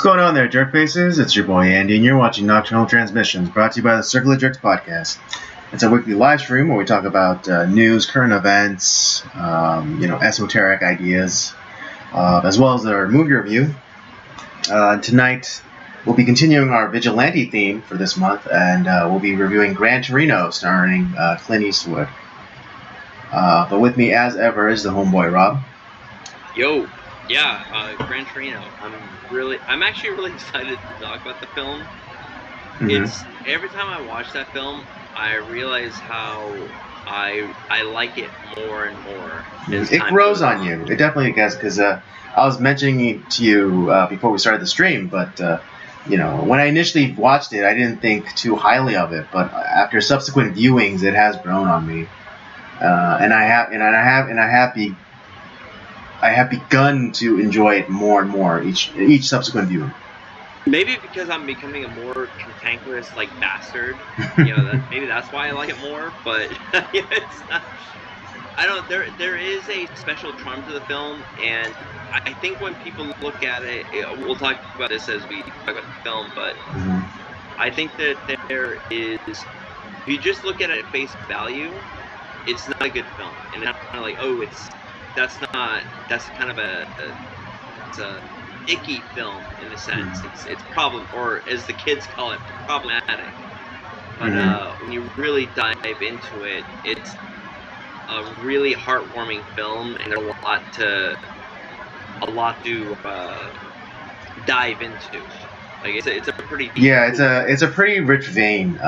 going on there, jerk faces? It's your boy Andy, and you're watching Nocturnal Transmissions, brought to you by the Circle of Jerks podcast. It's a weekly live stream where we talk about news, current events, esoteric ideas, as well as our movie review. Tonight, we'll be continuing our Vigilante theme for this month, and we'll be reviewing Gran Torino, starring Clint Eastwood. But with me, as ever, is the homeboy Rob. Yo, yeah, Gran Torino. I'm actually really excited to talk about the film. Mm-hmm. It's every time I watch that film, I realize how I like it more and more. It grows on you. It definitely does, because I was mentioning it to you before we started the stream, but when I initially watched it, I didn't think too highly of it. But after subsequent viewings, it has grown on me, and I have begun to enjoy it more and more each subsequent viewing. Maybe because I'm becoming a more cantankerous bastard. Maybe that's why I like it more. But it's not, I don't. There is a special charm to the film, and I think when people look at it, we'll talk about this as we talk about the film. But I think that there is, if you just look at it at face value, it's not a good film, and it's kind of like, that's kind of it's a icky film in a sense. It's problem, or as the kids call it, problematic. But when you really dive into it, it's a really heartwarming film, and there's a lot to dive into. It's a pretty deep it's a pretty rich vein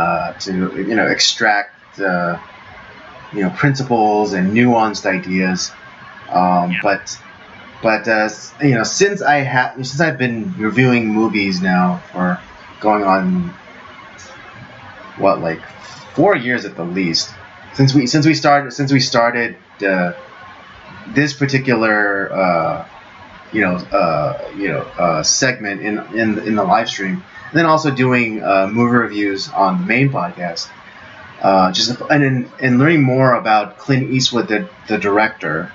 to extract principles and nuanced ideas. But since I've been reviewing movies now for going on 4 years at the least, since we started this particular segment in the live stream, and then also doing movie reviews on the main podcast, and learning more about Clint Eastwood, the director.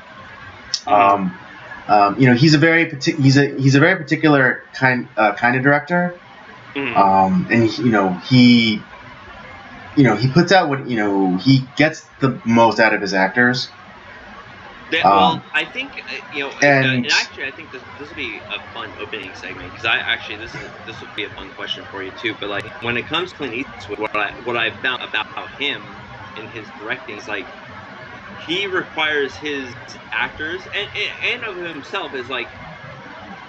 He's a very particular kind of director, and he puts out what he gets the most out of his actors. I think and actually I think this will be a fun opening segment, because this would be a fun question for you too. But when it comes to Clint Eastwood, what I've found about him in his directing is he requires his actors and of himself is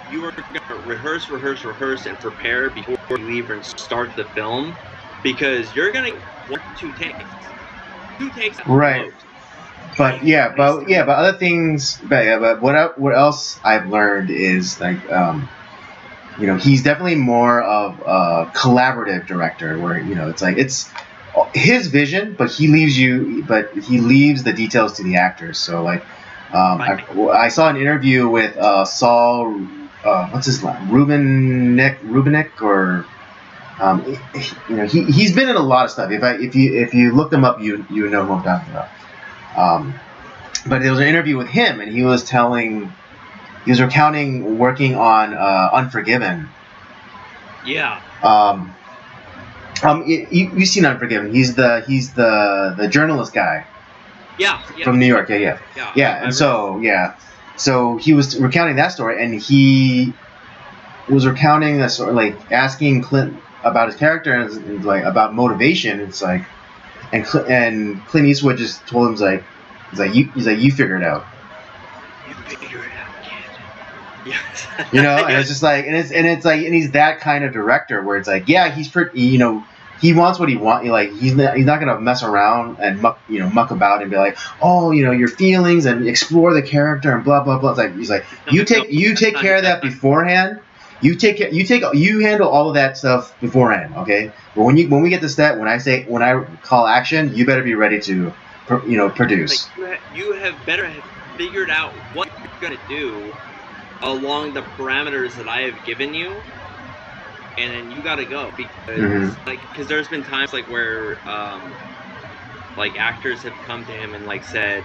you are gonna rehearse and prepare before you leave and start the film, because you're gonna get two takes right. But other things. But what else I've learned is he's definitely more of a collaborative director, where it's his vision, but he leaves the details to the actors. So I saw an interview with Saul, what's his name, Rubinek, or he's been in a lot of stuff. If you look them up, you know who I'm talking about. But there was an interview with him, and he was recounting working on Unforgiven. Yeah. You've seen Unforgiven. He's the journalist guy. Yeah. From New York. Yeah. So he was recounting that story, and he was recounting that story, asking Clint about his character and about motivation. It's and Clint Eastwood just told him you figure it out. You figure it out, kid. Yes. And it's just and he's that kind of director where it's he's pretty, he wants what he wants. He's not gonna mess around and muck about and be your feelings, and explore the character and blah blah blah. You take care of that beforehand. You handle all of that stuff beforehand, okay? But when we get to that, when I call action, you better be ready to, produce. You have better have figured out what you're gonna do along the parameters that I have given you, and then you gotta go, because there's been times where actors have come to him and said,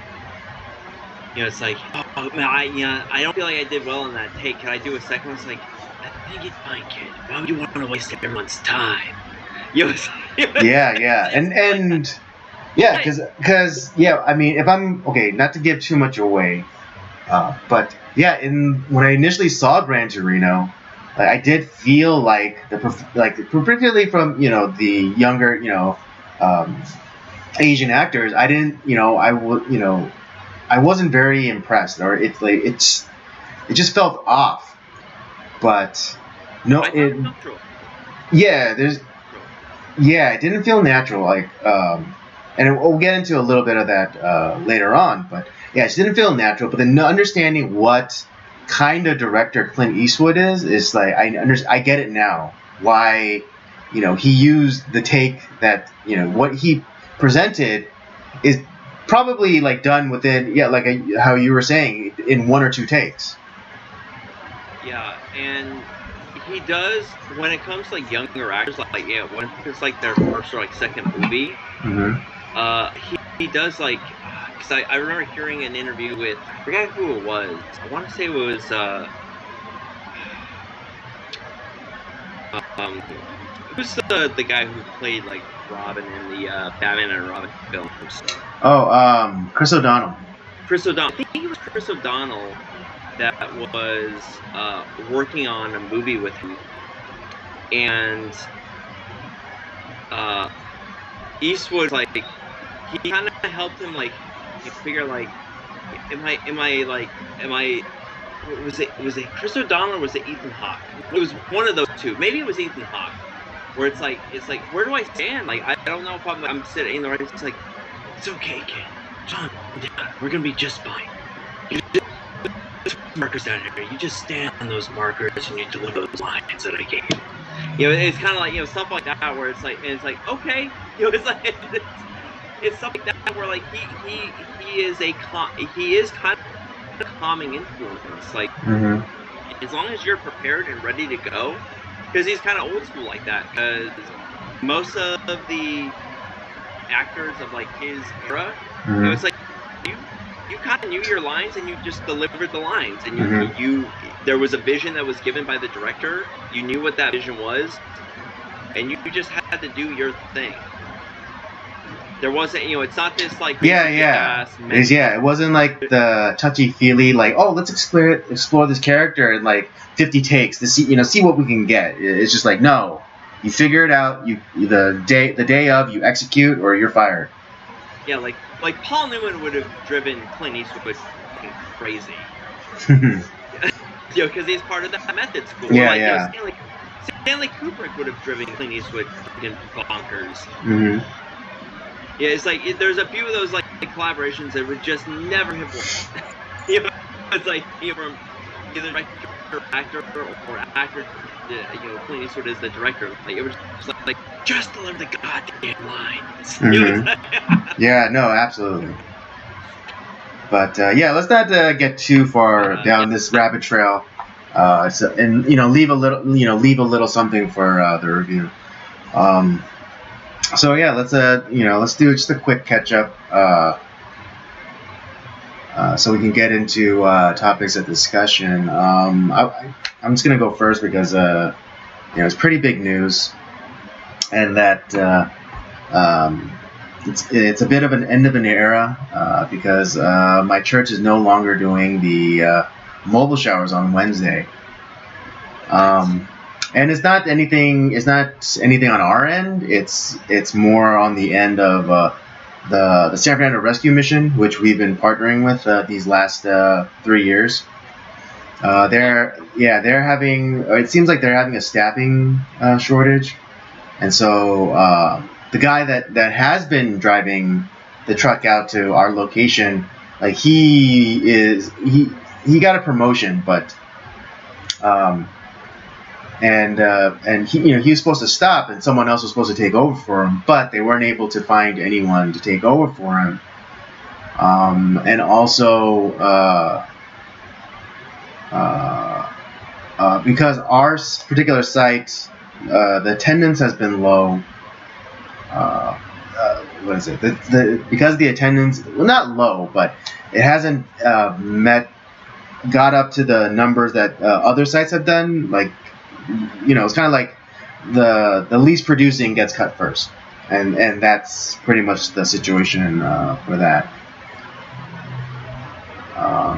it's oh man, I don't feel like I did well in that take. Can I do a second one? It's think it's fine, kid. Why would you want to waste everyone's time? Yeah, and yeah, because I mean, if I'm okay, not to give too much away, but yeah, when I initially saw Gran Torino, I did feel like particularly from the younger Asian actors, I didn't I wasn't very impressed, or it just felt off. But no, yeah, it didn't feel natural. And we'll get into a little bit of that later on. But yeah, it just didn't feel natural. But then understanding what kind of director Clint Eastwood is like, I get it now. Why, he used the take that what he presented is probably like done within how you were saying, in 1 or 2 takes. Yeah, and he does, when it comes to like younger actors, when it's like their first or like second movie, he does like, because I remember hearing an interview with, I forget who it was. I want to say it was who's the guy who played like Robin in the Batman and Robin films? Oh, Chris O'Donnell. Chris O'Donnell. I think it was Chris O'Donnell that was working on a movie with him, and Eastwood, like, he kind of helped him like figure like, am I was it Chris O'Donnell or was it Ethan Hawke? It was one of those two. Maybe it was Ethan Hawke. Where it's like where do I stand? Like, I don't know if I'm sitting in the right. It's like, it's okay, kid. Calm down. We're gonna be just fine. Markers down here. You just stand on those markers and you deliver those lines that I gave you. It's kind of like stuff like that where it's like, and it's like, okay, it's like it's stuff like that where like he is kind of a calming influence. Like, as long as you're prepared and ready to go, because he's kind of old school like that. Because most of the actors of like his era, it's like you kind of knew your lines and you just delivered the lines, and you there was a vision that was given by the director. You knew what that vision was, and you just had to do your thing. There wasn't, it's not this like it wasn't like the touchy-feely like, oh, let's explore this character in like 50 takes to see what we can get. It's just like, no, you figure it out. The day of, you execute, or you're fired. Yeah, like Paul Newman would have driven Clint Eastwood crazy. Because he's part of that method school. Yeah, Stanley Kubrick would have driven Clint Eastwood bonkers. Yeah, it's like there's a few of those like collaborations that would just never have worked. It's like from either actor or actor. Clint Eastwood is the director. Like, it was just deliver the goddamn lines. Yeah, no, absolutely. But let's not get too far down this rabbit trail. And leave a little something for the review. So yeah, let's do just a quick catch up, so we can get into topics of discussion. I'm just gonna go first because it's pretty big news, and that it's a bit of an end of an era because my church is no longer doing the mobile showers on Wednesday. And it's not anything on our end. It's more on the end of the San Fernando Rescue Mission, which we've been partnering with these last 3 years. They're having. It seems like they're having a staffing shortage, and so the guy that has been driving the truck out to our location, like he got a promotion, but and he was supposed to stop, and someone else was supposed to take over for him, but they weren't able to find anyone to take over for him. And also because our particular site, the attendance has been low. What is it? Because the attendance, well, not low, but it hasn't got up to the numbers that other sites have done, like it's kind of like the least producing gets cut first, and that's pretty much the situation for that.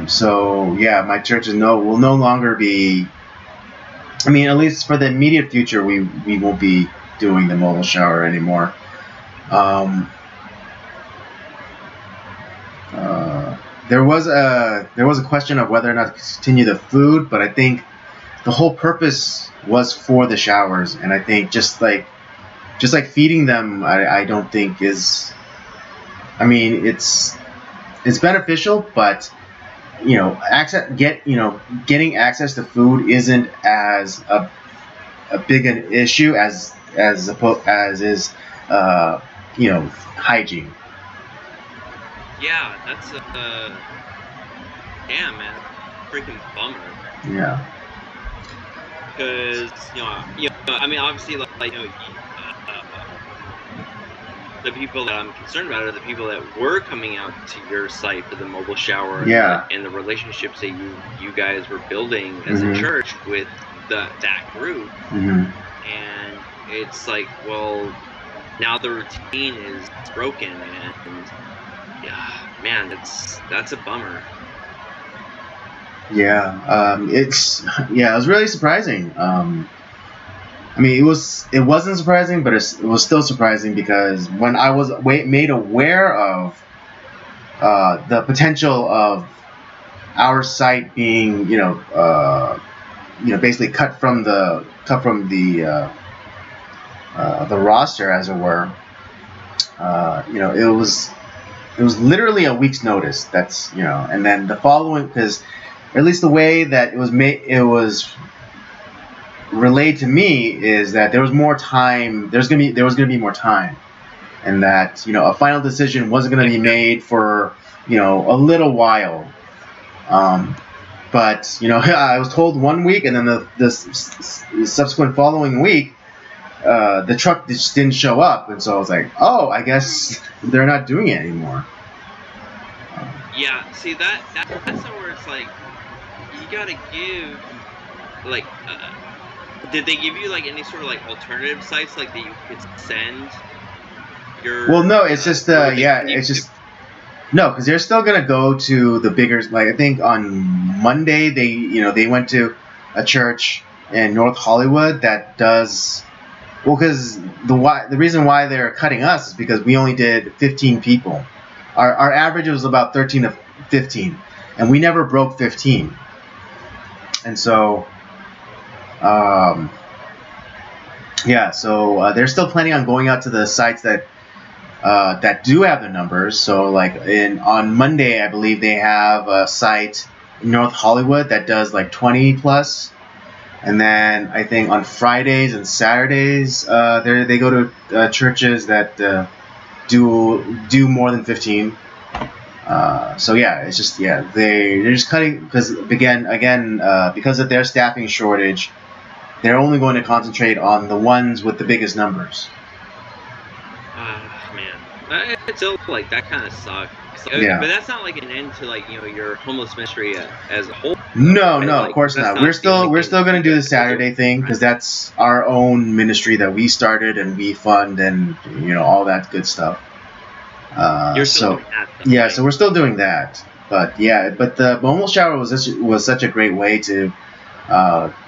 So yeah, my church will no longer be. I mean, at least for the immediate future, we won't be doing the mobile shower anymore. There was a question of whether or not to continue the food, but I think the whole purpose was for the showers, and I think just like feeding them, I don't think is. I mean, it's beneficial, but getting access to food isn't as a big an issue as is hygiene. Yeah, that's a damn, man, freaking bummer. Yeah. Because I mean, obviously, the people that I'm concerned about are the people that were coming out to your site for the mobile shower. Yeah. And the relationships that you guys were building as a church with that group. And it's like, well, now the routine is broken, and yeah, man, that's a bummer. Yeah, it was really surprising. I mean, it wasn't surprising, but it was still surprising because when I was made aware of the potential of our site being, basically cut from the roster, as it were, it was literally a week's notice. That's and then the following, because at least the way that it was relayed to me is that there was more time. There was gonna be more time, and that a final decision wasn't gonna be made for a little while. But I was told 1 week, and then the subsequent following week, the truck just didn't show up, and so I was like, oh, I guess they're not doing it anymore. Yeah, see that's where it's like you gotta give did they give you any sort of alternative sites that you could send your? Well, no, it's just it's just no, because they're still gonna go to the bigger. I think on Monday they went to a church in North Hollywood that does. Well, because the reason why they're cutting us is because we only did 15 people. Our average was about 13 to 15, and we never broke 15. And so, so they're still planning on going out to the sites that do have the numbers. So, on Monday, I believe they have a site in North Hollywood that does 20 plus. And then I think on Fridays and Saturdays, they go to churches that do more than 15. So yeah, it's just they're just cutting because because of their staffing shortage, they're only going to concentrate on the ones with the biggest numbers. Man, it's still that kind of sucks. Yeah. But that's not an end to your homeless ministry as a whole. No, of course not. We're still going to do the Saturday thing because that's our own ministry that we started and we fund and all that good stuff. You're still doing that, though, yeah, right? so we're still doing that. But the mobile shower was such a great way to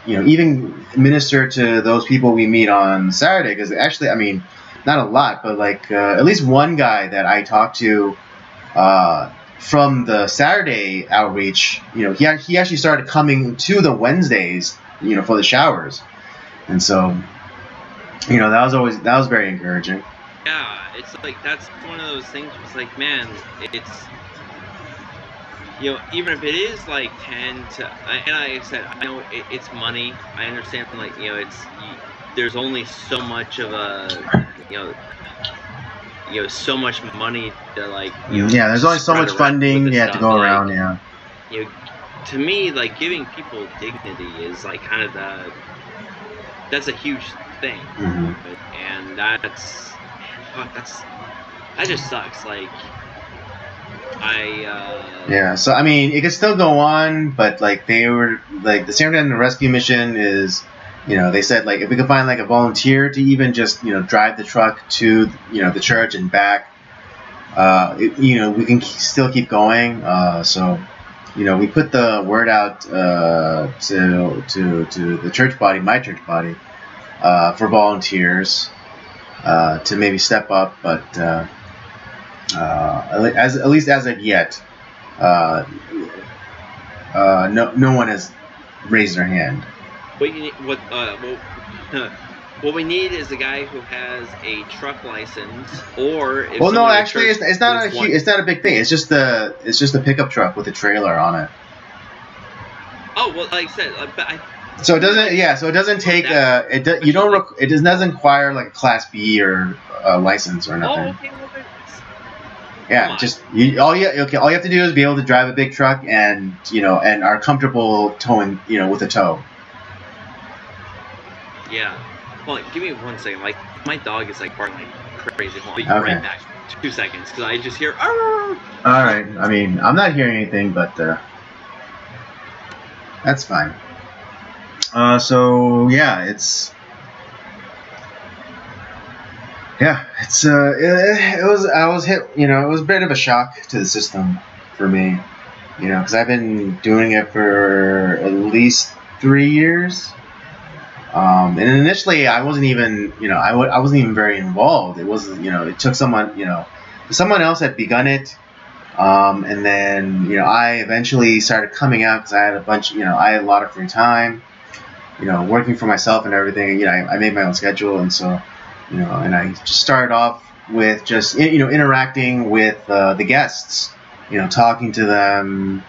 even minister to those people we meet on Saturday, because actually, I mean, not a lot, but at least one guy that I talked to from the Saturday outreach, he actually started coming to the Wednesdays, for the showers, and so that was very encouraging. Yeah, it's that's one of those things. It's man, it's even if it is 10 to, and like I said, I know it's money. I understand it's there's only so much of a so much money to yeah, there's only so much funding to go around. To me, giving people dignity is kind of that's a huge thing. And that just sucks. Yeah, so I mean, it could still go on, but they were the San Fernando Rescue Mission is they said like if we could find like a volunteer to even just drive the truck to the church and back, we can still keep going. So we put the word out to the church body, my church body, for volunteers to maybe step up, but at least as of yet, no one has raised their hand. What we need is a guy who has a truck license, or if no, actually, it's not a big thing. It's just a pickup truck with a trailer on it. Oh well, like I said, but so it doesn't. Yeah, so it doesn't take. It doesn't require like a Class B or a license or nothing. Oh, okay. Yeah, just all you have to do is be able to drive a big truck and and are comfortable towing with a tow. Yeah. Well, give me 1 second. Like my dog is like barking like crazy. I'll be okay. right back. 2 seconds, because I just hear. Arr! All right. I mean, I'm not hearing anything, but that's fine. So yeah, it was hit. It was a bit of a shock to the system for me. Because I've been doing it for at least 3 years. And initially, I wasn't even, I wasn't even very involved. It was, it took someone else had begun it, and then, I eventually started coming out because I had I had a lot of free time, working for myself and everything. I made my own schedule, and so, and I just started off with just, interacting with the guests, talking to them,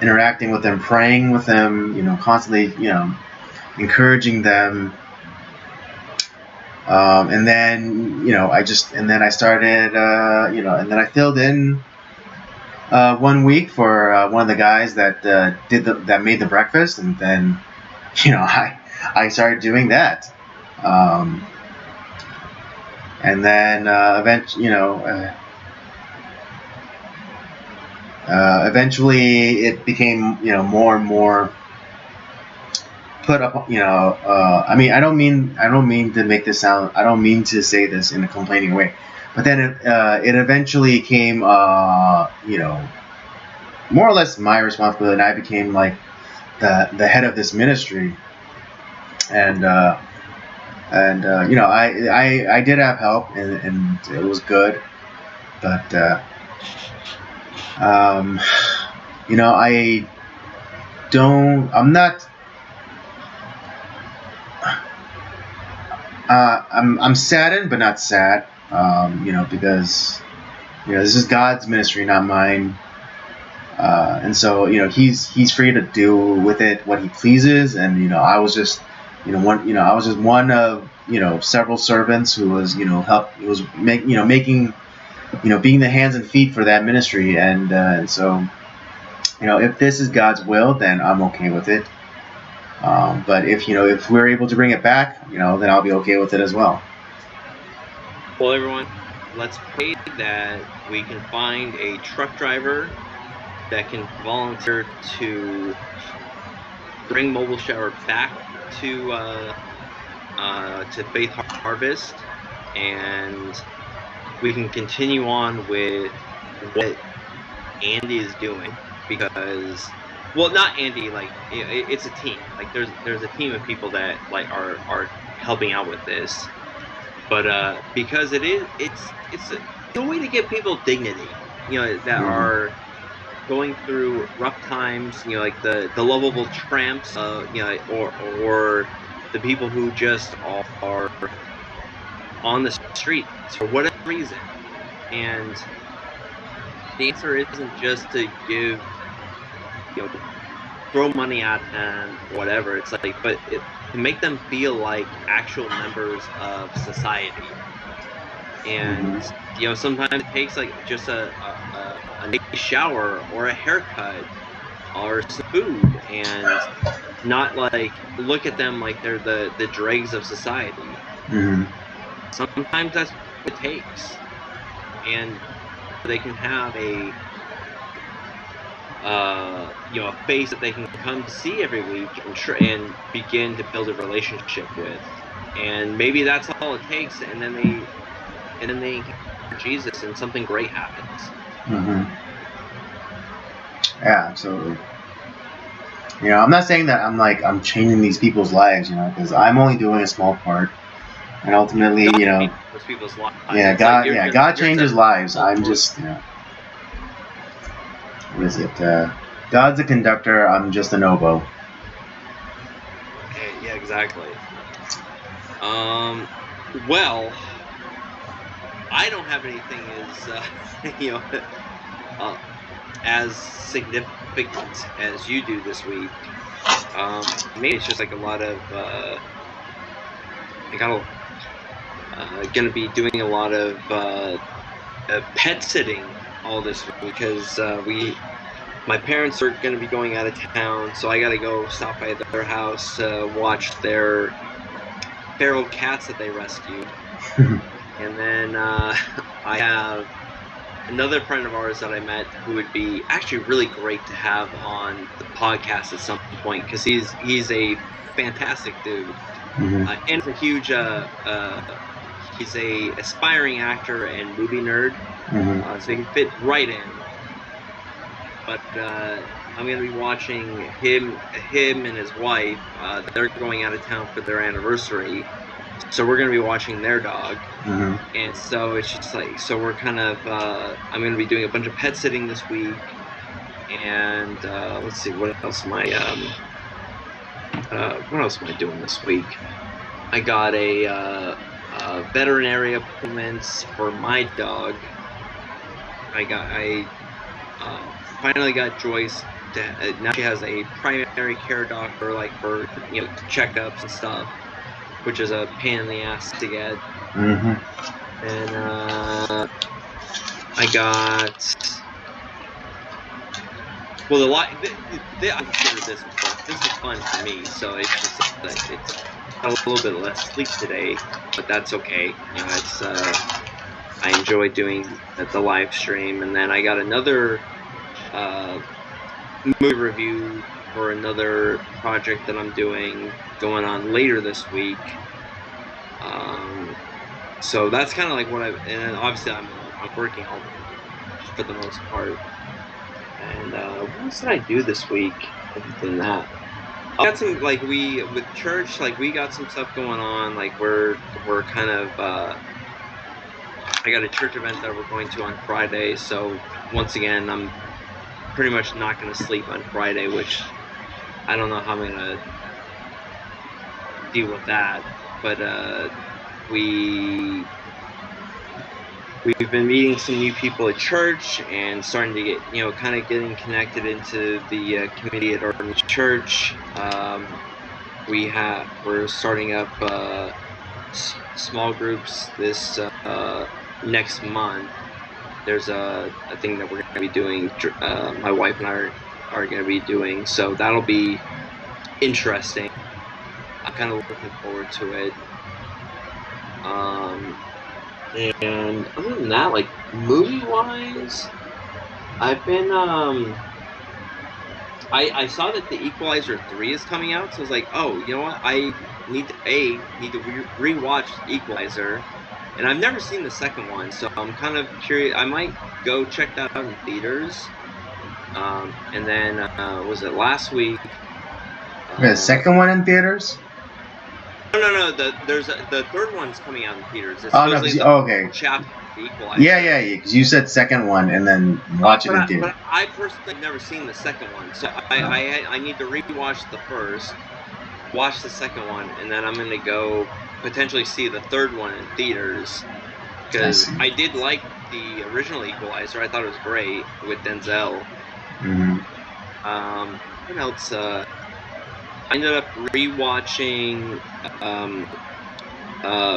interacting with them, praying with them, constantly, encouraging them, and then I started and then I filled in 1 week for one of the guys that that made the breakfast, and then I started doing that, and then eventually it became more and more put up, I mean, I don't mean to make this sound, I don't mean to say this in a complaining way, but then it eventually came, more or less my responsibility, and I became like the head of this ministry, and I did have help, and it was good, but I'm saddened, but not sad, because this is God's ministry, not mine, and so he's free to do with it what he pleases, and I was just one of several servants who was making being the hands and feet for that ministry, and so if this is God's will, then I'm okay with it. But if we're able to bring it back, then I'll be okay with it as well. Well, everyone, let's pray that we can find a truck driver that can volunteer to bring Mobile Shower back to Faith Harvest, and we can continue on with what Andy is doing, because, well, not Andy, like it's a team. Like there's a team of people that like are helping out with this, but because it's a way to give people dignity, that are going through rough times, like the lovable tramps, or the people who just are on the streets for whatever reason. And the answer isn't just to give, throw money at them, whatever. It's like, but to make them feel like actual members of society. And sometimes it takes like just a nice shower or a haircut or some food, and not like look at them like they're the dregs of society. Mm-hmm. Sometimes that's what it takes, and they can have a face that they can come to see every week and begin to build a relationship with. And maybe that's all it takes, and then they encounter Jesus, and something great happens. Mm-hmm. Yeah, absolutely. I'm not saying that I'm changing these people's lives, because I'm only doing a small part, and ultimately, those people's lives. Yeah, God changes lives. I'm just, what is it? God's a conductor. I'm just an oboe. Yeah, exactly. Well, I don't have anything as significant as you do this week. Maybe it's just like a lot of gonna be doing a lot of pet sitting all this week because my parents are gonna be going out of town, so I gotta go stop by their house to watch their feral cats that they rescued. And then I have another friend of ours that I met who would be actually really great to have on the podcast at some point because he's a fantastic dude. Mm-hmm. And a huge he's a aspiring actor and movie nerd. Mm-hmm. So he can fit right in. But I'm going to be watching him and his wife. They're going out of town for their anniversary. So we're going to be watching their dog. Mm-hmm. And so it's just like, so we're kind of, I'm going to be doing a bunch of pet sitting this week. And let's see, what else am I doing this week? I got a veterinary appointments for my dog. I finally got Joyce. Now she has a primary care doctor, like for checkups and stuff, which is a pain in the ass to get. Mm-hmm. And I got. Well, I consider this is fun for me, so it's just it's a little bit less sleep today, but that's okay. It's I enjoy doing the live stream, and then I got another movie review for another project that I'm doing going on later this week. So that's kind of like what and obviously I'm working all for the most part. And what else did I do this week other than that? I got some with church, we got some stuff going on. We're kind of I got a church event that we're going to on Friday. So once again, I'm pretty much not going to sleep on Friday, which I don't know how I'm going to deal with that. But we've been meeting some new people at church and starting to get, kind of getting connected into the community at our church. We're starting up small groups this next month. There's a thing that we're going to be doing. My wife and I are going to be doing, so that'll be interesting. I'm kind of looking forward to it. And other than that, movie-wise, I've been, I saw that The Equalizer 3 is coming out, so I was like, oh, you know what, I need to rewatch Equalizer, and I've never seen the second one, so I'm kind of curious. I might go check that out in theaters. And then, was it last week? The second one in theaters? No. The third one's coming out in theaters. It's okay. Chapter The Equalizer. Yeah. Because you said second one and then watch it in theaters. But I personally have never seen the second one, so I need to rewatch the first, watch the second one, and then I'm going to go potentially see the third one in theaters because I did like the original Equalizer. I thought it was great with Denzel. Mm-hmm. What else? I ended up rewatching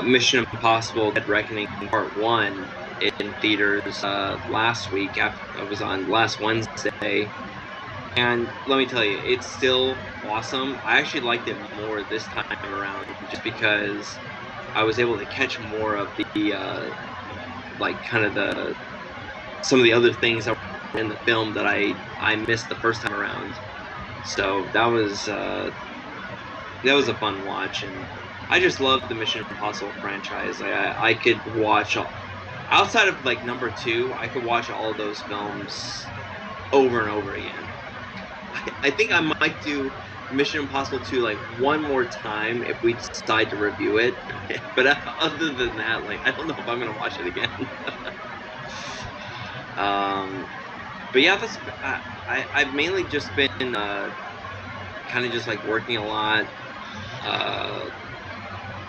Mission Impossible: Dead Reckoning Part 1 in theaters last week. It was on last Wednesday, and let me tell you, it's still awesome. I actually liked it more this time around, just because I was able to catch more of the some of the other things that in the film that I missed the first time around. So that was a fun watch, and I just love the Mission Impossible franchise. I could watch outside of like number 2, I could watch all of those films over and over again. I think I might do Mission Impossible 2 like one more time if we decide to review it. But other than that, like I don't know if I'm gonna watch it again. But yeah, I've mainly just been kind of just like working a lot.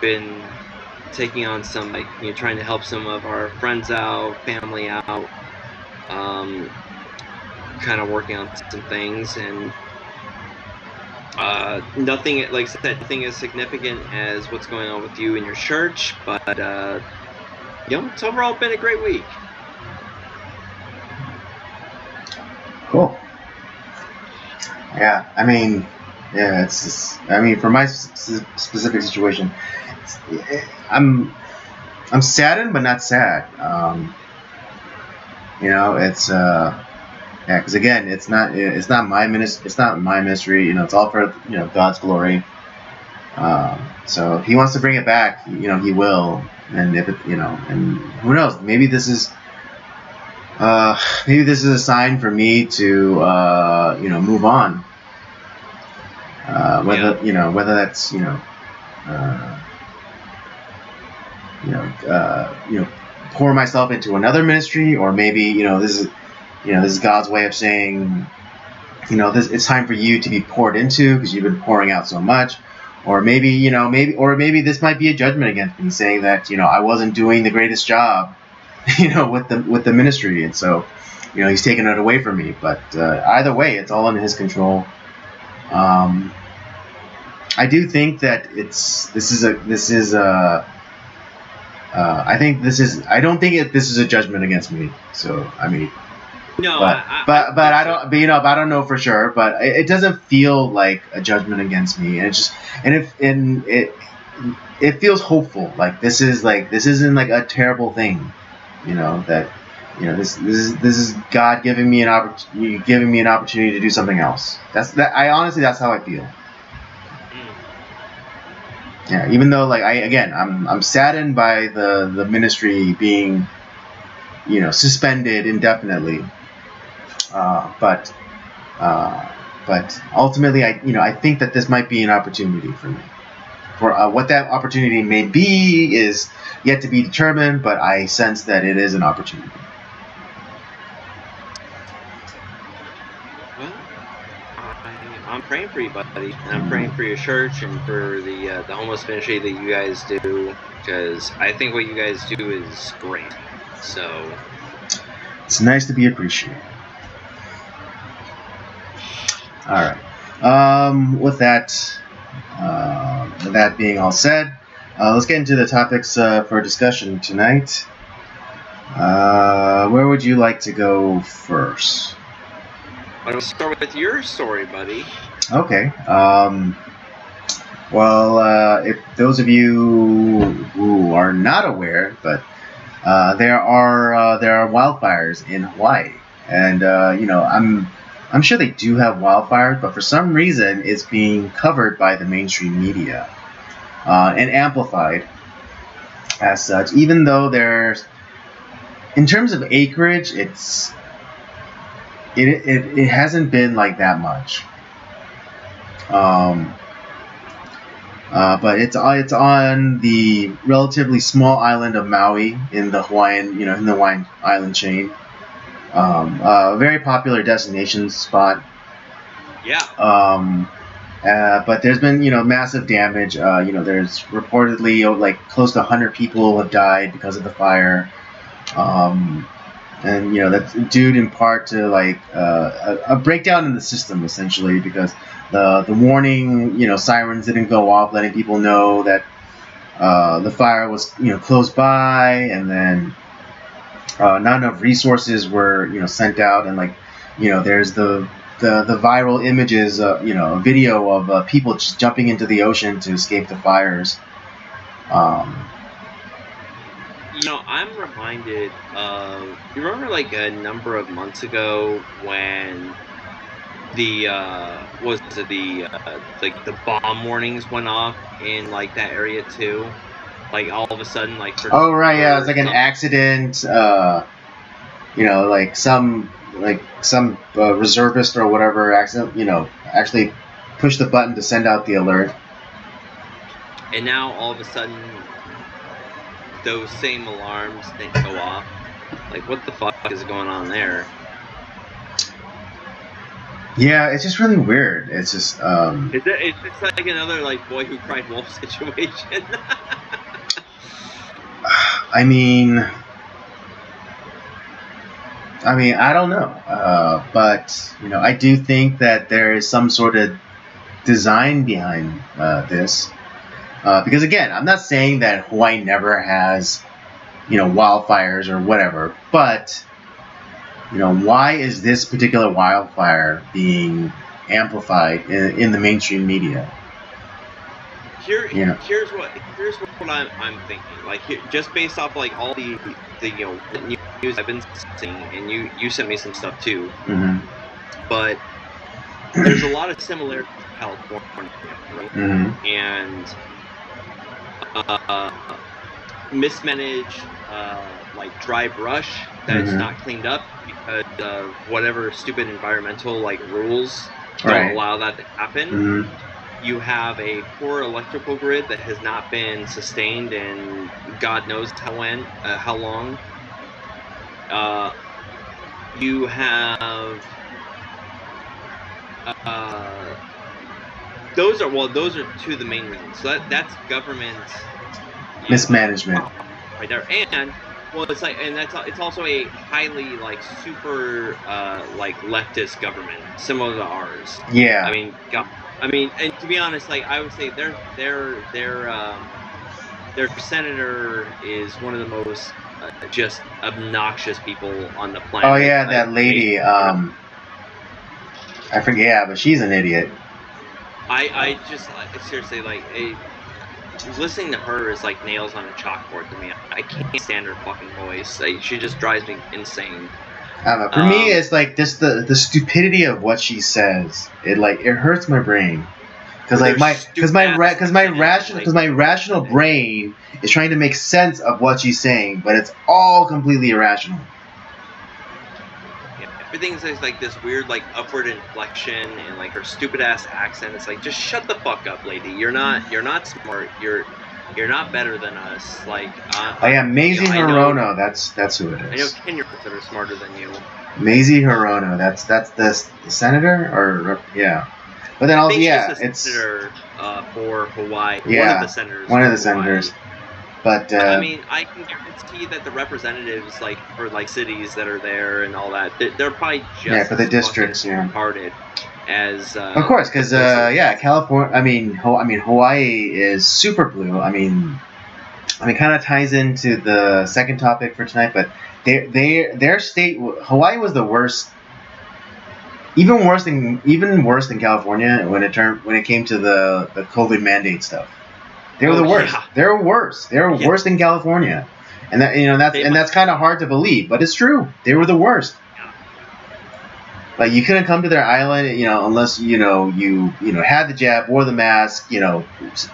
Been taking on some like trying to help some of our friends out, family out. Kind of working on some things, and nothing, like I said, nothing as significant as what's going on with you and your church, but it's overall been a great week. Cool. Yeah, I mean, it's just, I mean, for my specific situation, I'm saddened but not sad. It's yeah, because again, it's not my ministry. It's all for God's glory. So if He wants to bring it back, He will. And if it, and who knows? Maybe this is a sign for me to move on. Whether that's pour myself into another ministry, or maybe this is God's way of saying, it's time for you to be poured into because you've been pouring out so much. Or maybe this might be a judgment against me, saying that I wasn't doing the greatest job, with the ministry, and so He's taken it away from me. But either way, it's all in His control. I do think that I don't think this is a judgment against me. So I mean. No, but I don't. But I don't know for sure. But it doesn't feel like a judgment against me, and it feels hopeful. Like this isn't like a terrible thing, this is God giving me an opportunity to do something else. That's how I feel. Yeah, even though I'm saddened by the ministry being suspended indefinitely. But ultimately, I think that this might be an opportunity for me. For what that opportunity may be is yet to be determined, but I sense that it is an opportunity. Well, I'm praying for you, buddy, and I'm praying for your church and for the homeless ministry that you guys do, because I think what you guys do is great. So it's nice to be appreciated. All right. With that being all said, let's get into the topics for discussion tonight. Where would you like to go first? Why don't we start with your story, buddy? Okay. If those of you who are not aware, but there are wildfires in Hawaii, and I'm sure they do have wildfires, but for some reason it's being covered by the mainstream media and amplified as such. Even though in terms of acreage, it hasn't been like that much. But it's on the relatively small island of Maui in the Hawaiian island chain. A very popular destination spot. Yeah. But there's been massive damage. There's reportedly close to 100 people have died because of the fire. And that's due in part to a breakdown in the system, essentially, because the warning sirens didn't go off, letting people know that the fire was close by, and then not enough resources were sent out, and there's the viral images, a video of people just jumping into the ocean to escape the fires. I'm reminded of, you remember like a number of months ago when the like the bomb warnings went off in like that area too, like all of a sudden like for, oh right, yeah, it was like an accident. Like some reservist or whatever actually pushed the button to send out the alert. And now all of a sudden, those same alarms didn't go off. Like, what the fuck is going on there? Yeah, it's just really weird. It's just it's like another like Boy Who Cried Wolf situation. I mean, I don't know, but I do think that there is some sort of design behind this, because again, I'm not saying that Hawaii never has, wildfires or whatever, but why is this particular wildfire being amplified in the mainstream media? Here's what I'm thinking. Like, just based off like all the news I've been seeing, and you sent me some stuff too. Mm-hmm. But there's a lot of similarities to California, right? Mm-hmm. And mismanaged like dry brush that's Mm-hmm. not cleaned up because of whatever stupid environmental like rules don't allow that to happen. Mm-hmm. You have a poor electrical grid that has not been sustained in God knows how long. You have those are two of the main reasons. So that's government mismanagement right there, and it's also a highly like super like leftist government, similar to ours. Yeah. And to be honest, like I would say their senator is one of the most just obnoxious people on the planet. Oh yeah, that lady. I forget. Yeah, but she's an idiot. I just seriously like listening to her is like nails on a chalkboard to me. I can't stand her fucking voice. Like, she just drives me insane. I don't know. For me, it's like just the stupidity of what she says. It hurts my brain because my rational brain is trying to make sense of what she's saying, but it's all completely irrational. Yeah, everything's like this weird like upward inflection and like her stupid ass accent. It's like, just shut the fuck up, lady. You're not smart. You're not better than us. Like Maisie Hirono. That's who it is. I know 10-year-olds that are smarter than you. Maisie Hirono. That's the senator, or yeah. But then also it's senator for Hawaii. Yeah, one of the senators. But I can guarantee that the representatives, like for like cities that are there and all that, they're probably just for the districts, retarded as of course, because California. Hawaii is super blue. Kind of ties into the second topic for tonight, but their state, Hawaii, was the worst. Even worse than California when it came to the COVID mandate stuff. They were the worst. Yeah. They were worse. They were worse than California, and that's kind of hard to believe, but it's true. They were the worst. Yeah. Like, you couldn't come to their island, unless you had the jab, wore the mask,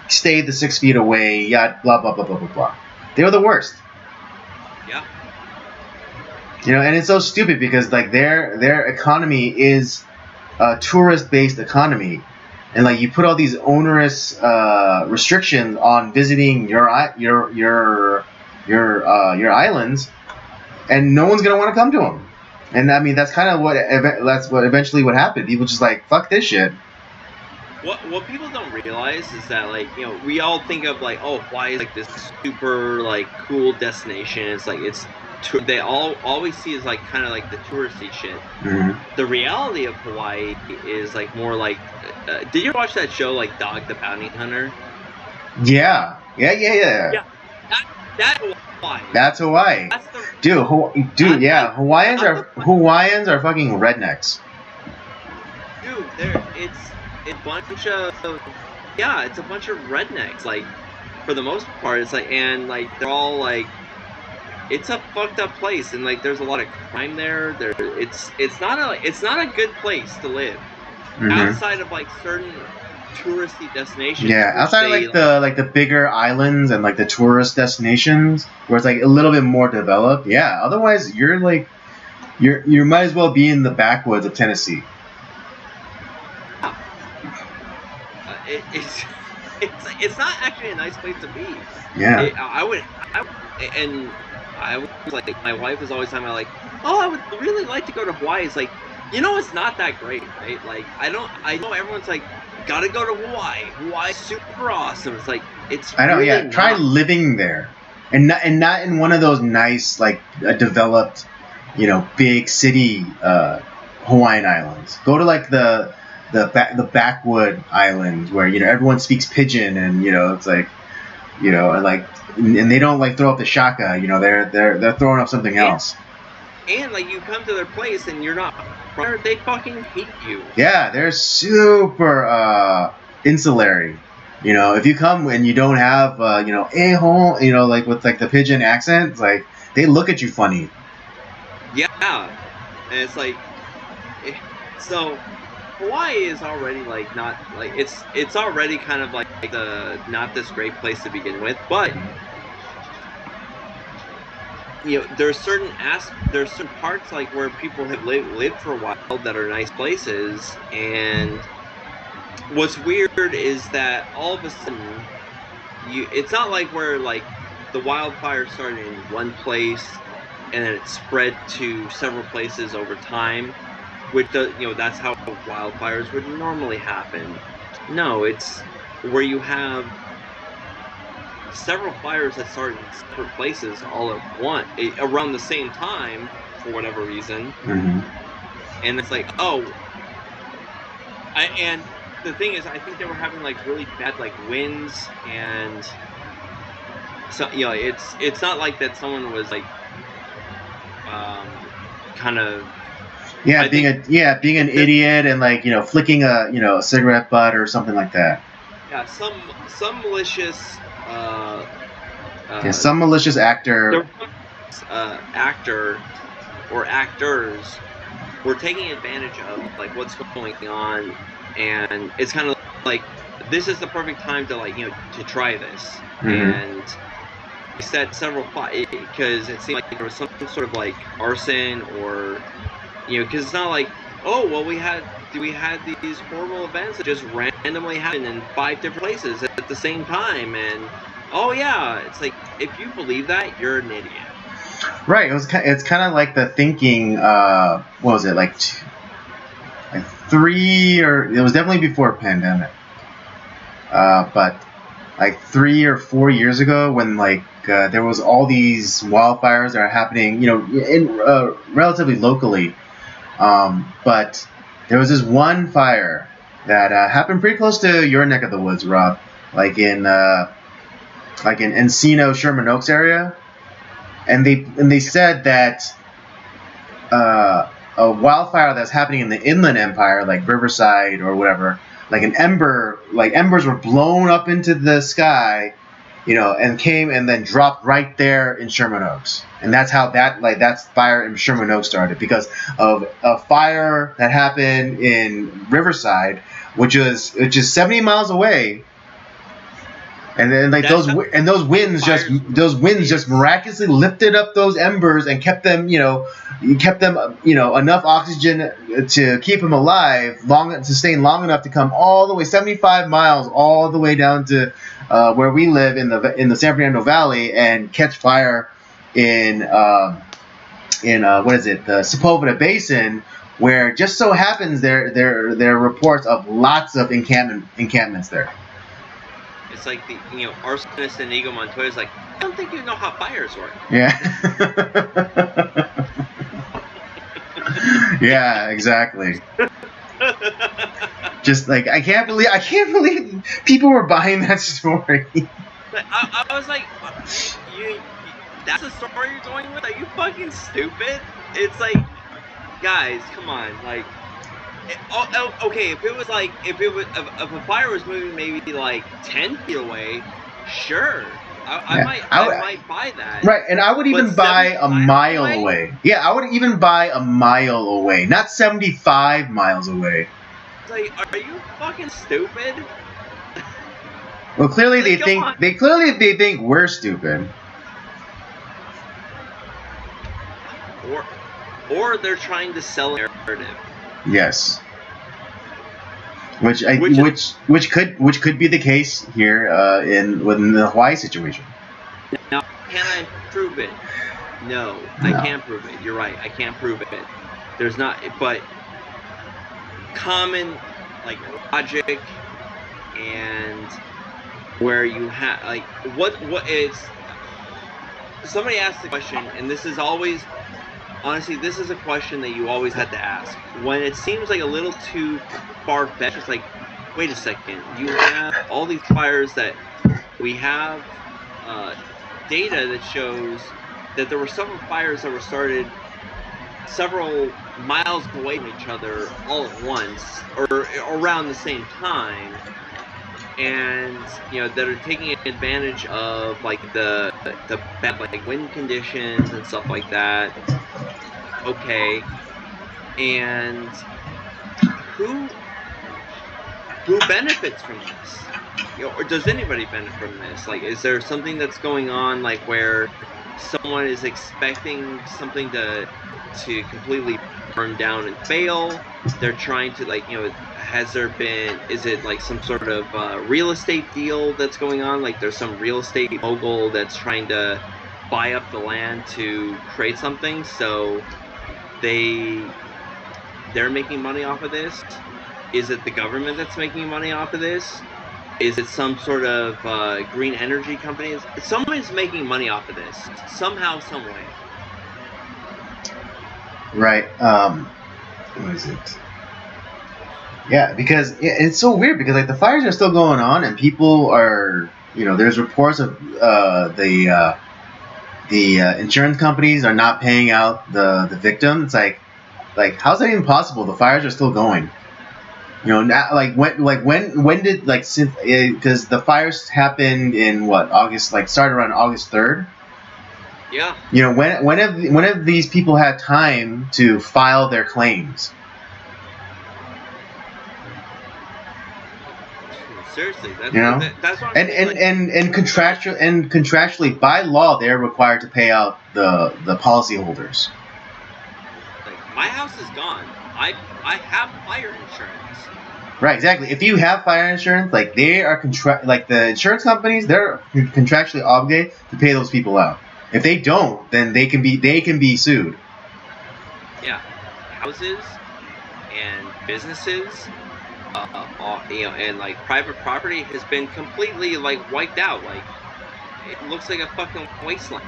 stayed the 6 feet away, blah blah blah blah blah blah. They were the worst. Yeah. And it's so stupid because like their economy is a tourist-based economy, and like you put all these onerous restrictions on visiting your islands, and no one's gonna want to come to them. And that's kind of what eventually what happened. People just like, fuck this shit. What people don't realize is that, like, we all think of like, oh, Hawaii is like this super like cool destination. It's like they all always see is like kind of like the touristy shit. Mm-hmm. The reality of Hawaii is like more like. Did you watch that show like Dog the Bounty Hunter? Yeah. Yeah. That's Hawaii. That's Hawaii. Hawaiians are fucking rednecks. Dude, it's a bunch of rednecks. Like, for the most part, it's like, and like they're all like it's a fucked up place, and like there's a lot of crime there. It's not a good place to live outside of like certain touristy destinations. Yeah, outside of like the bigger islands and like the tourist destinations where it's like a little bit more developed. Yeah, otherwise you're like you might as well be in the backwoods of Tennessee. It's not actually a nice place to be. Yeah. I was like, my wife was always telling me like, oh, I would really like to go to Hawaii. It's like, it's not that great, right? Like, I know everyone's like, gotta go to Hawaii. Hawaii's super awesome. It's like, it's. I know. Really yeah. Try living there, and not in one of those nice like developed, big city Hawaiian islands. Go to like the backwood islands where everyone speaks pidgin, and it's like and they don't like throw up the shaka. They're throwing up something else. And like you come to their place and you're not, they fucking hate you. Yeah, they're super insulary. If you come and you don't have a-hole, like with like the pidgin accent, like they look at you funny. Yeah, and it's like so. Hawaii is already like not like it's already kind of like the not this great place to begin with, but there's certain parts like where people have lived for a while that are nice places, and what's weird is that all of a sudden it's not like where like the wildfire started in one place and then it spread to several places over time. Which that's how wildfires would normally happen. No, it's where you have several fires that start in separate places all at once around the same time for whatever reason. Mm-hmm. And it's like, and the thing is, I think they were having like really bad like winds, and so it's not like that someone was like kind of. Yeah, being an idiot and like flicking a cigarette butt or something like that. Yeah, some malicious. Some malicious actor. Actor or actors were taking advantage of like what's going on, and it's kind of like this is the perfect time to like to try this. Mm-hmm. And they set several because it seemed like there was some sort of like arson or. Because it's not like, oh, well, we had these horrible events that just randomly happened in 5 different places at the same time, and oh yeah, it's like if you believe that, you're an idiot. Right. It's kind of like the thinking. What was it like 3 or it was definitely before pandemic. But like 3 or 4 years ago when like there was all these wildfires that are happening, in relatively locally. But there was this one fire that happened pretty close to your neck of the woods, Rob, like in Encino, Sherman Oaks area, and they said that a wildfire that's happening in the Inland Empire, like Riverside or whatever, like embers were blown up into the sky, and came and then dropped right there in Sherman Oaks. And that's how that fire in Sherman Oaks started, because of a fire that happened in Riverside, which is 70 miles away. And then like those winds just miraculously lifted up those embers and kept them enough oxygen to keep them alive, to sustain long enough to come all the way 75 miles all the way down to where we live in the San Fernando Valley and catch fire in what is it, the Sepulveda Basin, where just so happens there are reports of lots of encampments there. It's like the arsonist Inigo Montoya is like, I don't think you know how fires work. Yeah. Yeah, exactly. Just like I can't believe people were buying that story. I was like, that's the story you're going with? Are you fucking stupid? It's like, guys, come on, like. Okay, if a fire was moving maybe like 10 feet away, sure. I might buy that. Right, and I would even buy a mile away. Yeah, I would even buy a mile away, not 75 miles away. It's like, are you fucking stupid? Well, clearly they think we're stupid. Or they're trying to sell a narrative. Yes. Which could be the case here within the Hawaii situation. Now, can I prove it? No, I can't prove it. You're right. I can't prove it. There's not, but common like logic and where you have like what is. Somebody asked the question, and this is always. Honestly, this is a question that you always have to ask. When it seems like a little too far-fetched, it's like, wait a second, you have all these fires that we have data that shows that there were several fires that were started several miles away from each other all at once, or around the same time, and that are taking advantage of like the bad like wind conditions and stuff like that. Okay, and who benefits from this? Or does anybody benefit from this? Like, is there something that's going on, like where someone is expecting something to completely burn down and fail? They're trying to is it like some sort of real estate deal that's going on? Like, there's some real estate mogul that's trying to buy up the land to create something, so they're making money off of this? Is it the government that's making money off of this? Is it some sort of green energy company? Someone's making money off of this somehow, some way. Right. What is it? Yeah, because it's so weird because like the fires are still going on and people are, there's reports of the insurance companies are not paying out the victim. It's like how's that even possible? The fires are still going. Not when did because the fires happened in August, started around August 3rd. Yeah. When have these people had time to file their claims? Seriously, that's what and contractually by law they're required to pay out the policyholders. Like, my house is gone. I have fire insurance. Right, exactly. If you have fire insurance, they are the insurance companies, they're contractually obligated to pay those people out. If they don't, then they can be sued. Yeah, houses and businesses. And private property has been completely wiped out. It looks like a fucking wasteland.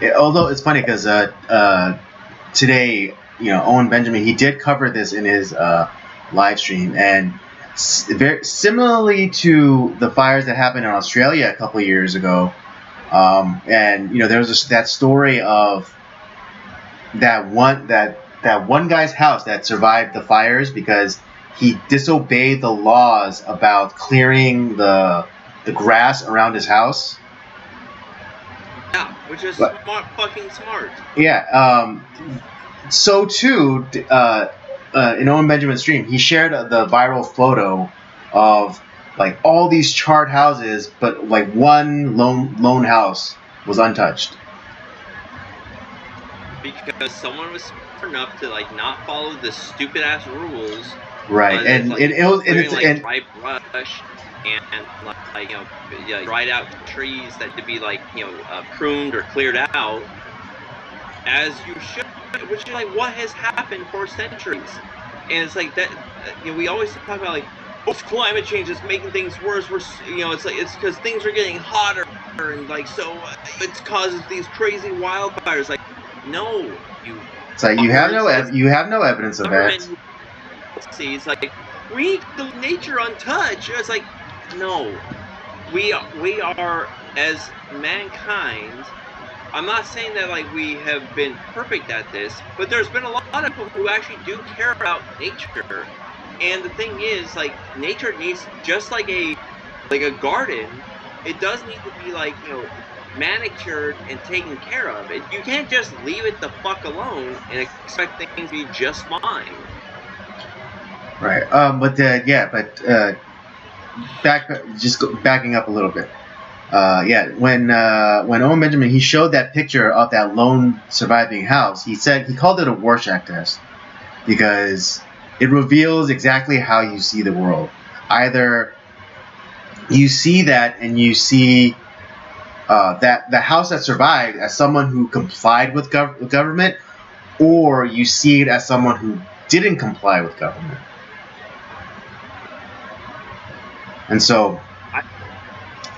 Yeah, although it's funny because today, Owen Benjamin, he did cover this in his live stream, and very similarly to the fires that happened in Australia a couple of years ago. And there was that story of that one guy's house that survived the fires because he disobeyed the laws about clearing the grass around his house. Yeah, which is fucking smart. Yeah. So too, in Owen Benjamin's stream, he shared the viral photo of all these charred houses, but one lone house was untouched. Because someone was smart enough to not follow the stupid ass rules. Right, and dry brush and dried out trees that to be pruned or cleared out, as you should. Which is what has happened for centuries, and it's that. We always talk about climate change is making things worse. It's because things are getting hotter, and so it causes these crazy wildfires. No, it's you have no evidence of that. See, it's we need the nature untouched. It's no, we are as mankind. I'm not saying that we have been perfect at this, but there's been a lot of people who actually do care about nature. And the thing is, nature needs, just like a garden, it does need to be like, manicured and taken care of. You can't just leave it the fuck alone and expect things to be just fine. Right. Backing up a little bit. When Owen Benjamin, he showed that picture of that lone surviving house, he called it a Rorschach test because it reveals exactly how you see the world. Either you see that and you see that the house that survived as someone who complied with government, or you see it as someone who didn't comply with government. And so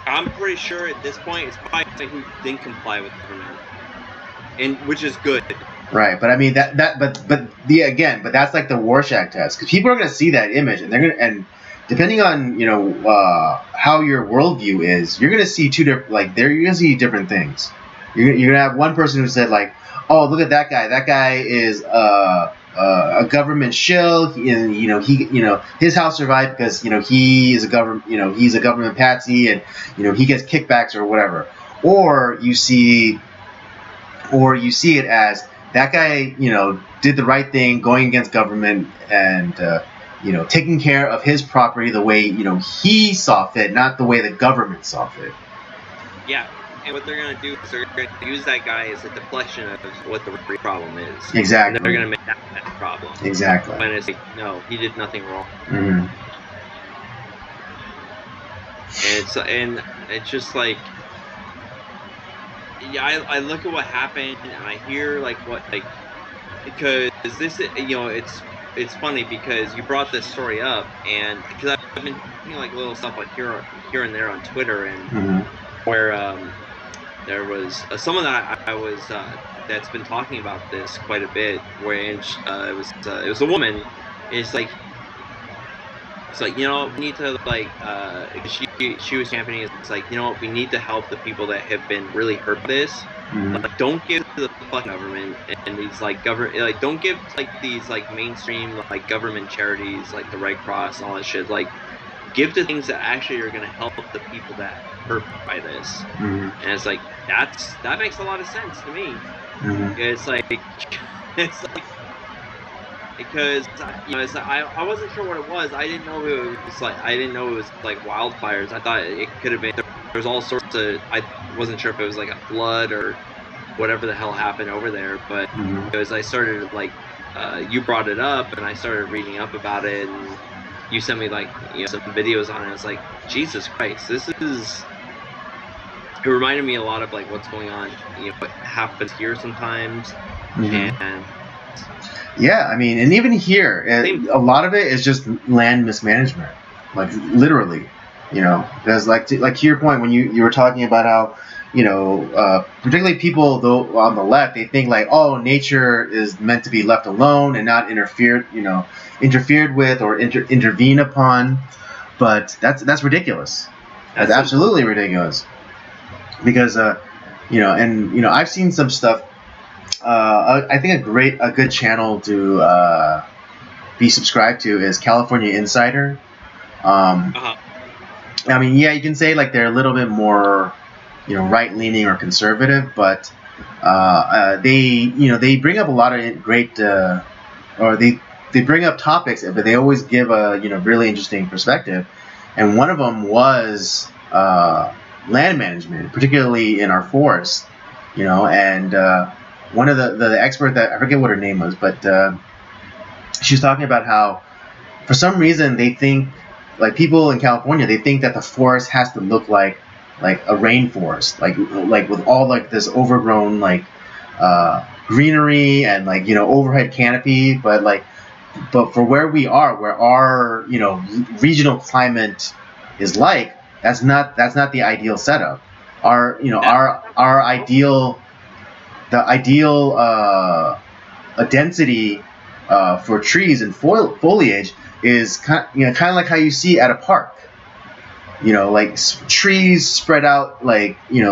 I'm pretty sure at this point it's probably somebody who didn't comply with government, and which is good. Right, but I mean but that's like the Rorschach test, because people are going to see that image and they're going to, and depending on how your worldview is, you're going to see you're going to see different things. You're going to have one person who said like, oh, look at that guy. That guy is a government shill. His house survived because he is a government. He's a government patsy, and he gets kickbacks or whatever. Or you see it as that guy did the right thing, going against government and taking care of his property the way he saw fit, not the way the government saw fit. Yeah. And what they're going to do is they're going to use that guy as a deflection of what the real problem is. Exactly. And they're going to make that the problem. Exactly. When it's like, no, he did nothing wrong. Mm-hmm. And it's just like, yeah, I look at what happened and I hear because this is, it's funny because you brought this story up, and because I've been seeing like little stuff like here and there on Twitter, and where there was someone that I was that's been talking about this quite a bit, where it was a woman. It's like we need to she was championing. It's like, we need to help the people that have been really hurt by this. Like, don't give to the fucking government and these don't give these mainstream government charities like the Red Cross and all that shit. Like, give to things that actually are going to help the people that hurt by this. And it's like that makes a lot of sense to me. It's like because I wasn't sure what it was. I didn't know it was like wildfires. I thought it could have been there was all sorts of. I wasn't sure if it was like a flood or whatever the hell happened over there. But as I started you brought it up and I started reading up about it, and you sent me some videos on it. It's like, Jesus Christ, this is. It reminded me a lot of what's going on, what happens here sometimes, and. Yeah, I mean, and even here, a lot of it is just land mismanagement, literally, because to your point when you were talking about how, particularly people though on the left, they think nature is meant to be left alone and not interfered with or intervene upon, but that's ridiculous. That's absolutely ridiculous, because I've seen some stuff. I think a good channel to be subscribed to is California Insider. I mean, yeah, you can say they're a little bit more, right leaning or conservative, but they bring up a lot of great, or they bring up topics, but they always give a really interesting perspective, and one of them was land management, particularly in our forests, and. One of the expert that I forget what her name was, but she was talking about how for some reason they think people in California, they think that the forest has to look like a rainforest, like with all this overgrown greenery and overhead canopy, but for where we are, where our regional climate is that's not the ideal setup. Our ideal. The ideal density for trees and foliage is kind of like how you see at a park. Trees spread out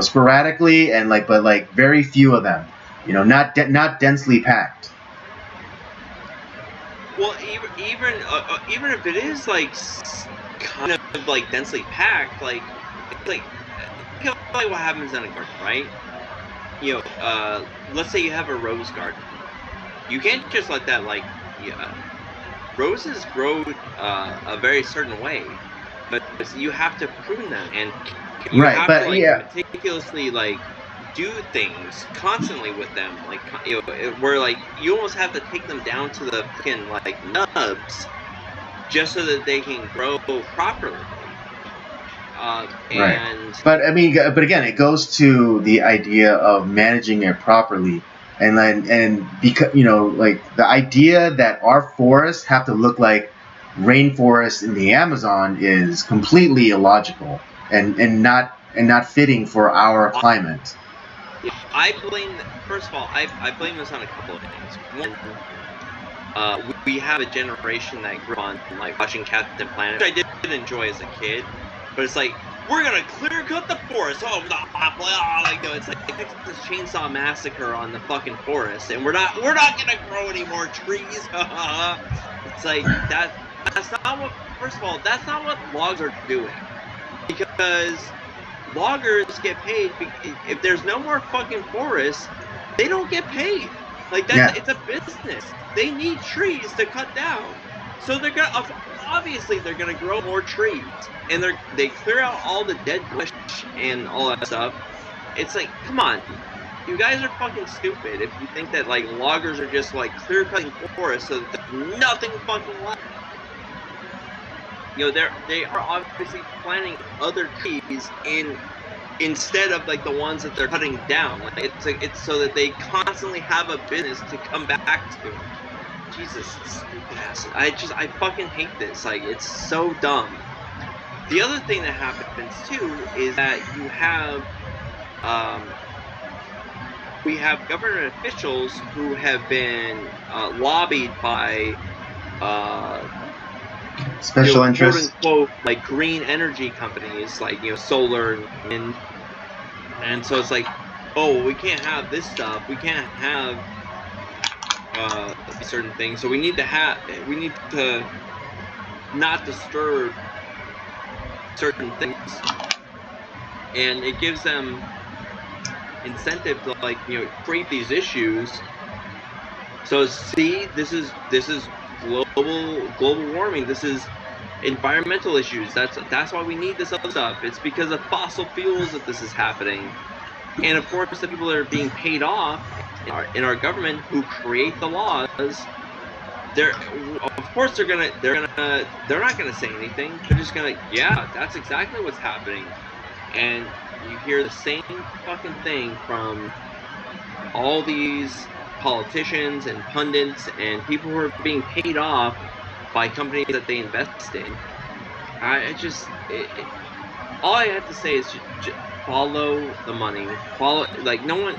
sporadically and but very few of them. Not densely packed. Well, even if it is kind of densely packed, of like what happens in a garden, right? Let's say you have a rose garden. You can't just let that roses grow a very certain way, but you have to prune them, and you have to meticulously do things constantly with them, where you almost have to take them down to the fucking nubs just so that they can grow properly. Right. But I mean, but again, it goes to the idea of managing it properly, and because the idea that our forests have to look like rainforests in the Amazon is completely illogical and not fitting for our climate. I blame. First of all, I blame this on a couple of things. One, we have a generation that grew up on watching Captain Planet, which I did enjoy as a kid. But it's we're gonna clear cut the forest. It's like Texas Chainsaw Massacre on the fucking forest, and we're not gonna grow any more trees. It's that's not what. First of all, that's not what loggers are doing, because loggers get paid. If there's no more fucking forests, they don't get paid. It's a business. They need trees to cut down, so obviously they're gonna grow more trees, and they clear out all the dead bush and all that stuff. It's come on, you guys are fucking stupid if you think that loggers are just clear cutting forests so that there's nothing fucking left. They are obviously planting other trees instead of the ones that they're cutting down. It's so that they constantly have a business to come back to. Jesus, stupid ass. I fucking hate this. It's so dumb. The other thing that happens too is that we have government officials who have been lobbied by special interests, quote unquote, green energy companies, solar and wind. And so it's oh, we can't have this stuff. We can't have certain things. So we need to not disturb certain things, and it gives them incentive to create these issues. So see, this is global warming. This is environmental issues. That's why we need this other stuff. It's because of fossil fuels that this is happening. And of course, the people that are being paid off in our government who create the laws, they're not gonna say anything. They're just gonna, yeah, that's exactly what's happening. And you hear the same fucking thing from all these politicians and pundits and people who are being paid off by companies that they invest in. All I have to say is just follow the money. Follow, no one,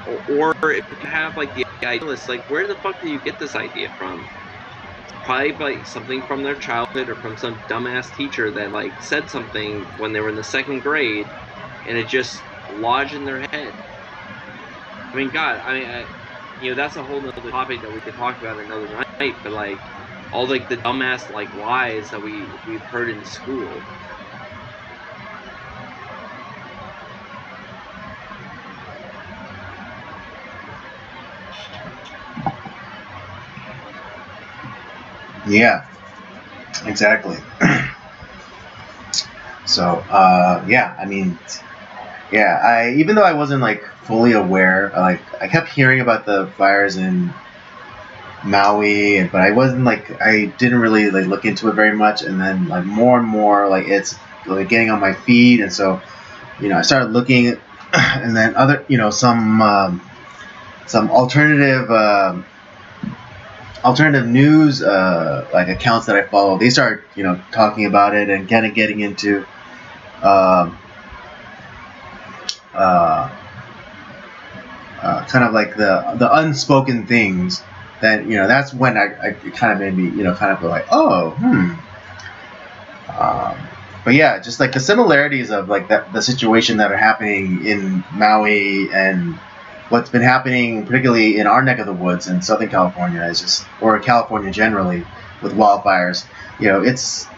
or if you have the idealists, where the fuck do you get this idea from? Probably something from their childhood or from some dumbass teacher that said something when they were in the second grade, and it just lodged in their head. I mean, God, that's a whole nother topic that we could talk about another night. But all the dumbass lies that we've heard in school. Yeah, exactly. So, even though I wasn't fully aware, I kept hearing about the fires in Maui, but I wasn't I didn't really look into it very much, and then more and more it's getting on my feed, and so I started looking, and then other some alternative news accounts that I follow, they start talking about it and kind of getting into kind of the unspoken things that that's when I kind of made me kind of go but yeah, just the similarities of the situation that are happening in Maui and what's been happening particularly in our neck of the woods in Southern California or California generally with wildfires. It's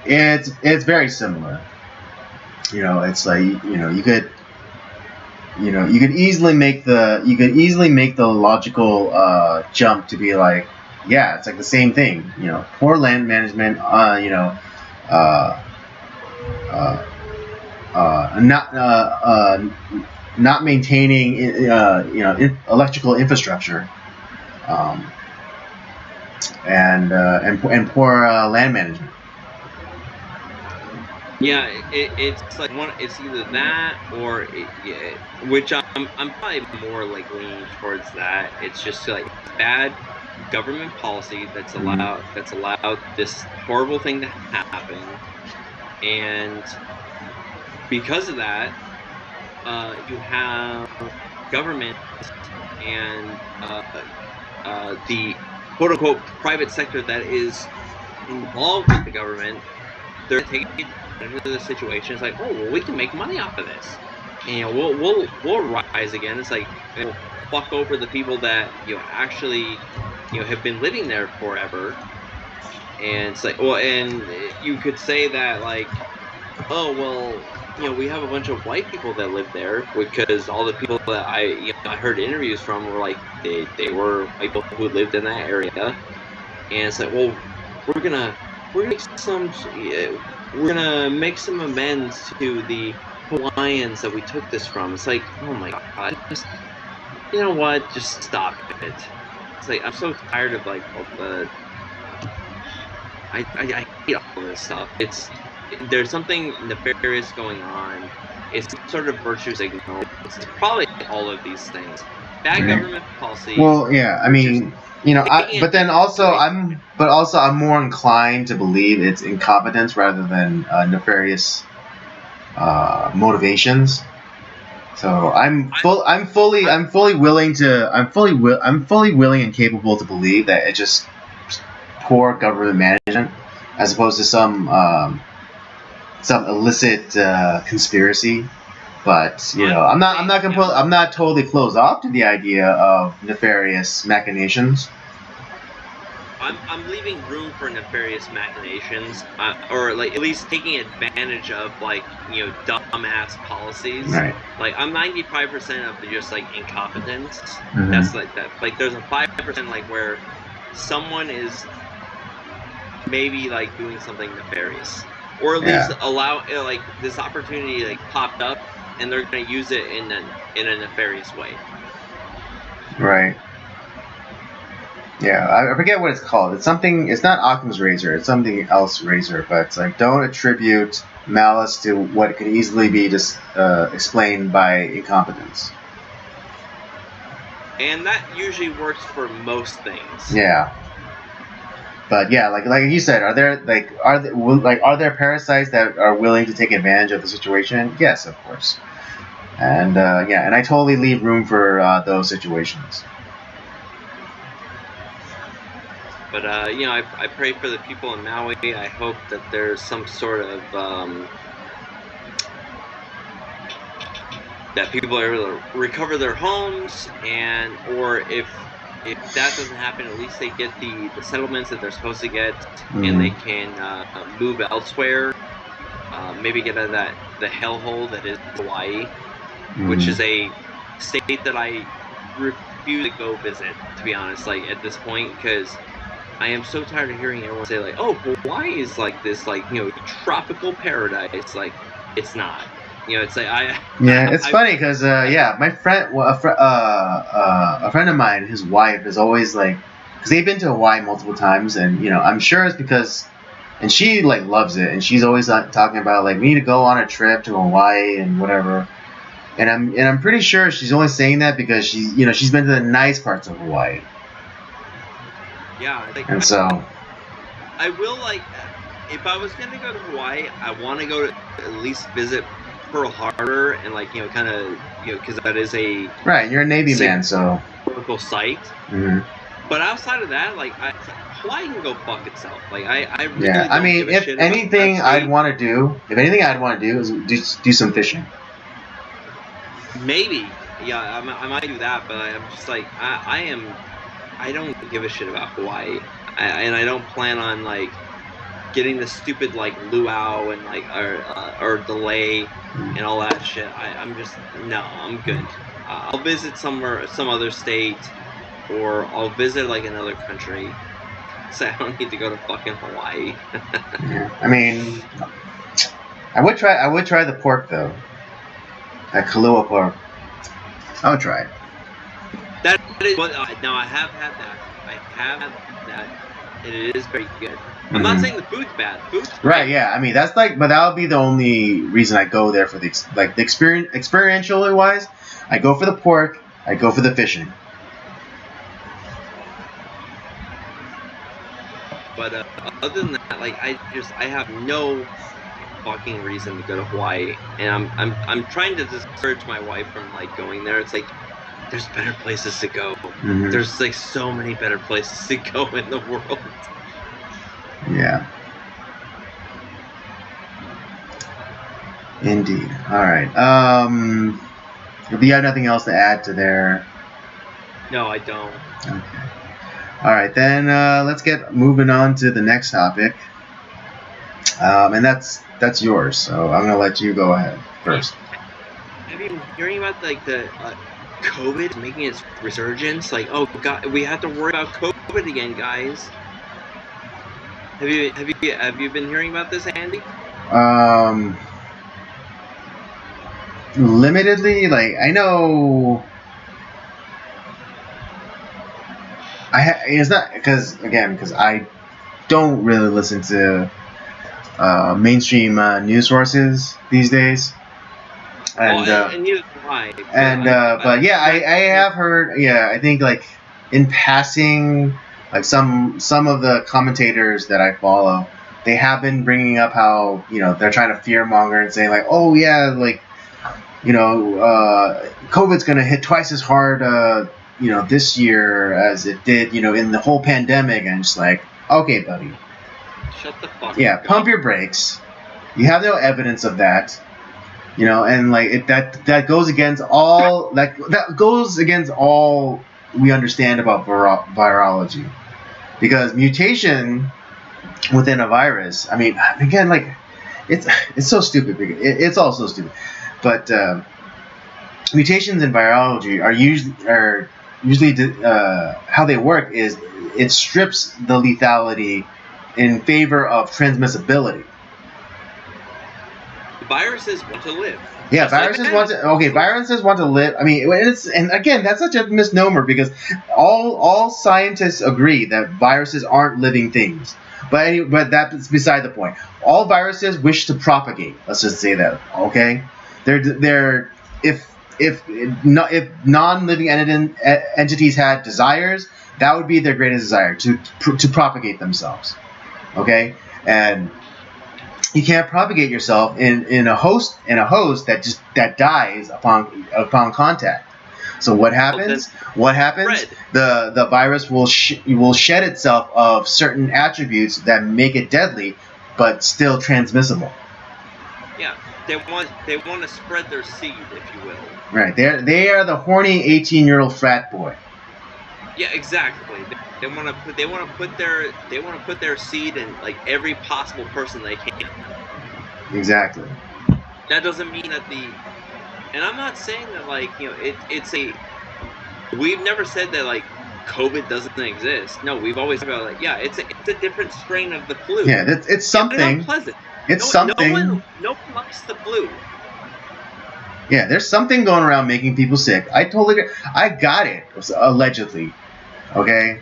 very similar. It's you could you could easily make the logical jump to be like, yeah, it's like the same thing. Poor land management. Uh, uh, not maintaining electrical infrastructure, um, and poor land management. Yeah, it's like it's either that or which I'm probably more like leaning towards that. It's just like bad government policy that's allowed this horrible thing to happen, and because of that, you have government and the quote unquote private sector that is involved with the government. They're taking advantage of the situation. It's like, oh, well, we can make money off of this, and we'll rise again. It's like we'll fuck over the people that actually have been living there forever. And it's like, well, and you could say that like, oh well, we have a bunch of white people that live there because all the people that I heard interviews from were like they were white people who lived in that area, and it's like, well, we're gonna make some amends to the Hawaiians that we took this from. It's like, oh my god, just just stop it. It's like I'm so tired of like all the I hate all this stuff. There's something nefarious going on. It's some sort of virtue signal. It's probably all of these things. Bad government policy. Well, yeah, I mean, I'm more inclined to believe it's incompetence rather than nefarious motivations. So I'm fully willing and capable to believe that it's just poor government management, as opposed to some illicit conspiracy. But I'm not totally closed off to the idea of nefarious machinations. I'm leaving room for nefarious machinations, or like at least taking advantage of like dumbass policies. Right. Like I'm 95% of just like incompetence. Mm-hmm. That's like that. Like there's a 5% like where someone is maybe like doing something nefarious, or at least allow like this opportunity like popped up, and they're going to use it in a nefarious way. Right. Yeah, I forget what it's called. It's something. It's not Occam's razor. It's something else razor. But it's like, don't attribute malice to what could easily be just explained by incompetence. And that usually works for most things. Yeah. But yeah, like you said, are there parasites that are willing to take advantage of the situation? Yes, of course. And and I totally leave room for those situations. But I pray for the people in Maui. I hope that there's some sort of that people are able to recover their homes, or if that doesn't happen, at least they get the settlements that they're supposed to get, and they can move elsewhere. Maybe get out of the hellhole that is Hawaii, which is a state that I refuse to go visit, to be honest. Like at this point, because I am so tired of hearing everyone say like, "Oh, Hawaii is like this, like tropical paradise." Like, it's not. It's like it's funny because my friend, a friend of mine, his wife is always like, because they've been to Hawaii multiple times, and I'm sure it's because, and she like loves it, and she's always talking about like, we need to go on a trip to Hawaii and whatever. And I'm pretty sure she's only saying that because she's been to the nice parts of Hawaii. Yeah, and so I will like, if I was gonna go to Hawaii, I want to go to at least visit Pearl Harbor and like kind of because that is a right. You're a Navy man, so historical site. Mm-hmm. But outside of that, like Hawaii can go fuck itself. Like I really I mean, if anything I'd want to do is do some fishing. Maybe, yeah, I might do that, but I'm just like I don't give a shit about Hawaii, and I don't plan on like getting the stupid like luau and like or delay and all that shit. I'm good. I'll visit some other state, or I'll visit like another country. So I don't need to go to fucking Hawaii. I mean, I would try the pork though. That Kahlua pork. I would try it. That is. But now I have had that. And it is very good. I'm not saying the food's bad. Food's great. Right. Yeah. I mean, that's like, but that would be the only reason I go there for the experience, experientially wise. I go for the pork. I go for the fishing. But other than that, like I have no fucking reason to go to Hawaii, and I'm trying to discourage my wife from like going there. It's like there's better places to go. Mm-hmm. There's like so many better places to go in the world. Yeah. Indeed. All right. Do you have nothing else to add to there? No, I don't. Okay. All right, then let's get moving on to the next topic, and that's yours. So I'm gonna let you go ahead first. Have you been hearing about like the COVID making its resurgence? Like, oh god, we have to worry about COVID again, guys. Have you been hearing about this, Andy? Limitedly, like I know. It's not because I don't really listen to mainstream news sources these days, and neither do I. But yeah, I have heard. Yeah, I think like in passing, like some of the commentators that I follow, they have been bringing up how they're trying to fearmonger and saying like, oh yeah, like COVID's gonna hit twice as hard. This year as it did, in the whole pandemic, and just like, okay, buddy. Shut the fuck up. Yeah, pump your brakes. You have no evidence of that. And like that goes against all that goes against all we understand about virology. Because mutation within a virus, I mean, again, like it's so stupid. It's all so stupid. But mutations in virology are usually how they work is it strips the lethality in favor of transmissibility. Viruses want to live. Yeah, viruses want to live. I mean, and again, that's such a misnomer because all scientists agree that viruses aren't living things. But that's beside the point. All viruses wish to propagate. Let's just say that. Okay, they're if non-living entities had desires, that would be their greatest desire to propagate themselves. Okay, and you can't propagate yourself in a host that dies upon contact. So what happens? The virus will shed itself of certain attributes that make it deadly, but still transmissible. Yeah, they want to spread their seed, if you will. Right. They are the horny 18-year-old frat boy. Yeah, exactly. They want to put their seed in like every possible person they can. Exactly. That doesn't mean that and I'm not saying that like we've never said that like COVID doesn't exist. No, we've always said about like it's a different strain of the flu. Yeah, it's something. It's unpleasant. It's something. No one likes the flu. Yeah, there's something going around making people sick. I totally agree. I got it, allegedly. Okay,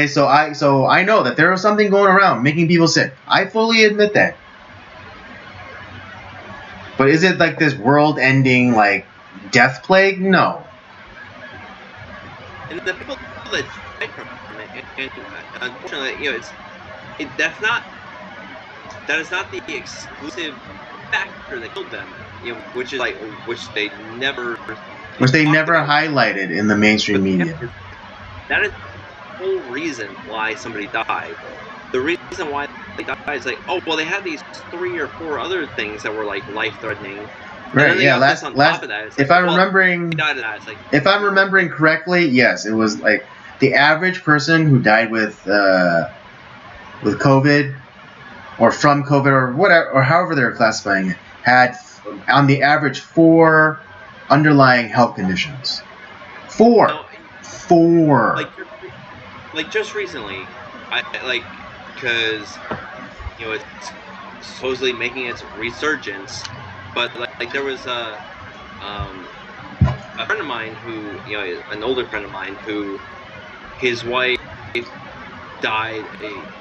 so I know that there was something going around making people sick. I fully admit that. But is it like this world-ending like death plague? No. And the people that died from it, and unfortunately, that is not the exclusive factor that killed them. Which they never highlighted in the mainstream media. That is the whole reason why somebody died. The reason why they died is like, oh well, they had these 3 or 4 other things that were like life-threatening. Right. Yeah. If I'm remembering correctly, yes, it was like the average person who died with with COVID or from COVID or whatever, or however they're classifying it, had on the average 4 underlying health conditions. 4. No, 4. Like just recently, because it's supposedly making its resurgence, but like there was a friend of mine who, an older friend of mine who, his wife died,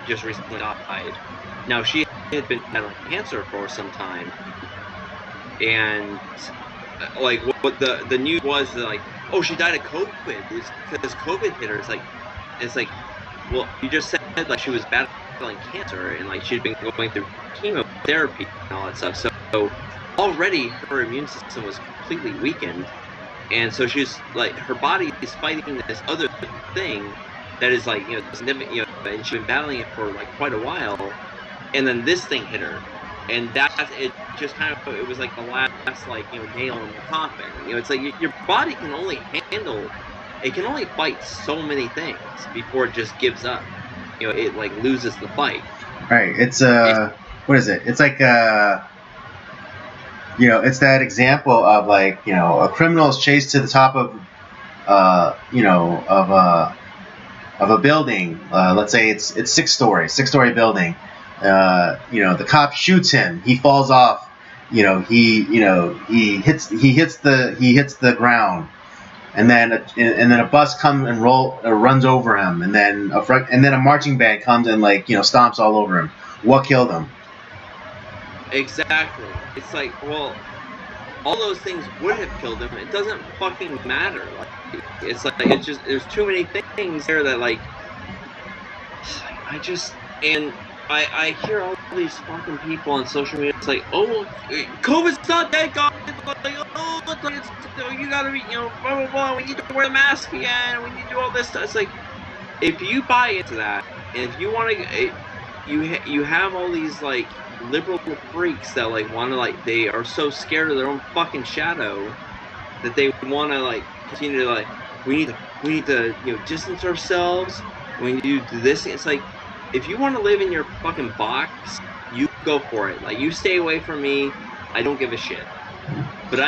just recently died. Now, she had been battling cancer for some time, and like what the news was that, like, oh, she died of COVID. It's because COVID hit her. It's like, well, you just said like she was battling cancer and like she'd been going through chemotherapy and all that stuff. So already her immune system was completely weakened, and so she's like, her body is fighting this other thing that is like, and she's been battling it for like quite a while, and then this thing hit her, and it just kind of, it was like the last like, nail in the coffin. It's like your body can only handle, it can only fight so many things before it just gives up. It like loses the fight. Right. It's what is it? It's like it's that example of like, a criminal is chased to the top of of a building. Let's say it's 6-story building. The cop shoots him. He falls off. He hits the ground, and then a bus comes and runs over him, and then a marching band comes and like, stomps all over him. What killed him? Exactly. It's like, well, all those things would have killed him. It doesn't fucking matter. Like, it's like, it's just, there's too many things there that like, I hear all these fucking people on social media. It's like, oh, COVID's not dead, guys. Like, oh, you gotta be, blah blah blah. We need to wear the mask again. We need to do all this stuff. It's like, if you buy into that, and if you want to, you have all these like liberal freaks that like want to, like, they are so scared of their own fucking shadow that they want to like continue to like, we need to distance ourselves. We need to do this. It's like, if you want to live in your fucking box, you go for it. Like, you stay away from me. I don't give a shit. But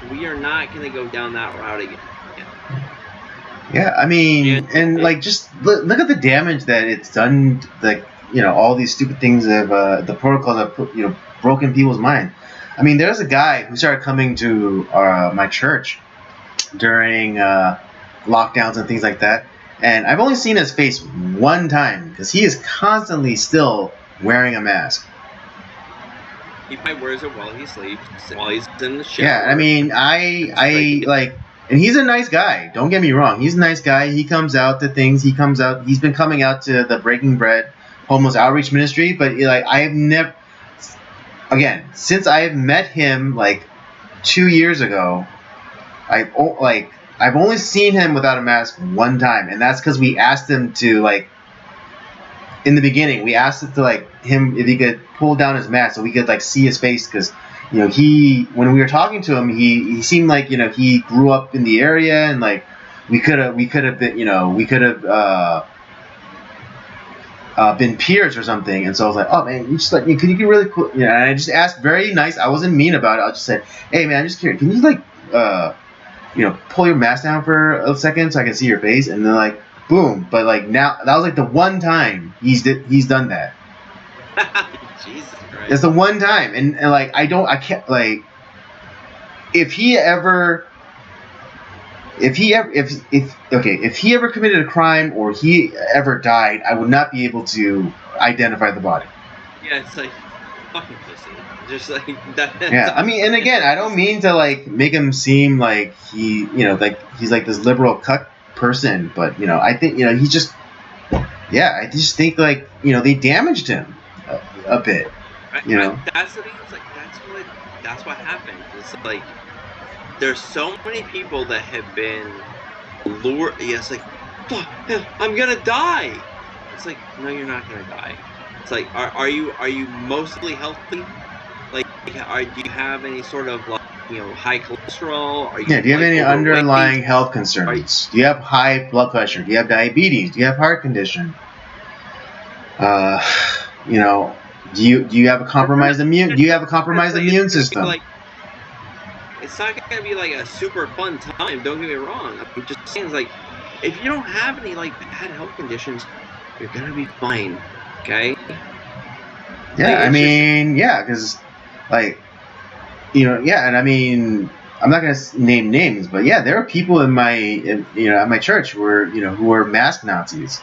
we are not going to go down that route again. Yeah, I mean, like, just look at the damage that it's done. Like, all these stupid things of the protocols have put, broken people's mind. I mean, there's a guy who started coming to my church during lockdowns and things like that. And I've only seen his face one time because he is constantly still wearing a mask. He probably wears it while he sleeps, while he's in the shower. Yeah, I mean, I like, and he's a nice guy. Don't get me wrong. He's a nice guy. He comes out to things. He's been coming out to the Breaking Bread Homeless Outreach Ministry. But like, I have never, again, since I have met him like 2 years ago, I've only seen him without a mask one time, and that's because we asked him to, like, in the beginning, we asked it to, like, him if he could pull down his mask so we could, like, see his face, because, when we were talking to him, he seemed like, he grew up in the area, and, like, we could have been peers or something. And so I was like, oh man, you just like, could you really cool? And I just asked very nice. I wasn't mean about it. I just said, hey man, I'm just curious. Can you like, pull your mask down for a second so I can see your face? And then like, boom. But like now, that was like the one time he's done that. Jesus Christ. It's the one time, and like I can't like, if he ever committed a crime or he ever died, I would not be able to identify the body. Yeah, it's like fucking pussy. Just like that. Yeah, I mean, and again, I don't mean to like make him seem like he, like he's like this liberal cuck person, but I think he's just, yeah, I just think like they damaged him a bit. That's the thing. It's like that's what happened. It's like there's so many people that have been lured. Yeah, it's like, fuck, I'm gonna die. It's like, no, you're not gonna die. It's like, are you mostly healthy? Like, do you have any sort of like high cholesterol? Do you have any underlying health concerns? Do you have high blood pressure? Do you have diabetes? Do you have heart condition? You know, do you have a compromised immune system? Like, it's not gonna be like a super fun time. Don't get me wrong. I'm just saying, like, if you don't have any like bad health conditions, you're gonna be fine. Okay. Yeah, Like, I mean, yeah, because, like, you know, yeah, and I mean, I'm not gonna name names, but yeah, there are people at my church who are mask Nazis,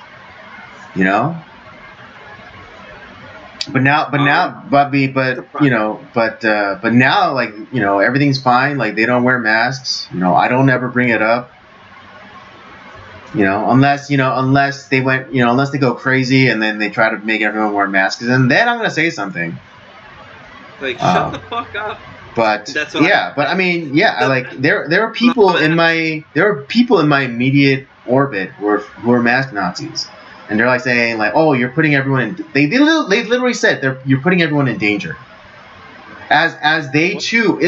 you know. But now, like, you know, everything's fine. Like, they don't wear masks. You know, I don't ever bring it up. You know, unless they go crazy and then they try to make everyone wear masks, and then I'm gonna say something. Like, shut the fuck up. But I mean, yeah, like there are people in my immediate orbit who are mask Nazis, and they're like saying like, oh, you're putting everyone in. They literally said you're putting everyone in danger. As they too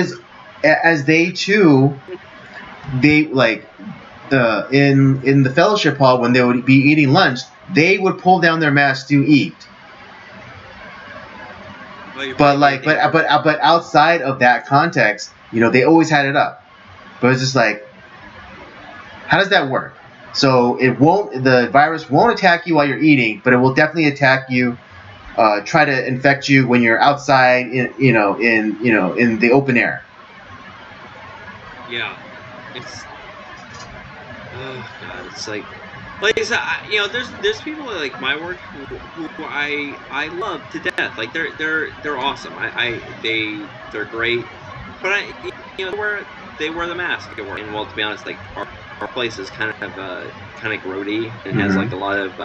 they like. In the fellowship hall when they would be eating lunch, they would pull down their masks to eat. But outside of that context, you know, they always had it up. But it's just like, how does that work? So the virus won't attack you while you're eating, but it will definitely attack you, try to infect you when you're outside in the open air. Yeah, oh god, it's like I said, you know, there's people like my work who I love to death. Like they're awesome. They're great. But you know, they wear the mask. And well, to be honest, like our place is kind of grody and has like a lot of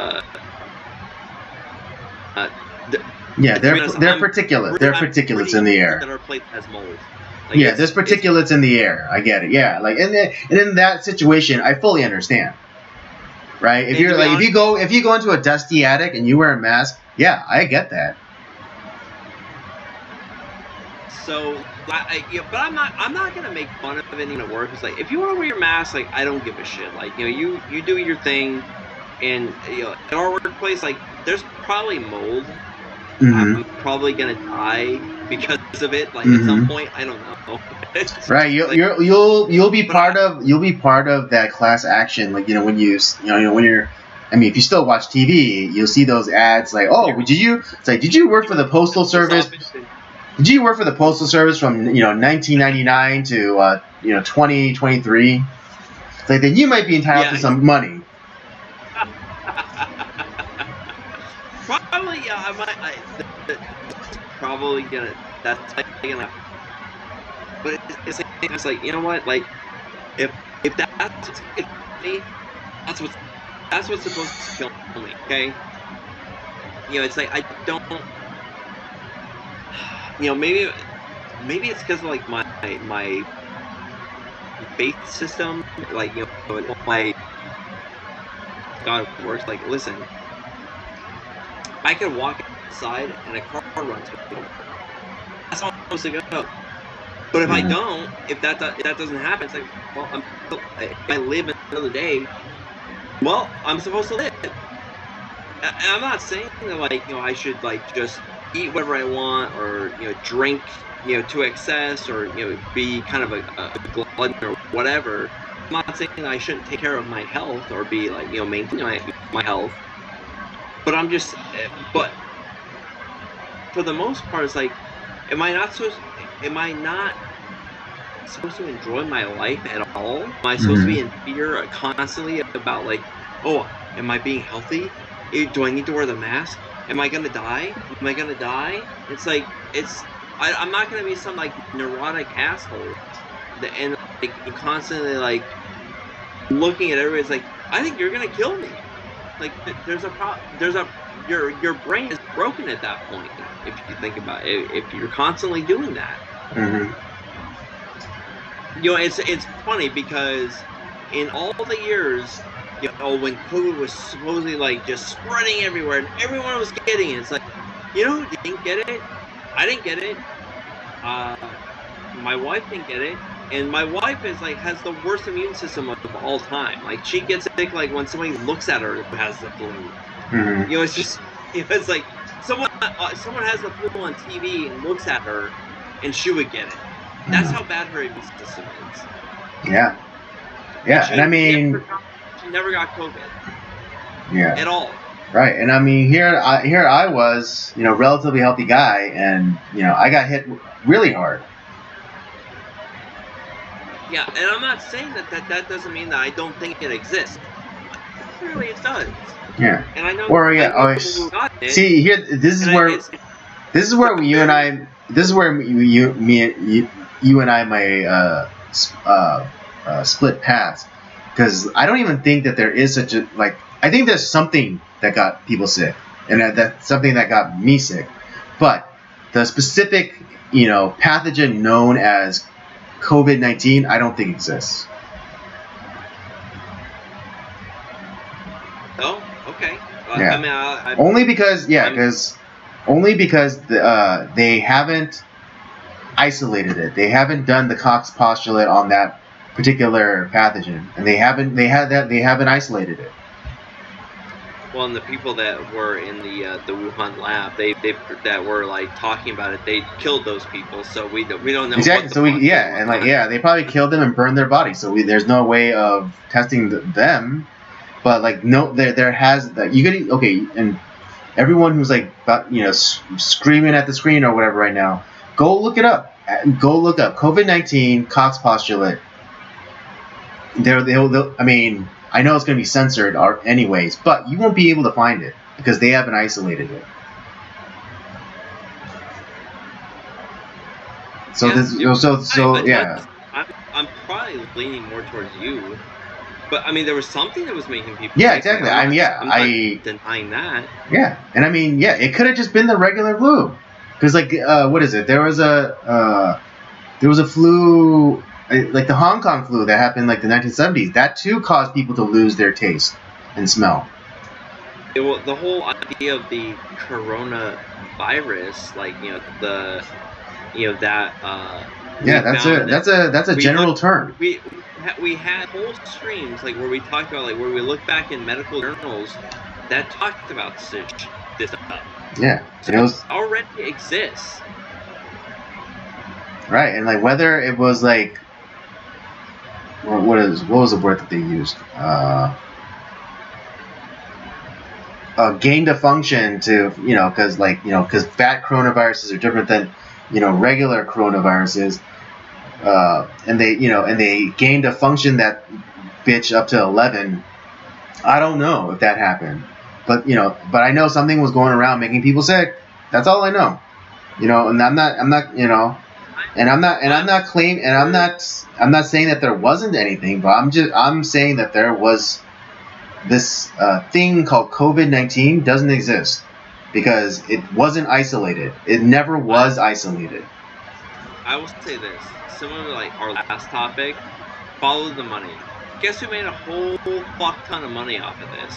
they're particulates. They're particulates in the air. That our place has mold. Like, yeah, there's particulates in the air. I get it. Yeah, like and in that situation, I fully understand. Right? If you go into a dusty attic and you wear a mask, yeah, I get that. So, but I'm not gonna make fun of anything at work. It's like, if you want to wear your mask, like, I don't give a shit. Like, you know, you do your thing, and you know, at our workplace, like, there's probably mold. Mm-hmm. I'm probably gonna die because of it. Like at some point, I don't know. Right, you'll be part of that class action. Like, you know, when you're. I mean, if you still watch TV, you'll see those ads like, "Oh, did you work for the postal service? Did you work for the postal service from 1999 to 2023? It's like, then you might be entitled to some money." Probably, yeah. I might. Probably gonna. That's gonna. But it's like, you know what? Like, if that's me, that's what's supposed to kill me. Okay. You know, it's like, I don't. You know, maybe it's because of like my faith system. Like, you know, my God works. Like, listen, I could walk outside and a car runs me over. That's how I'm supposed to go. But if I don't, if that doesn't happen, it's like, well, if I live another day, well, I'm supposed to live. And I'm not saying that, like, you know, I should, like, just eat whatever I want, or, you know, drink, you know, to excess, or, you know, be kind of a glutton or whatever. I'm not saying that I shouldn't take care of my health or be, like, you know, maintain my health. But I'm just, but for the most part, it's like, am I not supposed to enjoy my life at all? Am I supposed to be in fear constantly about, like, oh, am I being healthy? Do I need to wear the mask? Am I gonna die? It's like, I'm not gonna be some, like, neurotic asshole and, like, constantly, like, looking at everybody. It's like, I think you're gonna kill me. Like, your brain is broken at that point, if you think about it, if you're constantly doing that. You know, it's funny because in all the years, you know, when COVID was supposedly, like, just spreading everywhere and everyone was getting it, it's like, you know who didn't get it? I didn't get it. My wife didn't get it. And my wife is, like, has the worst immune system of all time. Like, she gets sick, like, when somebody looks at her who has the flu. You know, it's just, It's like someone has the flu on TV and looks at her, and she would get it. That's how bad her immune system is. Yeah. Yeah, and I mean, she never got COVID. Yeah. At all. Right, and I mean, here I was, relatively healthy guy, and I got hit really hard. Yeah, and I'm not saying that doesn't mean that I don't think it exists. Clearly, it does. Yeah. And I know. Or yeah. I know people who got it, see here, this is where you and I. This is where you and I may split paths, because I don't even think that there is such a like. I think there's something that got people sick, and that's something that got me sick. But the specific, pathogen known as COVID-19, I don't think exists. Oh, okay. Yeah. I mean, only because they haven't isolated it. They haven't done the Cox postulate on that particular pathogen, and they haven't isolated it. Well, and the people that were in the Wuhan lab, they that were like talking about it, they killed those people, so we don't know. Exactly. So they probably killed them and burned their bodies. So there's no way of testing them. But there has that you could and everyone who's screaming at the screen or whatever right now, go look it up. Go look up COVID-19 Cox postulate. I mean, I know it's going to be censored anyways, but you won't be able to find it because they haven't isolated it. So yeah. I'm probably leaning more towards you, but I mean, there was something that was making people. Yeah, exactly. I'm not denying that. Yeah, and I mean, yeah, it could have just been the regular flu, because what is it? There was a flu. Like the Hong Kong flu that happened the 1970s, that too caused people to lose their taste and smell. The whole idea of the coronavirus, that's a general term. We had whole streams where we talked about where we look back in medical journals that talked about this stuff. Yeah, so it already exists. Right, and whether it was what was the word that they used? Gain of function to because fat coronaviruses are different than regular coronaviruses, and they gained a function that bitch up to 11. I don't know if that happened, but I know something was going around making people sick. That's all I know. And I'm not I'm not saying that there wasn't anything, but I'm saying that there was this thing called COVID-19 doesn't exist because it wasn't isolated. It never was isolated. I will say this, similar to our last topic, follow the money. Guess who made a whole fuck ton of money off of this?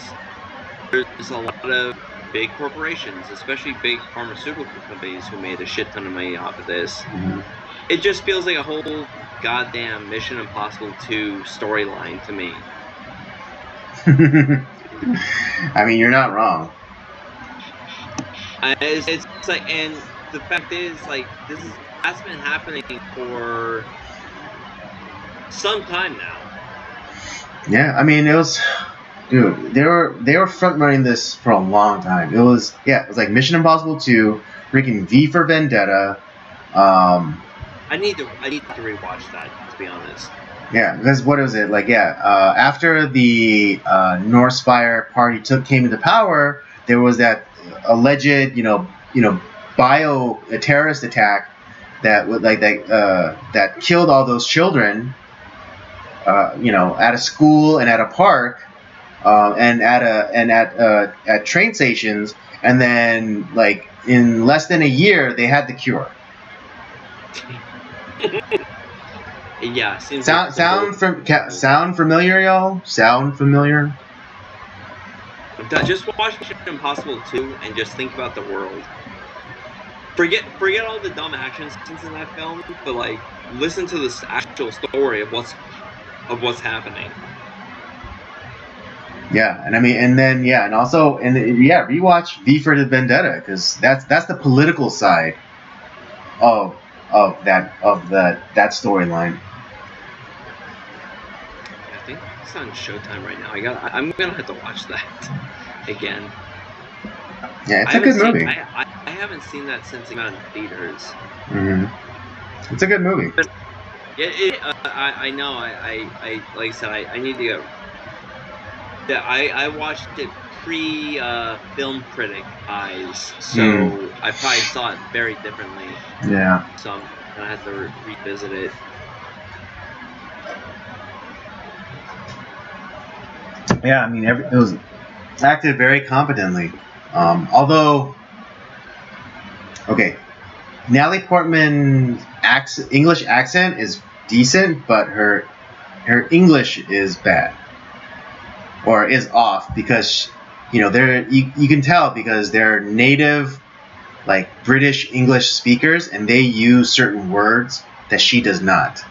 There's a lot of big corporations, especially big pharmaceutical companies, who made a shit ton of money off of this. Mm-hmm. It just feels like a whole goddamn Mission Impossible 2 storyline to me. I mean, you're not wrong. It's and the fact is, that's been happening for some time now. Yeah, I mean, it was, dude, they were front running this for a long time. It was like Mission Impossible 2, freaking V for Vendetta. I need to rewatch that, to be honest. Yeah, because what was it after the North Spire party came into power, there was that alleged terrorist attack that would that killed all those children, at a school and at a park, and at train stations, and then in less than a year they had the cure. Yeah, sound familiar, y'all? Sound familiar? Just watch Mission Impossible 2 and just think about the world. Forget all the dumb action scenes in that film, but listen to the actual story of what's happening. Yeah, and I mean, and then yeah, and also, and yeah, rewatch V for the Vendetta because that's the political side of that storyline. I think it's on Showtime right now. I'm gonna have to watch that again. Yeah, it's a good movie. I haven't seen that since it came out in theaters. Mm-hmm. It's a good movie. I know. I like I said, I need to go. Yeah, I watched it pre film critic eyes, so I probably saw it very differently. Yeah. So I'm gonna have to revisit it. Yeah, I mean, it was acted very competently. Although, okay, Natalie Portman's English accent is decent, but her English is bad or is off because you can tell because they're native like British English speakers and they use certain words that she does not.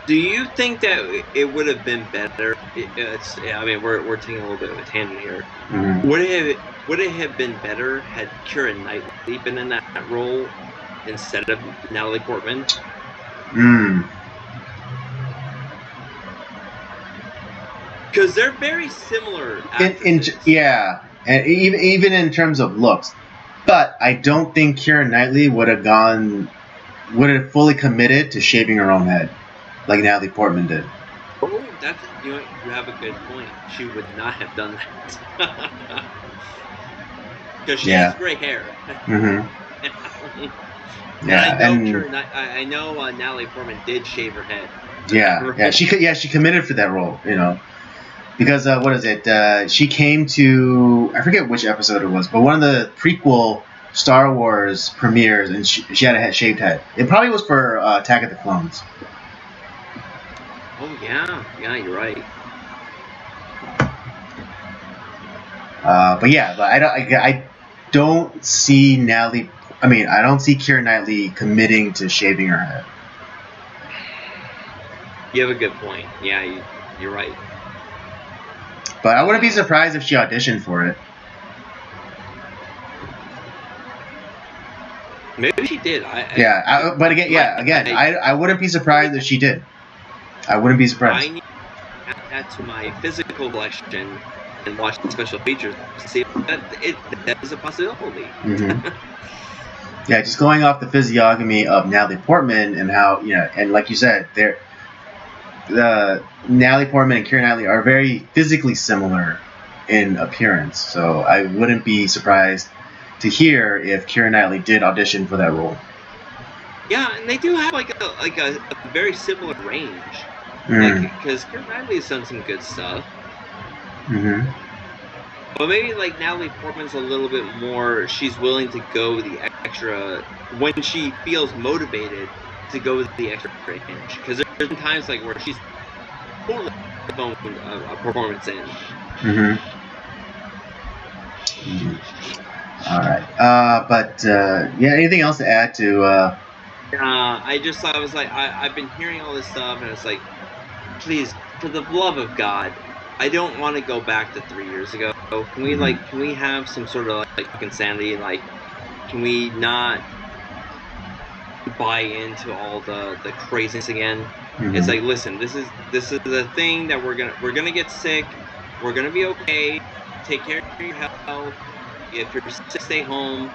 Do you think that it would have been better? I mean, we're taking a little bit of a tangent here. Mm-hmm. Would it have been better had Keira Knightley been in that role instead of Natalie Portman? Because they're very similar. Yeah, and even in terms of looks, but I don't think Keira Knightley would have fully committed to shaving her own head like Natalie Portman did. Oh, you have a good point. She would not have done that. Because she has gray hair. Mm-hmm. Yeah, I know Natalie Portman did shave her head. Yeah, she committed for that role, because what is it? She came to, I forget which episode it was, but one of the prequel Star Wars premieres, and she had a shaved head. It probably was for Attack of the Clones. Oh yeah, you're right. But I don't see Natalie. I mean, I don't see Keira Knightley committing to shaving her head. You have a good point. Yeah, you're right. But I wouldn't be surprised if she auditioned for it. Maybe she did. But again, I wouldn't be surprised if she did. I wouldn't be surprised. I need to add that to my physical collection and watch the special features to see if that is a possibility. Mm-hmm. Yeah, just going off the physiognomy of Natalie Portman and how and like you said, Natalie Portman and Keira Knightley are very physically similar in appearance. So I wouldn't be surprised to hear if Keira Knightley did audition for that role. Yeah, and they do have like a very similar range. Because Keira Knightley's done some good stuff. Mm-hmm. But maybe like Natalie Portman's a little bit more. She's willing to go the extra when she feels motivated to go the extra range. Because there's been times like where she's totally phoned a performance in. Mm-hmm. All right. But anything else to add to? I was like, I've been hearing all this stuff, and it's like, please, for the love of God, I don't want to go back to 3 years ago. Can we have some sort of like insanity? Like, can we not buy into all the craziness again? Mm-hmm. It's like, listen, this is the thing that we're gonna get sick. We're gonna be okay. Take care of your health. If you're sick, stay home.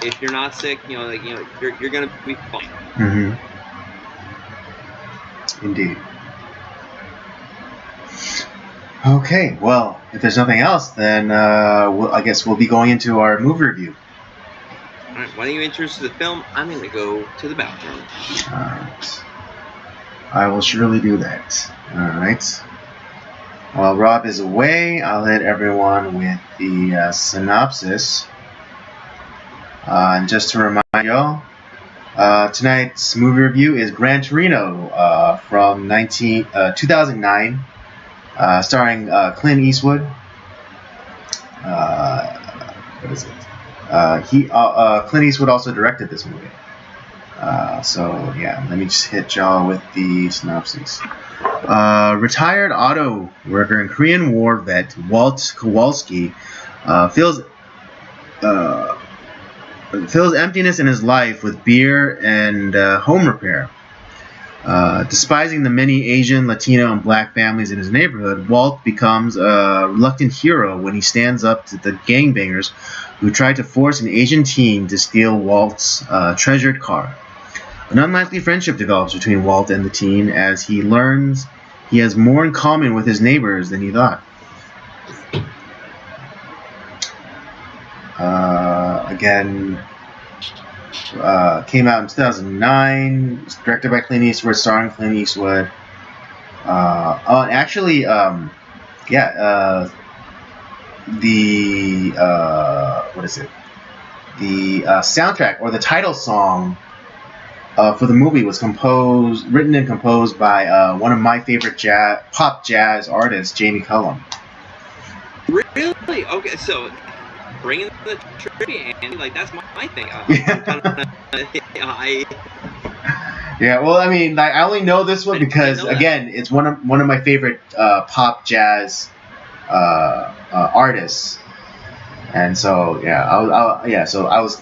If you're not sick, you're gonna be fine. Mm-hmm. Indeed. Okay, well, if there's nothing else, then I guess we'll be going into our movie review. All right, why don't you introduce the film? I'm going to go to the bathroom. All right. I will surely do that. All right. While Rob is away, I'll hit everyone with the synopsis. And just to remind y'all, tonight's movie review is Gran Torino from 2009. Starring Clint Eastwood. What is it? Clint Eastwood also directed this movie. So yeah, let me just hit y'all with the synopsis. Retired auto worker and Korean War vet Walt Kowalski feels emptiness in his life with beer and home repair. Despising the many Asian, Latino, and black families in his neighborhood, Walt becomes a reluctant hero when he stands up to the gangbangers who try to force an Asian teen to steal Walt's treasured car. An unlikely friendship develops between Walt and the teen as he learns he has more in common with his neighbors than he thought. Again, came out in 2009. Directed by Clint Eastwood, starring Clint Eastwood. What is it? The soundtrack or the title song for the movie was written and composed by one of my favorite pop jazz artists, Jamie Cullum. Really? Okay, so bringing the trivia, Andy, like that's my thing. Yeah, well, I mean, like, I only know this one because again, it's one of my favorite pop jazz artists, and so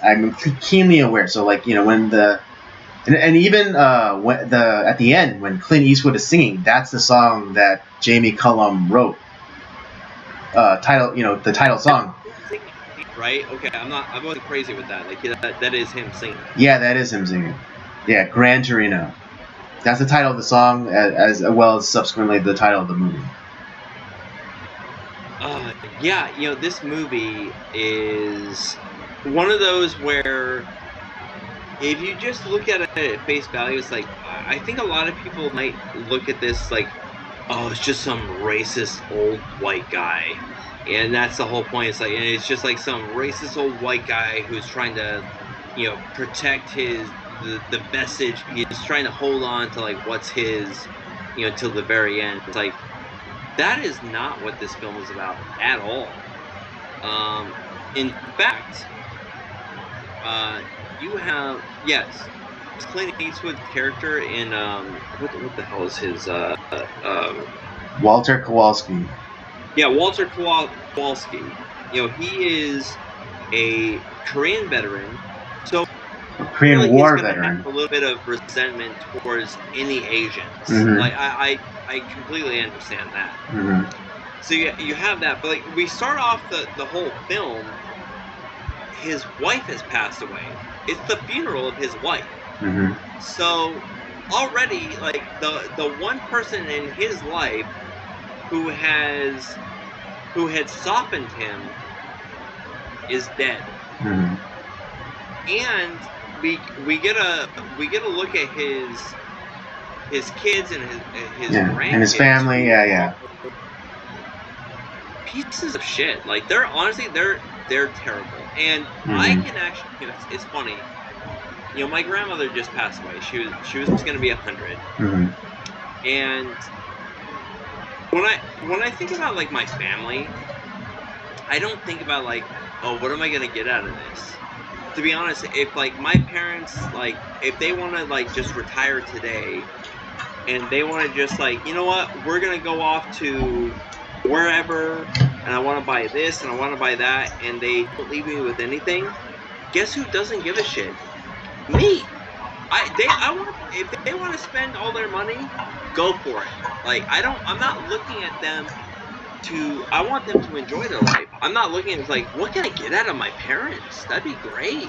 I'm keenly aware. So like when and even at the end when Clint Eastwood is singing, that's the song that Jamie Cullum wrote. The title song. Right? Okay, I wasn't crazy with that. Like that is him singing. Yeah, that is him singing. Yeah, Gran Torino. That's the title of the song, as well as subsequently the title of the movie. Yeah, this movie is one of those where if you just look at it at face value, it's like I think a lot of people might look at this like, oh, it's just some racist old white guy. And that's the whole point. It's just like some racist old white guy who's trying to, protect the message. He's trying to hold on to like what's his, till the very end. It's like that is not what this film is about at all. In fact, you have Clint Eastwood's character in what the hell is his Walter Kowalski. Yeah, Walter Kowalski. He is a Korean veteran, so a Korean War veteran. Have a little bit of resentment towards any Asians. Mm-hmm. Like I completely understand that. Mm-hmm. So you have that, but like we start off the whole film. His wife has passed away. It's the funeral of his wife. Mm-hmm. So already, like the one person in his life who had softened him is dead. Mm-hmm. And we get a look at his kids and his grandkids and his family. Yeah. Pieces of shit. Like they're terrible. And mm-hmm. I can actually, it's funny. My grandmother just passed away. She was going to be 100. Mm-hmm. And when I think about like my family, I don't think about like, oh, what am I gonna get out of this? To be honest, if like my parents, like if they want to like just retire today, and they want to just like, you know what, we're gonna go off to wherever, and I want to buy this and I want to buy that, and they don't leave me with anything. Guess who doesn't give a shit? Me. If they want to spend all their money, go for it. Like I'm not looking at them I want them to enjoy their life. I'm not looking at like, what can I get out of my parents? That'd be great.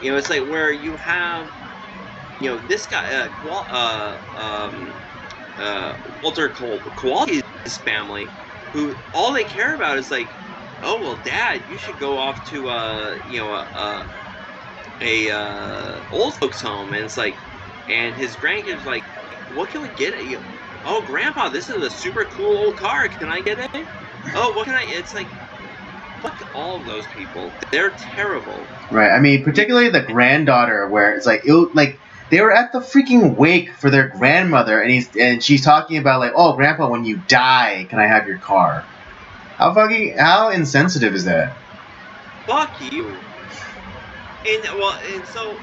It's like where you have, this guy, Walter Kowalski's family, who all they care about is like, oh well, Dad, you should go off to old folks home, and it's like, and his grandkids like, what can we get at you? Oh, Grandpa, this is a super cool old car. Can I get it? Oh, what can I? It's like, fuck all of those people. They're terrible. Right. I mean, particularly the granddaughter, where it's like, they were at the freaking wake for their grandmother, and she's talking about like, oh, Grandpa, when you die, can I have your car? How insensitive is that? Fuck you. And so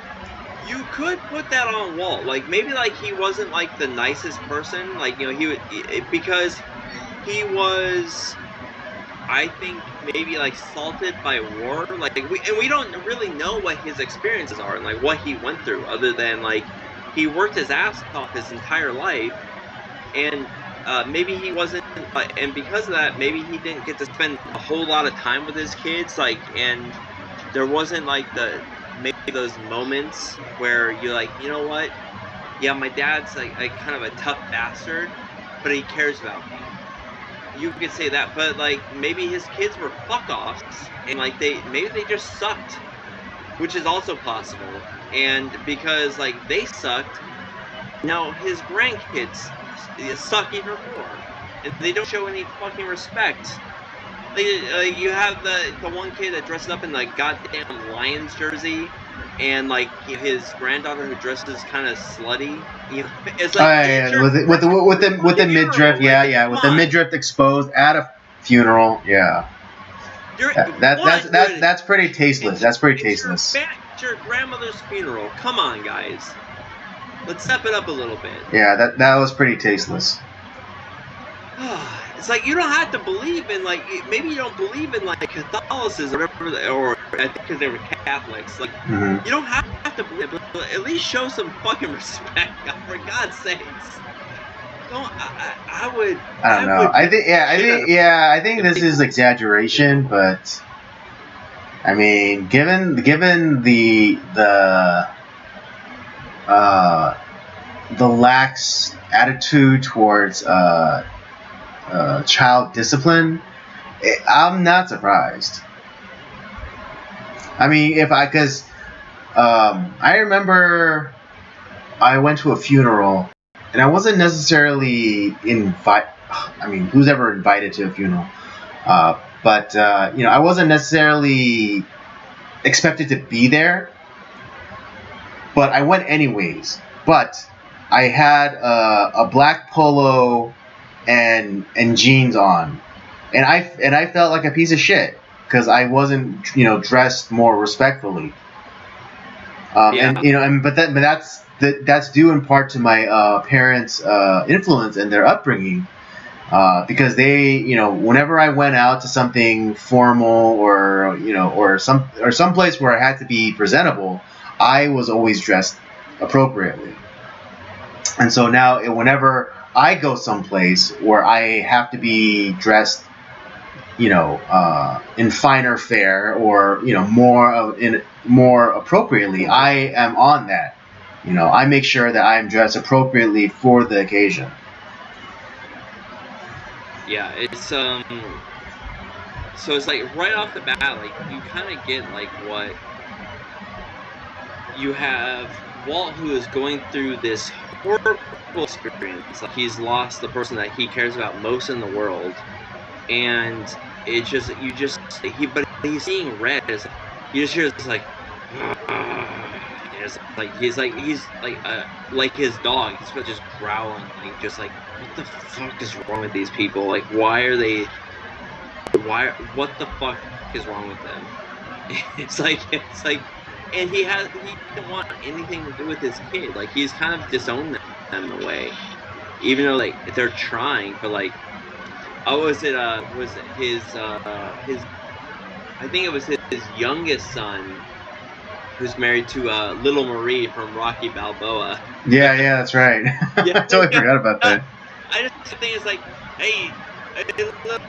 You could put that on Walt. Like, maybe, like, he wasn't, like, the nicest person. Like, you know, he would... because he was... I think maybe like salted by war, like we don't really know what his experiences are and like what he went through, other than like he worked his ass off his entire life, and maybe he wasn't, and because of that, maybe he didn't get to spend a whole lot of time with his kids, like, and there wasn't like maybe those moments where you're like, you know what, yeah, my dad's like kind of a tough bastard, but he cares about me. You could say that, but like maybe his kids were fuck-offs, and like maybe they just sucked, which is also possible. And because like they sucked, now his grandkids suck even more, and they don't show any fucking respect. You have the one kid that dresses up in like goddamn Lions jersey, and like his granddaughter who dresses kind of slutty. You know, it's like with the midriff, with the midriff exposed at a funeral, yeah. That's pretty tasteless. That's pretty tasteless. It's your grandmother's funeral. Come on, guys. Let's step it up a little bit. Yeah, that was pretty tasteless. It's like you don't have to believe in like maybe you don't believe in like Catholicism or I think because they were Catholics. Like you don't have to believe, but at least show some fucking respect. For God's sakes. I don't know. I think this is exaggeration, but I mean, given the lax attitude towards child discipline, I'm not surprised. I mean, because I remember I went to a funeral. And I wasn't necessarily I mean, who's ever invited to a funeral? But I wasn't necessarily expected to be there. But I went anyways. But I had a black polo and jeans on, and I felt like a piece of shit because I wasn't dressed more respectfully. But that's due in part to my parents' influence and their upbringing, because they, whenever I went out to something formal or some place where I had to be presentable, I was always dressed appropriately. And so now, whenever I go someplace where I have to be dressed, in finer fare or more appropriately, I am on that. I make sure that I am dressed appropriately for the occasion. Yeah, it's so it's like right off the bat, like you kind of get like what you have Walt, who is going through this horrible experience. Like he's lost the person that he cares about most in the world, and it just but he's seeing red. You just hear this like. He's like his dog. He's just growling, like just like, what the fuck is wrong with these people? Like, what the fuck is wrong with them? It's like, and he didn't want anything to do with his kid. Like he's kind of disowned them in a way, even though like they're trying. But like, was it his I think it was his youngest son, who's married to Little Marie from Rocky Balboa. Yeah, that's right. Yeah. I totally forgot about that. I just think it's like, hey,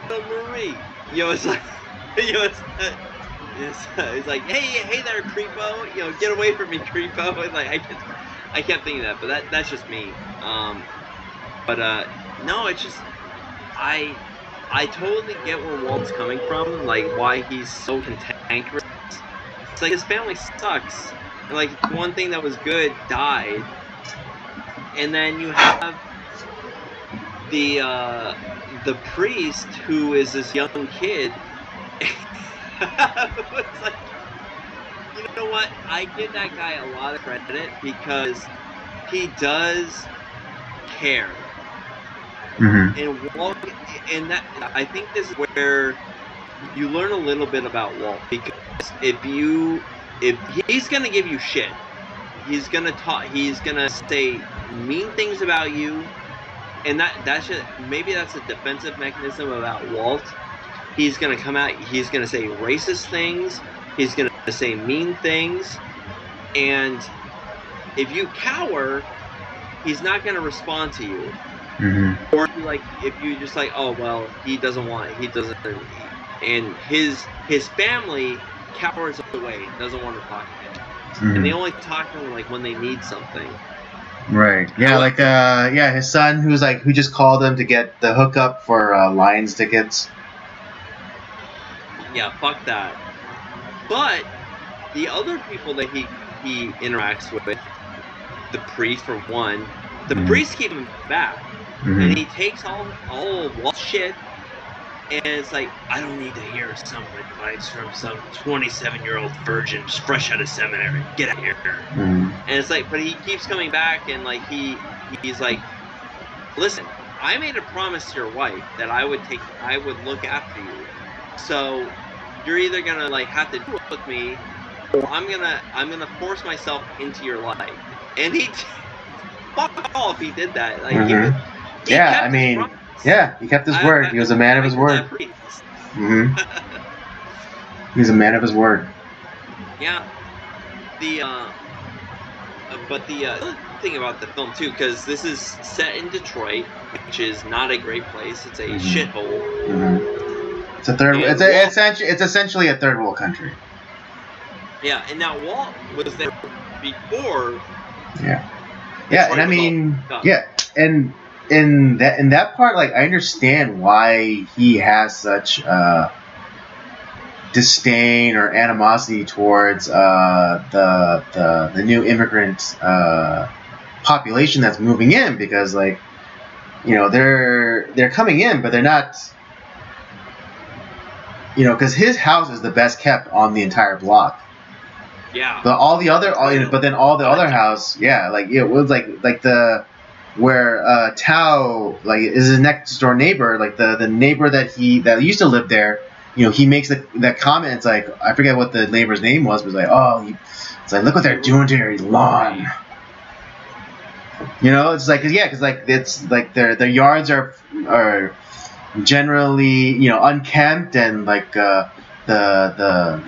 Little Marie. It's like, it's like, hey there, creepo. Get away from me, creepo. And like, I kept thinking that, but that's just me. No, it's just, I totally get where Walt's coming from, like why he's so cantankerous. It's like his family sucks. And like one thing that was good died, and then you have the priest who is this young kid. It's like, you know what? I give that guy a lot of credit because he does care. And Walt, and that I think this is where you learn a little bit about Walt, because if he's gonna give you shit, he's gonna talk. He's gonna say mean things about you, and that's just maybe that's a defensive mechanism about Walt. He's gonna come out. He's gonna say racist things. He's gonna say mean things, and if you cower, he's not gonna respond to you. Mm-hmm. Or if you just like, oh well, he doesn't want it. He doesn't, and his family cowers away. Doesn't want to talk to him. Mm-hmm. And they only talk to him like when they need something. Right. Yeah. His son, who just called him to get the hookup for Lions tickets. Yeah, fuck that. But the other people that he interacts with, the priest for one, the priest keep him back, and he takes all of Walt's shit. And it's like, I don't need to hear some advice from some 27-year-old virgin just fresh out of seminary. Get out of here. And it's like, but he keeps coming back, and like he's like, listen, I made a promise to your wife that I would look after you. So you're either gonna like have to do it with me, or I'm gonna force myself into your life. And he fuck off. He did that. Like he kept his word. He was a man of his word. He's a man of his word. Yeah. But the other thing about the film too, because this is set in Detroit, which is not a great place. It's a shithole. It's a third. It's essentially a third world country. Yeah, and now Walt was there before. Yeah, and I mean, and in that part, like, I understand why he has such disdain or animosity towards the new immigrant population that's moving in, because, like, you know, they're coming in, but they're not, you know, because his house is the best kept on the entire block. Yeah. But all the other house, like it was like the where Tao like is his next door neighbor, like the neighbor that used to live there. You know, he makes that comment. It's like, I forget what the neighbor's name was, but it's like, it's like, look what they're doing to your lawn. You know, it's like, because like it's like their yards are generally, you know, unkempt, and like the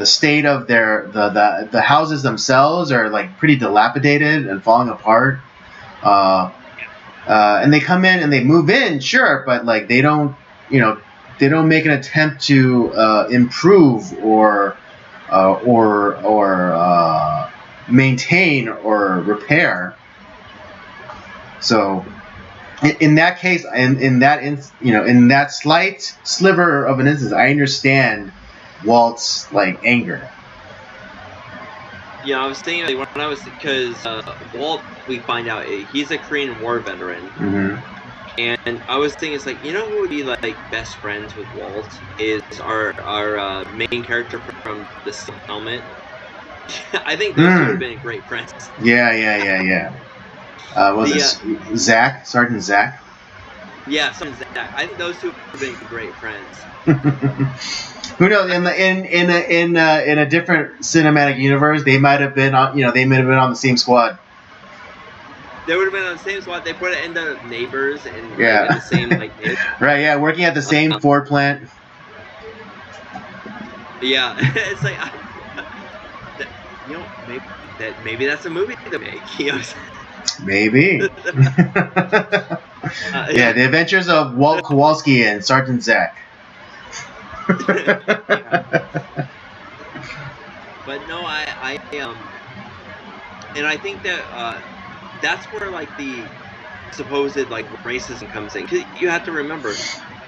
state of the houses themselves are like pretty dilapidated and falling apart. And they come in and they move in, sure, but like they don't make an attempt to improve or maintain or repair. So in that case, in that slight sliver of an instance, I understand Walt's like anger. Yeah, I was thinking like, because Walt, we find out he's a Korean War veteran. And I was thinking, it's like, you know who would be like best friends with Walt is our main character from the Steel Helmet. I think those two would have been great friends. Yeah. Zach, Sergeant Zach? Yeah, Sergeant Zach. I think those two would have been great friends. Who knows? In a different cinematic universe, they might have been on. You know, they might have been on the same squad. They would have been on the same squad. They would have ended up neighbors and like, the same like. Right. Yeah, working at the same Ford plant. Yeah, it's like, you know, maybe that's a movie to make. You know. Maybe. Yeah, The Adventures of Walt Kowalski and Sergeant Zach. But no, and I think that that's where like the supposed like racism comes in. 'Cause you have to remember,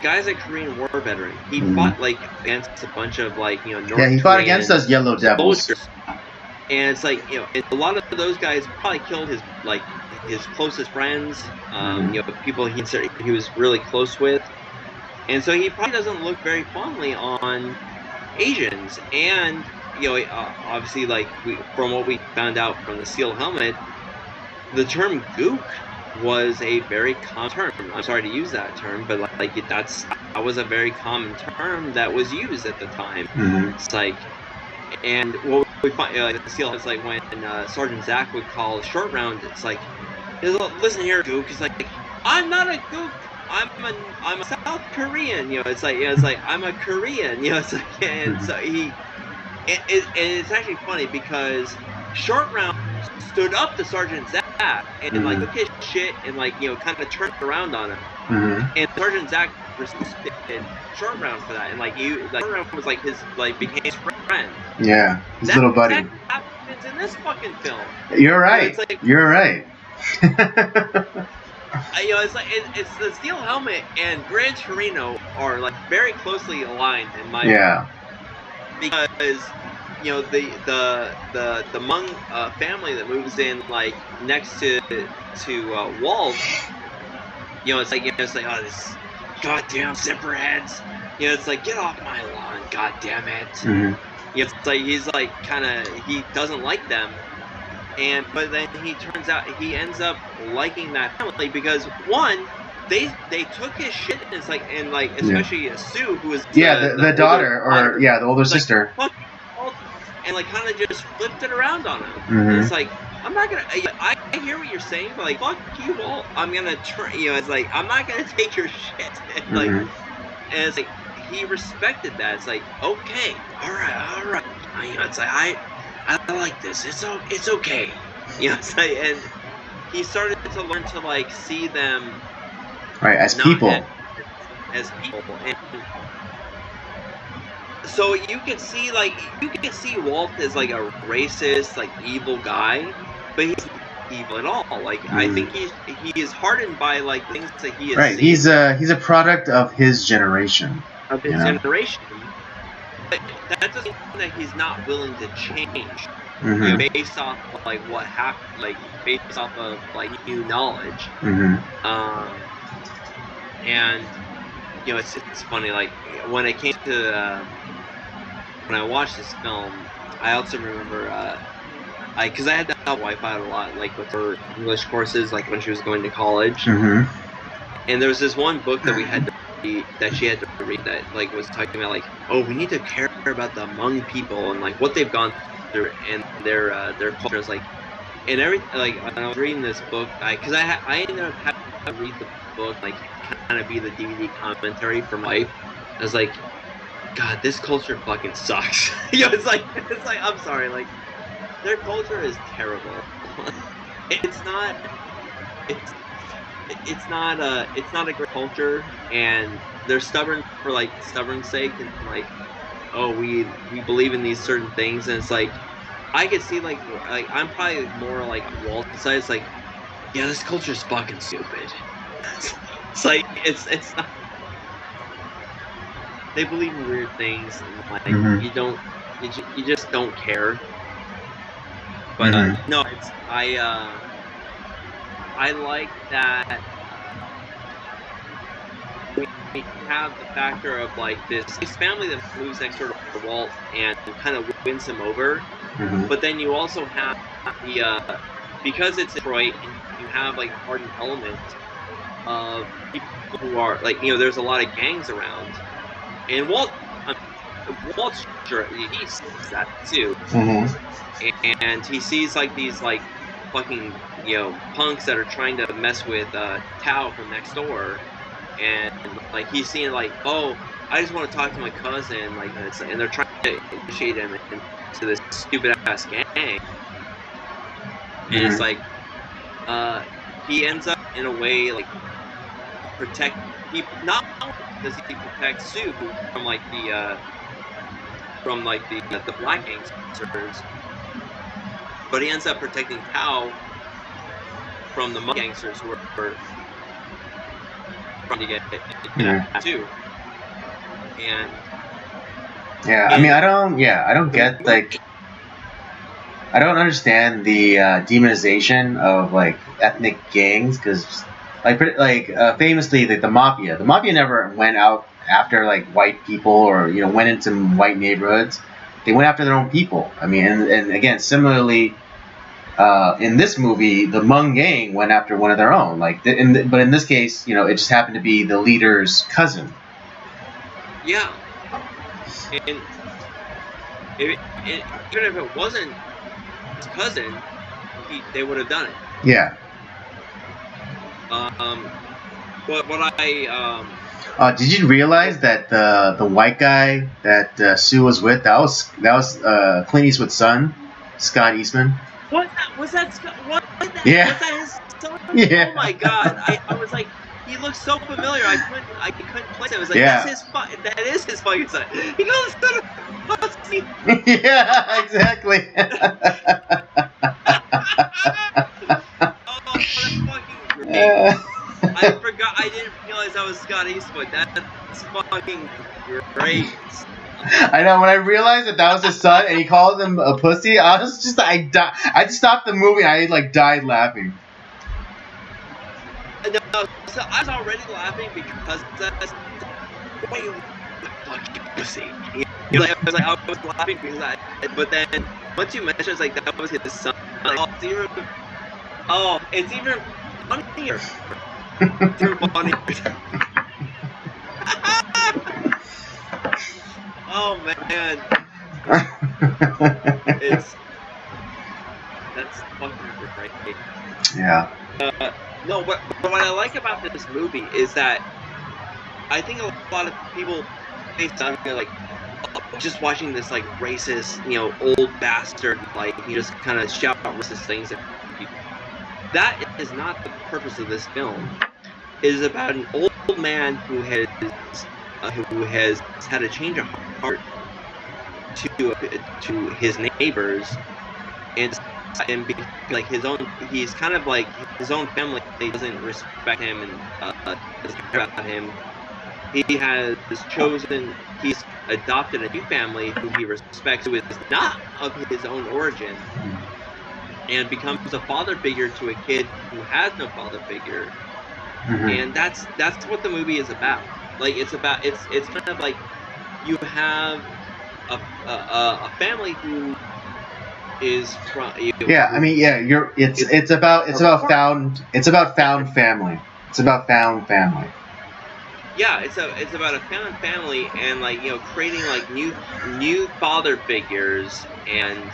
guy's a Korean War veteran. He fought like against a bunch of like, you know, North he fought against those Yellow Devils. Soldiers. And it's like, you know, a lot of those guys probably killed his closest friends, you know, people he was really close with. And so he probably doesn't look very fondly on Asians. And, you know, obviously, like, from what we found out from the Steel Helmet, the term gook was a very common term. I'm sorry to use that term, but that was a very common term that was used at the time. It's like, and what we find the Steel is like when Sergeant Zach would call Short Round. It's like, listen here, Gook. It's like, I'm not a Gook. I'm a South Korean. It's like I'm a Korean. It's like, and so and it's actually funny because Short Round stood up to Sergeant Zach and like took his shit and like kind of turned around on him. And Sergeant Zach respected Short Round for that, and like Short Round was like became his friend. Yeah, his little buddy. That happens in this fucking film. You're right. You're right. It's like it's the Steel Helmet and Gran Torino are like very closely aligned in my opinion. Because the Hmong family that moves in like next to Walt, it's like oh, this goddamn zipperheads, it's like, get off my lawn, goddamn it. It's like he's like he doesn't like them, but then he ends up liking that family because one, they took his shit and it's like, and like especially Sue, who was the daughter or the older sister, and like kind of just flipped it around on him. And it's like, I'm not gonna. I hear what you're saying, but like, fuck you, Walt. I'm gonna turn. It's like, I'm not gonna take your shit. And like, and it's like he respected that. It's like, okay, all right. It's like I like this. It's okay. It's like, and he started to learn to like see them as people. As people, and so you can see Walt as like a racist, like evil guy, but he's not evil at all. Like I think he is hardened by like things that he is. Right, he's a product of his generation. Of his generation. But that doesn't mean that he's not willing to change. Based off of like what happened, like based off of like new knowledge. And it's funny, like when it came to when I watched this film, I also remember because I had to help wife out a lot, like with her English courses, like when she was going to college. And there was this one book that we had to read, that she had to read, that like was talking about like, oh, we need to care about the Hmong people and like what they've gone through and their culture. Is like, and like when I was reading this book, because I ended up having to read the book, like kind of be the DVD commentary for my life. I was like, God, this culture fucking sucks. It's like I'm sorry, like their culture is terrible. It's not a great culture, and they're stubborn for like stubborn's sake, and like, oh, we believe in these certain things, and it's like I could see like I'm probably more like Walt's side. It's like, yeah, this culture is fucking stupid. It's like it's not. They believe in weird things, and like you just don't care. But no, I like that we have the factor of like this family that moves next door to Walt and kind of wins him over. But then you also have the because it's Detroit, and you have like hardened element of people who are like, there's a lot of gangs around, and Walt's sure he sees that too. And he sees like these like fucking punks that are trying to mess with Tao from next door, and like he's seeing like, oh, I just want to talk to my cousin, like, and they're trying to initiate him into this stupid ass gang, and it's like he ends up in a way like not does he protect Sue from like the black gangsters, but he ends up protecting Tao from the Hmong gangsters who are trying to get too. And I don't get like, I don't understand the demonization of like ethnic gangs, because like famously the mafia never went out after like white people or went into white neighborhoods. They went after their own people. I mean, and again, similarly, in this movie, the Hmong gang went after one of their own. Like, but in this case, it just happened to be the leader's cousin. Yeah, and Even if it wasn't his cousin, they would have done it. Yeah. But what I did you realize that the white guy that Sue was with, that was Clint Eastwood's son, Scott Eastman? Was that What? Yeah. Was that his son? Yeah. Oh my god! I was like, he looks so familiar. I couldn't place it. I was like, Yeah. that is his fucking son. He goes to pussy. Yeah, exactly. Oh, that's fucking great. I didn't realize that was Scott Eastwood. That's fucking great. I know, when I realized that was his son and he called him a pussy, I was just, I just stopped the movie and I like died laughing. No, so I was already laughing because that's wait, fucking pussy. I was laughing because but then once you mentioned it's like that was his son, like, it's even funnier. It's even funnier. Oh man, that's fucking great. Yeah. No, but what I like about this movie is that I think a lot of people face on like just watching this like racist, old bastard, like he just kind of shout out racist things at people. That is not the purpose of this film. It is about an old man who has had a change of heart to his neighbors and like he's kind of like his own family doesn't respect him and doesn't care about him. He's adopted a new family who he respects, who is not of his own origin, and becomes a father figure to a kid who has no father figure. Mm-hmm. And that's what the movie is about. Like it's kind of like you have a family who is from yeah. I mean, yeah. It's about found family. It's about found family. Yeah, it's about a found family and like creating like new father figures and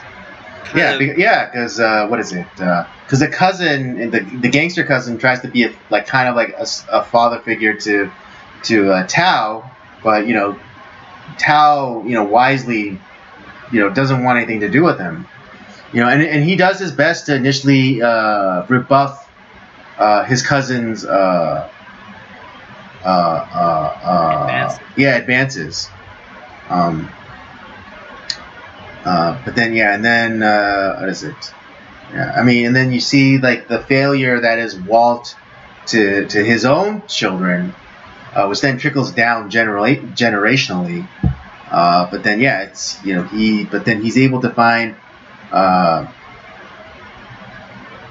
because what is it? Because the cousin, the gangster cousin, tries to be kind of like a father figure to Tao, but Tao wisely doesn't want anything to do with him. And he does his best to initially rebuff his cousin's advances. But then what is it? Yeah, I mean, and then you see like the failure that is Walt to his own children, which then trickles down generationally. But then it's he's able to find.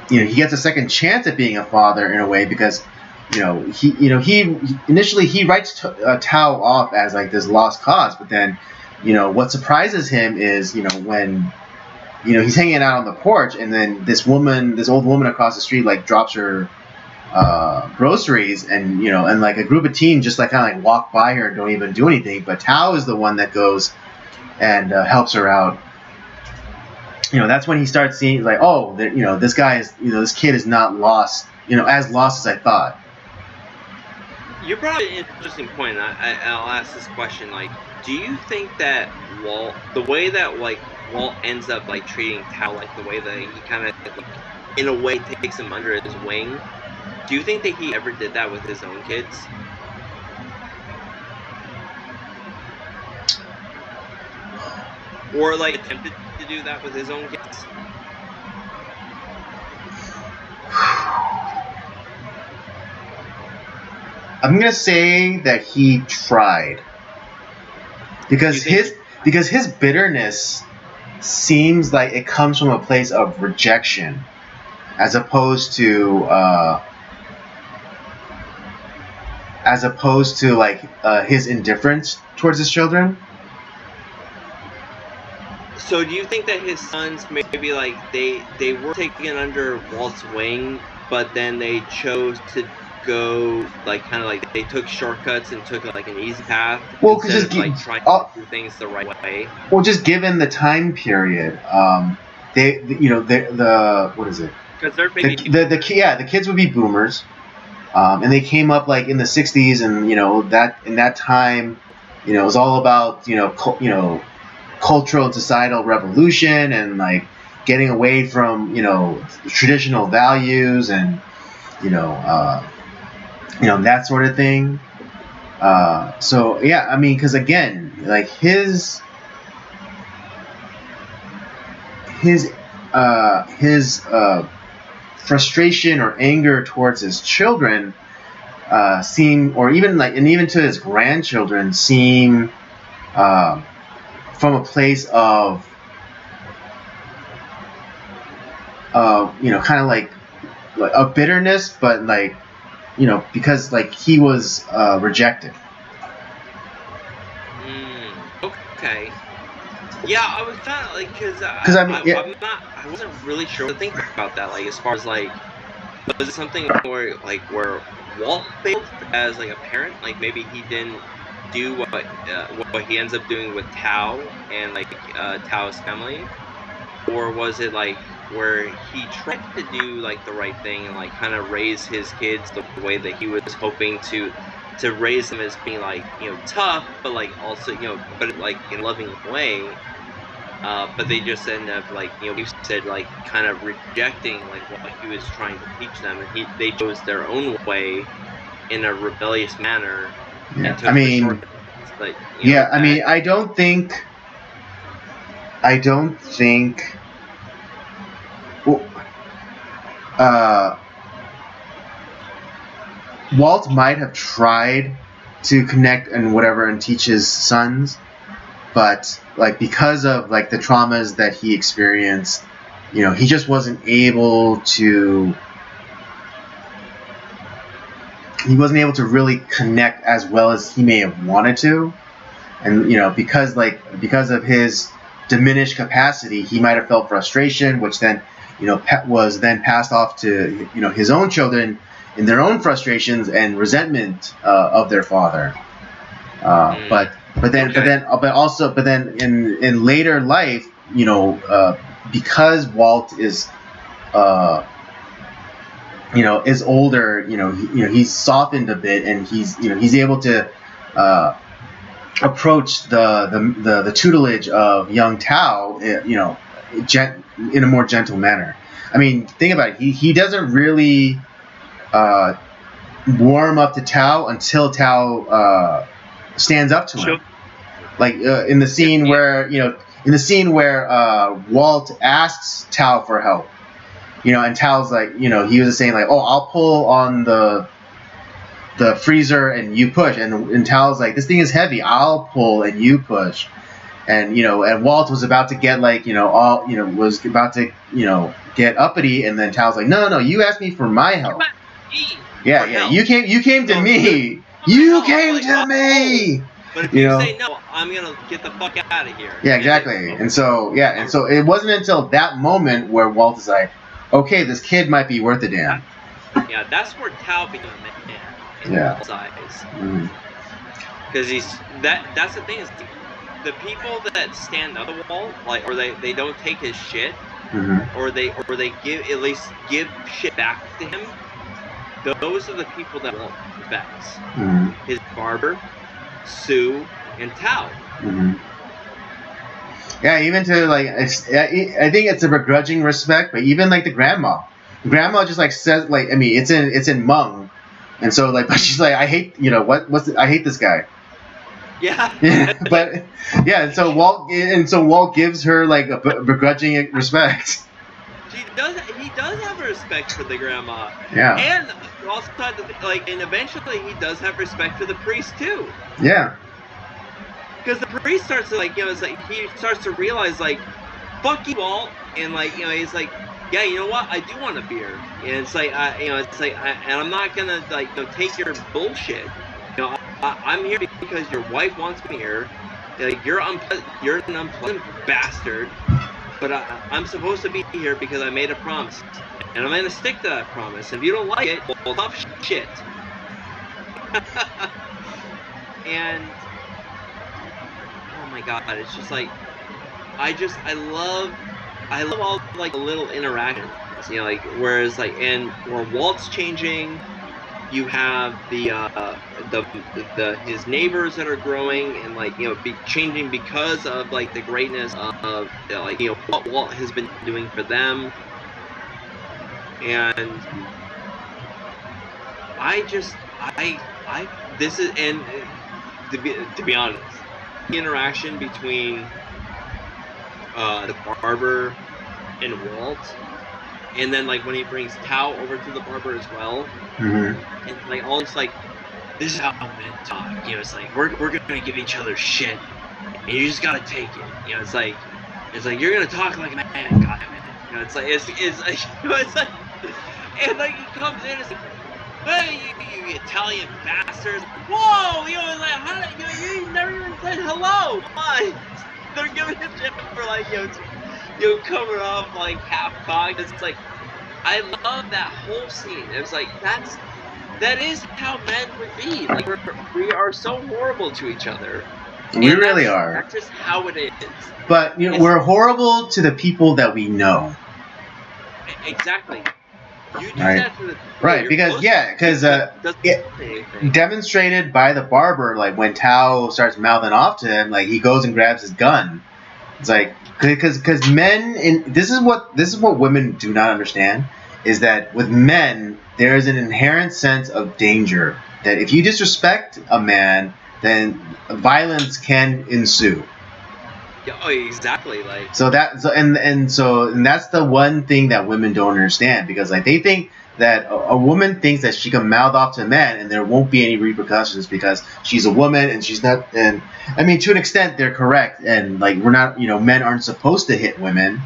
He gets a second chance at being a father in a way because he initially writes Tao off as like this lost cause, but then what surprises him is when he's hanging out on the porch and then this old woman across the street like drops her groceries and and like a group of teens just like kind of like walk by her and don't even do anything, but Tao is the one that goes and helps her out. That's when he starts seeing like, oh, this guy is, this kid is not lost, as lost as I thought. You brought an interesting point. I'll ask this question. Like, do you think that the way that like Walt ends up like treating Tao, like the way that he kind of like, in a way takes him under his wing, do you think that he ever did that with his own kids? Or like attempted to do that with his own kids? I'm gonna say that he tried because his bitterness seems like it comes from a place of rejection, as opposed to like his indifference towards his children. So do you think that his sons maybe like they were taken under Walt's wing, but then they chose to go like kind of like they took shortcuts and took like an easy path instead of like trying to do things the right way. Well, just given the time period, the what is it? Because they're baby the kids would be boomers, and they came up like in the '60s, and that in that time, it was all about cultural and societal revolution and like getting away from traditional values and that sort of thing. So yeah, I mean, because again, like his frustration or anger towards his children seem, or even to his grandchildren, seem from a place of kind of like a bitterness, but like because like he was rejected. Okay. Yeah, I was kind of like, because I wasn't really sure what to think about that. Like, as far as like, was it something where Walt failed as like a parent? Like maybe he didn't do what he ends up doing with Tao and like Tao's family, or was it like where he tried to do like the right thing and like kind of raise his kids the way that he was hoping to raise them as being like tough, but like also but like in a loving way. But they just end up like you said, like kind of rejecting like what he was trying to teach them, and they chose their own way in a rebellious manner. Yeah, I mean, but, yeah, I mean, I don't think. Walt might have tried to connect and teach his sons, but like because of like the traumas that he experienced, he just wasn't able to. He wasn't able to really connect as well as he may have wanted to, and because of his diminished capacity, he might have felt frustration, which then was then passed off to his own children in their own frustrations and resentment of their father. But then in later life, because Walt is is older, he's softened a bit, and he's able to approach the tutelage of young Tao, in a more gentle manner. I mean, think about it. He doesn't really warm up to Tao until Tao stands up to him. Like in the scene where Walt asks Tao for help. And Tao's like, he was saying like, oh, I'll pull on the freezer and you push, and Tao's like, this thing is heavy, I'll pull and you push, and and Walt was about to get like was about to get uppity, and then Tao's like, no, you asked me for my help. Yeah, you came to me. You came to me. But if you say no, I'm gonna get the fuck out of here. Yeah, exactly. And so it wasn't until that moment where Walt is like, okay, this kid might be worth a damn. Yeah, that's where Tao became a man in Walt's eyes. Because that's the thing, is the people that stand up to Walt, like, or they don't take his shit, or they at least give shit back to him. Those are the people that Walt respects. His barber, Sue, and Tao. Yeah, even to like, I think it's a begrudging respect, but even like the grandma just like says like, I mean, it's in Hmong, and so like, but she's like, I hate I hate this guy. Yeah. But yeah, and so Walt gives her like a begrudging respect. He does have a respect for the grandma. Yeah. And also and eventually he does have respect for the priest too. Yeah. Because the priest starts to like, it's like he starts to realize like, fuck you, Walt, and like, he's like, yeah, you know what, I do want a beer, and it's like, and I'm not gonna like take your bullshit. I'm here because your wife wants me here. Like you're an unpleasant bastard, but I'm supposed to be here because I made a promise, and I'm gonna stick to that promise. If you don't like it, well, tough shit. And oh my god, it's just like I love all like the little interactions, you know, like whereas like and where Walt's changing, you have the his neighbors that are growing and like, you know, changing because of like the greatness of you know, like, you know, what Walt has been doing for them. And this is, and to be honest, the interaction between the barber and Walt, and then like when he brings Tao over to the barber as well, and like all it's like, this is how men talk, you know, it's like we're gonna give each other shit, and you just gotta take it, you know, it's like you're gonna talk like a man, goddammit, you know, it's like it's like, you know, it's like, and like he comes in, it's like, hey, you Italian bastards! Whoa, you know, like how did you never even said hello? Why? They're giving him shit for like, you know, coming off like half cocked. It's like, I love that whole scene. It was like that is how men would be. Like we are so horrible to each other. We really are. That's just how it is. But you know, we're horrible to the people that we know. Exactly. You do right. That to the right, because demonstrated by the barber, like when Tao starts mouthing off to him, like he goes and grabs his gun. It's like because men, and this is what women do not understand, is that with men there is an inherent sense of danger that if you disrespect a man, then violence can ensue. Yeah, oh, exactly. Like and that's the one thing that women don't understand, because like they think that a woman thinks that she can mouth off to a man and there won't be any repercussions because she's a woman and she's not. And I mean, to an extent, they're correct. And like we're not, you know, men aren't supposed to hit women.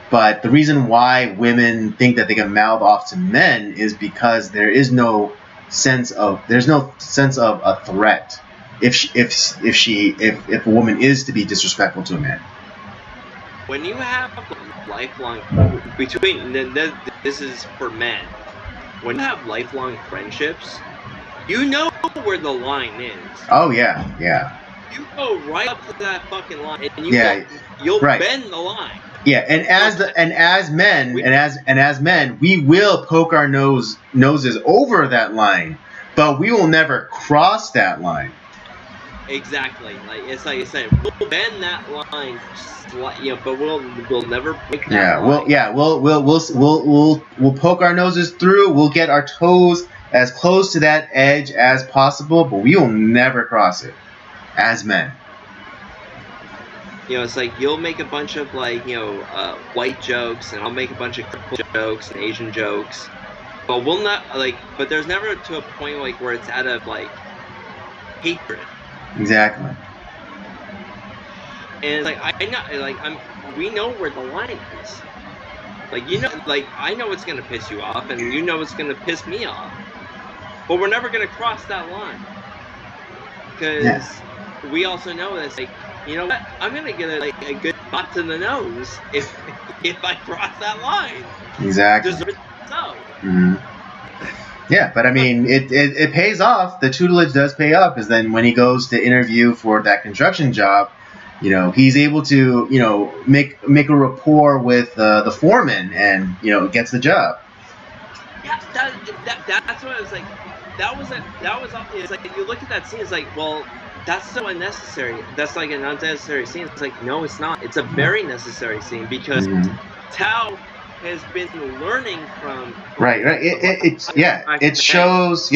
But the reason why women think that they can mouth off to men is because there's no sense of a threat. If a woman is to be disrespectful to a man, when you have lifelong this is for men. When you have lifelong friendships, you know where the line is. Oh yeah. You go right up to that fucking line, and you'll right. bend the line. Yeah, and as men, we will poke our noses over that line, but we will never cross that line. Exactly. Like it's like you said, we'll bend that line, you know, but we'll never break that line. We'll poke our noses through. We'll get our toes as close to that edge as possible, but we will never cross it as men. You know, it's like you'll make a bunch of like, you know, white jokes, and I'll make a bunch of cripple jokes and Asian jokes, but we'll not like. But there's never to a point like where it's out of like hatred. Exactly. And like we know where the line is. Like, you know, like I know it's gonna piss you off, and you know it's gonna piss me off, but we're never gonna cross that line, because we also know that it's like, you know what, I'm gonna get a good shot to the nose if I cross that line. Exactly. So. Mm-hmm. Yeah, but I mean, it pays off. The tutelage does pay off, because then when he goes to interview for that construction job, you know, he's able to, you know, make a rapport with the foreman, and you know, gets the job. Yeah, that's what I was like. That was it's like you look at that scene, it's like, well, that's so unnecessary. That's like an unnecessary scene. It's like, no, it's not. It's a very necessary scene, because Tao has been learning from. Right. It shows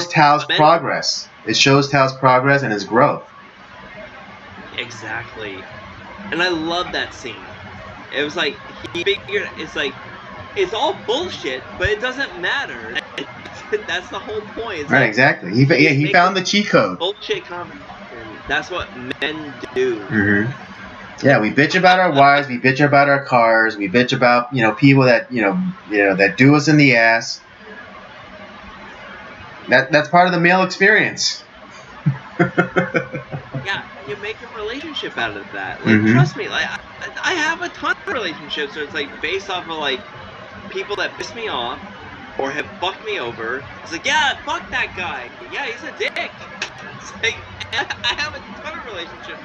Tao's progress. It shows Tao's progress and his growth. Exactly, and I love that scene. It was like he figured, it's like it's all bullshit, but it doesn't matter. That's the whole point. It's right, like, exactly. He found the cheat code. Bullshit conversation. That's what men do. Mm-hmm. Yeah, we bitch about our wives, we bitch about our cars, we bitch about, you know, people that you know that do us in the ass. That's part of the male experience. Yeah, you make a relationship out of that. Like, trust me, like I have a ton of relationships where it's like based off of like people that piss me off, or have fucked me over. It's like, yeah, fuck that guy. Yeah, he's a dick. It's like, I have a ton of relationships.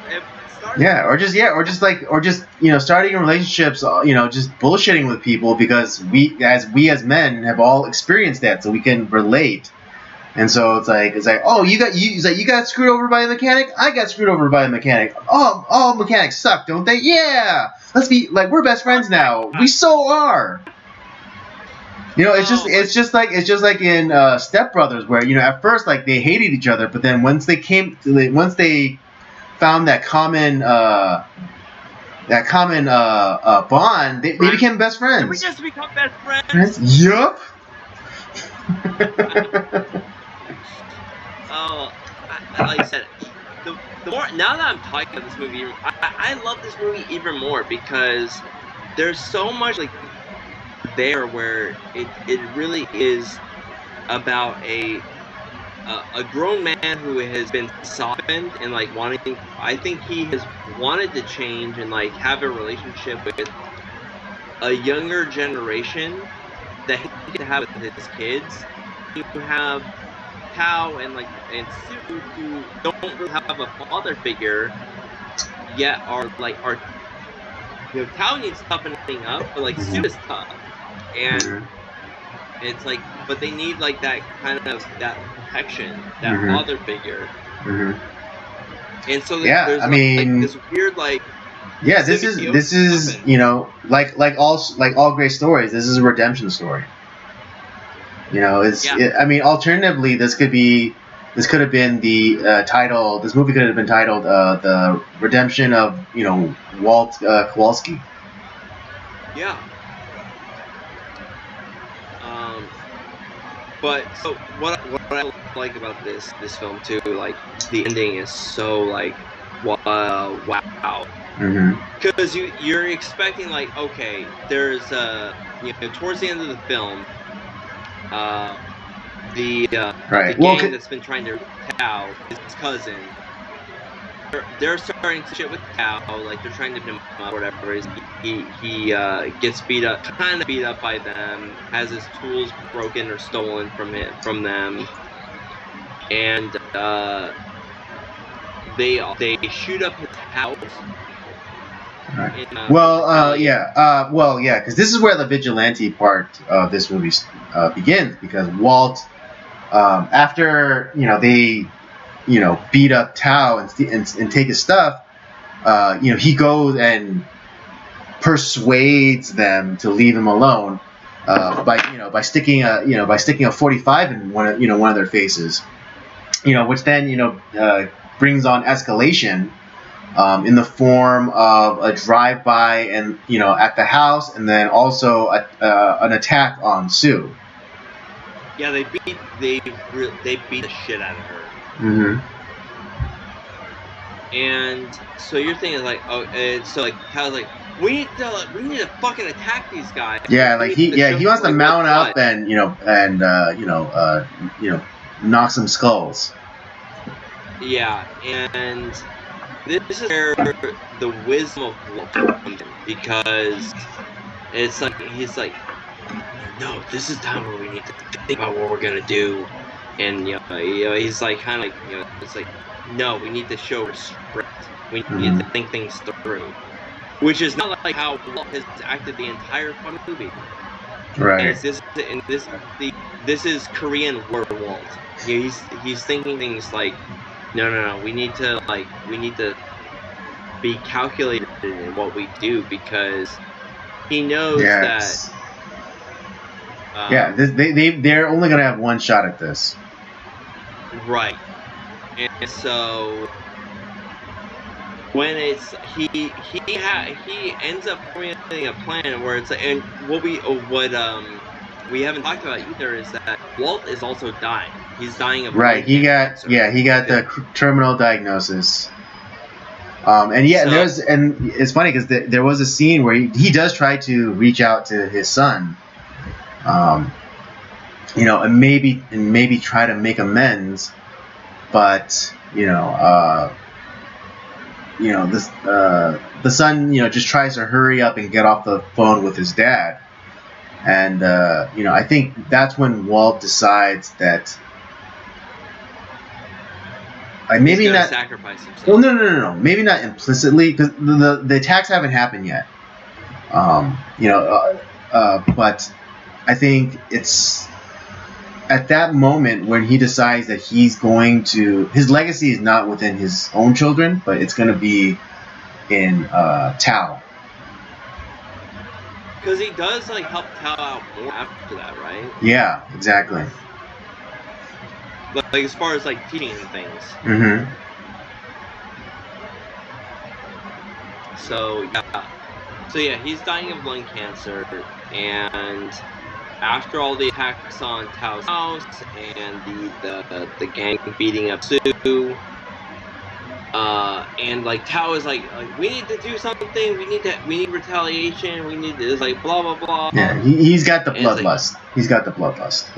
Starting relationships, just bullshitting with people because we as men have all experienced that, so we can relate. And so it's like, oh, you got screwed over by a mechanic. I got screwed over by a mechanic. Oh, all mechanics suck, don't they? Yeah, let's be like, we're best friends now. We so are. It's just like in Step Brothers, where at first like they hated each other, but then once they found that common bond, they became best friends. Did we just become best friends? Yup. Oh, like I said, the more now that I'm talking about this movie, I love this movie even more because there's so much like there where it really is about a grown man who has been softened and like wanting. I think he has wanted to change and like have a relationship with a younger generation that he can have with his kids. You have Tao and Sue, who don't really have a father figure yet, are Tao needs toughening up, but like Sue is tough, and it's like, but they need like that kind of that protection, that father figure, and so there's this weird this is like all great stories, this is a redemption story. Alternatively, this could have been the title. This movie could have been titled "The Redemption of Walt Kowalski." Yeah. But so what I like about this film too, like the ending is so like wow. Because you're expecting like, okay, there's towards the end of the film. The gang that's been trying to Tao, his cousin, they're starting to shit with Tao, like they're trying to pin him up or whatever. He gets kind of beat up by them, has his tools broken or stolen from them, and they shoot up his house. Right. Because this is where the vigilante part of this movie begins. Because Walt, after they beat up Tao and take his stuff, he goes and persuades them to leave him alone by sticking a 45 in one of their faces, which then brings on escalation. In the form of a drive-by and at the house, and then also an attack on Sue. Yeah, they beat the shit out of her. And so you're thinking like, so like Kyle's like, we need to fucking attack these guys. Yeah, like he wants to mount up and knock some skulls. Yeah, and this is where the wisdom of Walt comes in, because it's like he's like, no, this is time where we need to think about what we're gonna do, and he's like kind of like it's like, no, we need to show respect. We need to think things through, which is not like how Walt has acted the entire fucking movie. Right. And this is Korean War Walt. He's thinking things like, no, we need to be calculated in what we do, because he knows that. They're only gonna have one shot at this. Right, and so when it's he ends up formulating a plan where it's like, and what we haven't talked about either is that Walt is also dying. He's dying of he got the terminal diagnosis. It's funny because there was a scene where he does try to reach out to his son, and maybe try to make amends, but the son just tries to hurry up and get off the phone with his dad. And I think that's when Walt decides that. Maybe he's not sacrifice himself. Well, no. Maybe not implicitly, because the attacks haven't happened yet. But I think it's at that moment when he decides that he's going to. His legacy is not within his own children, but it's going to be in Tao. Because he does like help Tao out more after that, right? Yeah, exactly. Like as far as like teaching him things. Mm-hmm. So yeah, he's dying of lung cancer, and after all the attacks on Tao's house and the gang beating up Sue, and like Tao is like we need to do something, we need retaliation, we need this, like blah blah blah. Yeah, he's got the bloodlust. He's got the bloodlust.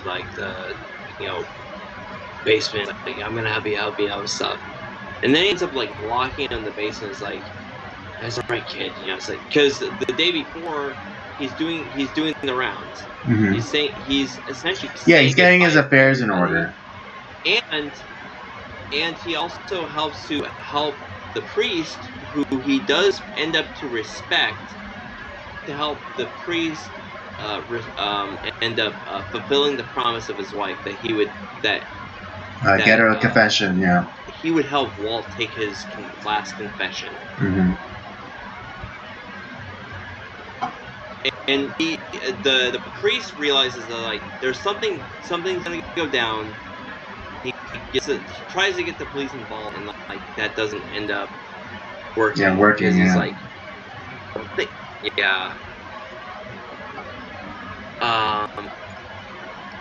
Like the basement, like I'm gonna have you help me out with stuff, and then he ends up like locking in the basement. It's like, that's the right kid, it's like, because the day before he's doing the rounds. Mm-hmm. He's essentially he's getting his affairs in order, and he also helps to help the priest, who he does end up to respect, to help the priest end up fulfilling the promise of his wife that he would get her a confession. Yeah, he would help Walt take his last confession. Mm-hmm. And the priest realizes that like there's something's gonna go down. He tries to get the police involved, and like that doesn't end up working. Yeah, working. Yeah. He's like, yeah.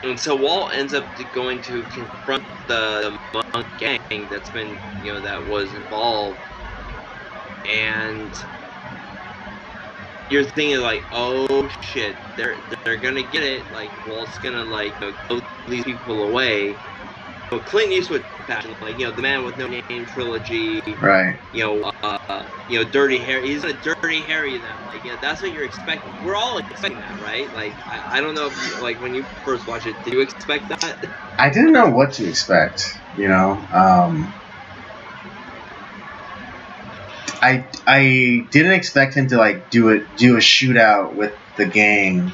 And so Walt ends up going to confront the monk gang that's been, that was involved, and you're thinking like, oh shit, they're gonna get it. Like Walt's gonna like blow these people away. But Clint Eastwood fashion, like the Man with No Name trilogy, right? Dirty Harry. He's a Dirty Harry then. Like that's what you're expecting. We're all expecting that, right? Like I don't know if like when you first watched it, did you expect that? I didn't know what to expect. I didn't expect him to like do a shootout with the gang,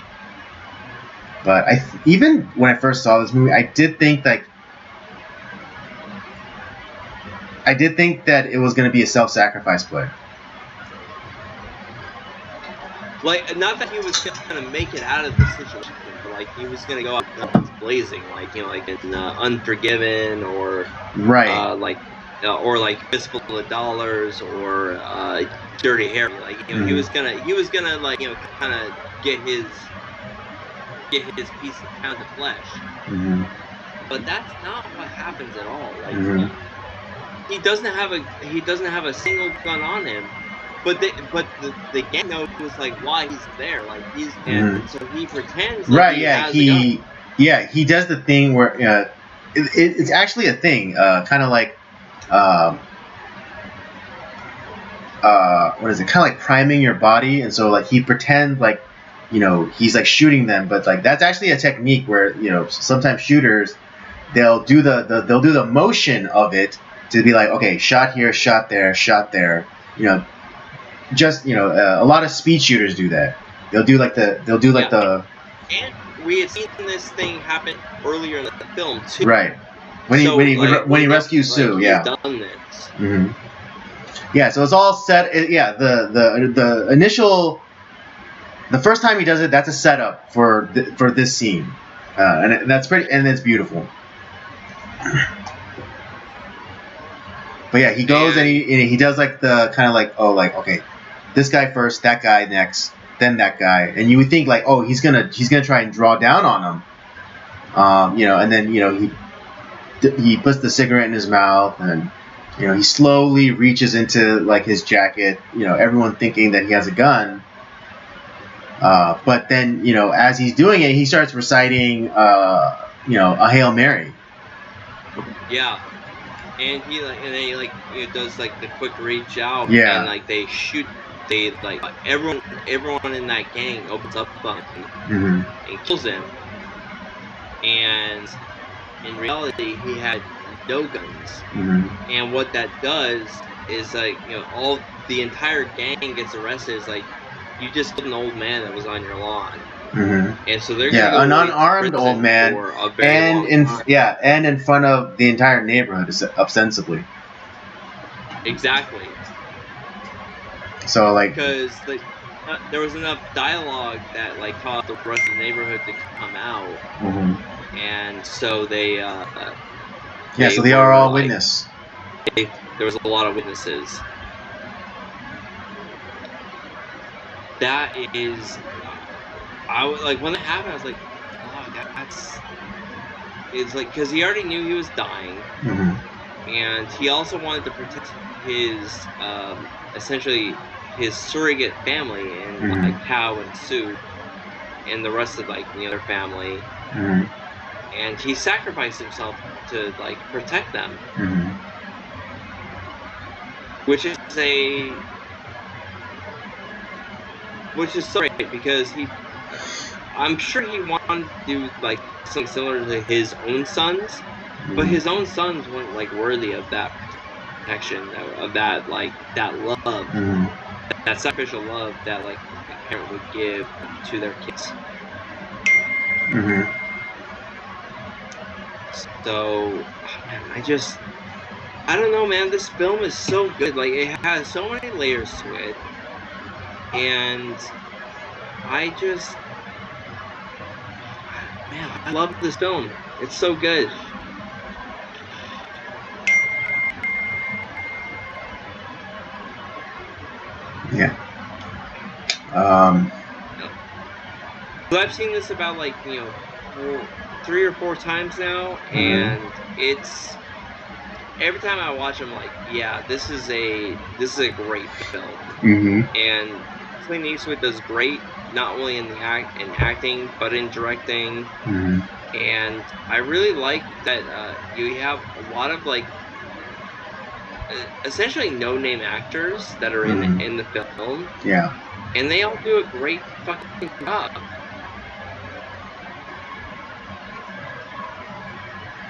but even when I first saw this movie, I did think that it was going to be a self-sacrifice play. Like, not that he was going to make it out of the situation, but like he was going to go out guns blazing, like like in Unforgiven, or right, or like Fistful of Dollars, or Dirty Harry. Like mm-hmm. he was gonna like kind of get his piece of pound of flesh. Mm-hmm. But that's not what happens at all. Like mm-hmm. he doesn't have a single gun on him. But the gang knows like why he's there. Like he's mm-hmm. so he pretends. Like right. He yeah. has a gun. Yeah. He does the thing where it's actually a thing. Kind of like. What is it? Kind of like priming your body, and so like he pretends like, he's like shooting them, but like that's actually a technique where sometimes shooters they'll do the motion of it to be like, okay, shot here, shot there, shot there. A lot of speed shooters do that. They'll do the. And we had seen this thing happen earlier in the film too. Right. When he rescues Sue, like, yeah. He's done this. Mm-hmm. Yeah, so it's all set. The initial, the first time he does it, that's a setup for this scene, and that's pretty, and it's beautiful. But yeah, he goes and he does like the kind of like, oh, like, okay, this guy first, that guy next, then that guy, and you would think like, oh, he's gonna try and draw down on him, and then he puts the cigarette in his mouth, and he slowly reaches into like his jacket, everyone thinking that he has a gun, but then as he's doing it, he starts reciting a Hail Mary. Yeah. And he does like the quick reach out, yeah. And like they shoot they like everyone in that gang opens up on him and kills him. And in reality, he had no guns. And what that does is like, you know, the entire gang gets arrested. It's like, you just killed an old man that was on your lawn. And so they're gonna go an unarmed old man, and in front of the entire neighborhood, ostensibly. Exactly. So like, because like there was enough dialogue that like caused the rest of the neighborhood to come out, and so they so they are all witness. There was a lot of witnesses. That is, I was like, when it happened, I was like, oh, it's like, because he already knew he was dying, and he also wanted to protect his essentially his surrogate family, and like Cow and Sue and the rest of like the other family, and he sacrificed himself to like protect them, which is so great, because I'm sure he wanted to do like something similar to his own sons, but his own sons weren't like worthy of that protection, of that like that love, that sacrificial love that like a parent would give to their kids. So, man, I don't know, man. This film is so good. Like, it has so many layers to it, and I love this film. It's so good. Yeah. So I've seen this about like, you know, 3 or 4 times now, and it's every time I watch, I'm like, yeah, this is a great film. And Clint Eastwood does great, not only in acting, but in directing. And I really like that you have a lot of like essentially no-name actors that are in the film. Yeah. And they all do a great fucking job.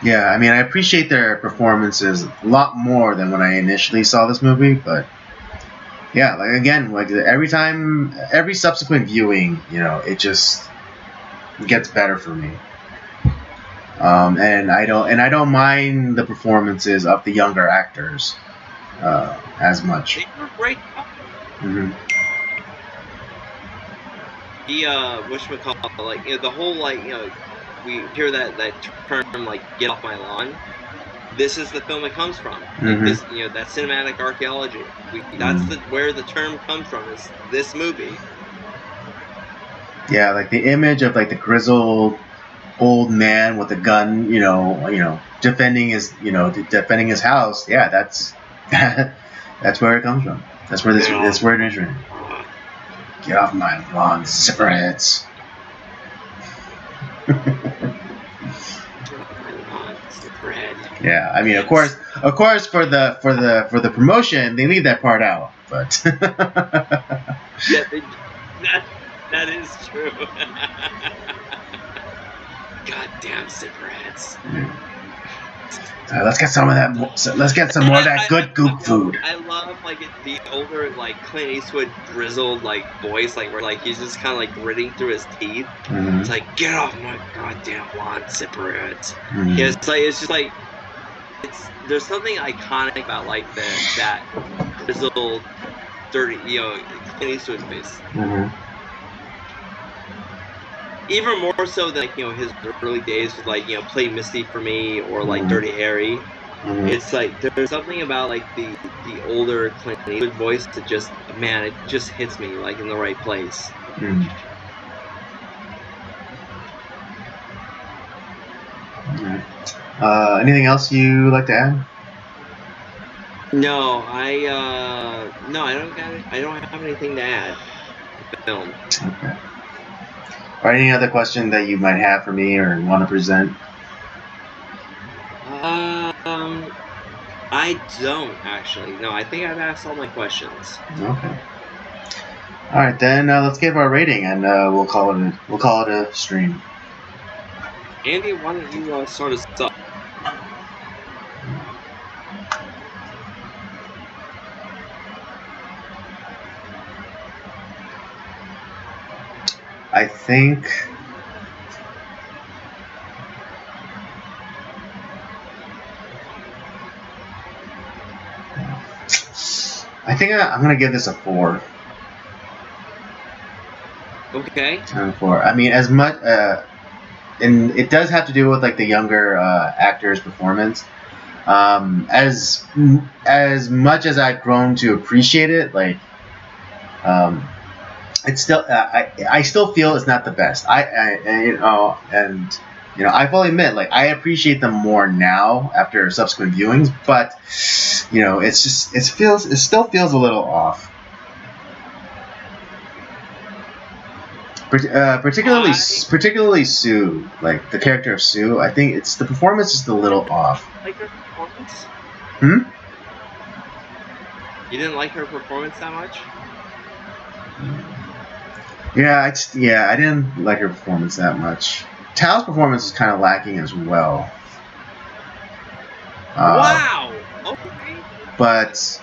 Yeah, I mean, I appreciate their performances a lot more than when I initially saw this movie, but yeah, like again, like every subsequent viewing, you know, it just gets better for me. And I don't mind the performances of the younger actors as much. They were great. The whatchamacallit, like, you know, the whole, like, you know, we hear that term like "get off my lawn." This is the film it comes from. Like this, you know, that cinematic archaeology. That's where the term comes from. Is this movie? Yeah, like the image of like the grizzled old man with a gun, you know, defending his house. Yeah, that's where it comes from. That's where this word is written. Get off my lawn, zipperheads. Yeah, I mean, of course, for the promotion, they leave that part out, but yeah, that is true. Goddamn zipperheads. Let's get some of that. Let's get some more of that good goop food. I love like the older like Clint Eastwood grizzled like voice, like where like he's just kind of like gritting through his teeth. It's like, get off my goddamn lawn, zipperheads. Yeah, it's just like there's something iconic about like that grizzled, dirty, you know, Clint Eastwood face. Even more so than, like, you know, his early days with, like, you know, Play Misty for Me or like Dirty Harry. It's like there's something about like the older Clint Eastwood voice that just, man, it just hits me like in the right place. Anything else you like to add? No, I don't have anything to add to the film. Okay. Or any other question that you might have for me or want to present? I don't actually. No, I think I've asked all my questions. Okay. All right, then let's give our rating, and we'll call it a stream. Andy, why don't you start us up? I think I'm gonna give this a 4. Okay. 4. I mean, as much, and it does have to do with like the younger actor's performance. As much as I've grown to appreciate it, like, it's still I still feel it's not the best. I fully admit, like, I appreciate them more now after subsequent viewings, but it still feels a little off. Particularly Sue, like the character of Sue. I think the performance is a little off. Like her performance? Hmm? You didn't like her performance that much? Yeah, I didn't like her performance that much. Tao's performance is kind of lacking as well. Wow. Okay. But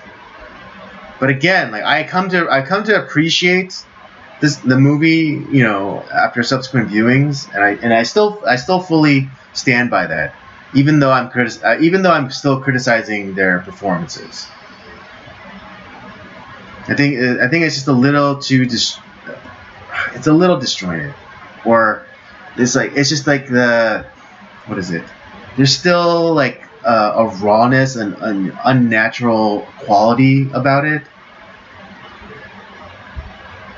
again, like I come to appreciate the movie, after subsequent viewings, and I still fully stand by that, even though I'm still criticizing their performances. I think it's just a little too it's a little disjointed, or it's just like what is it? There's still like a rawness and an unnatural quality about it.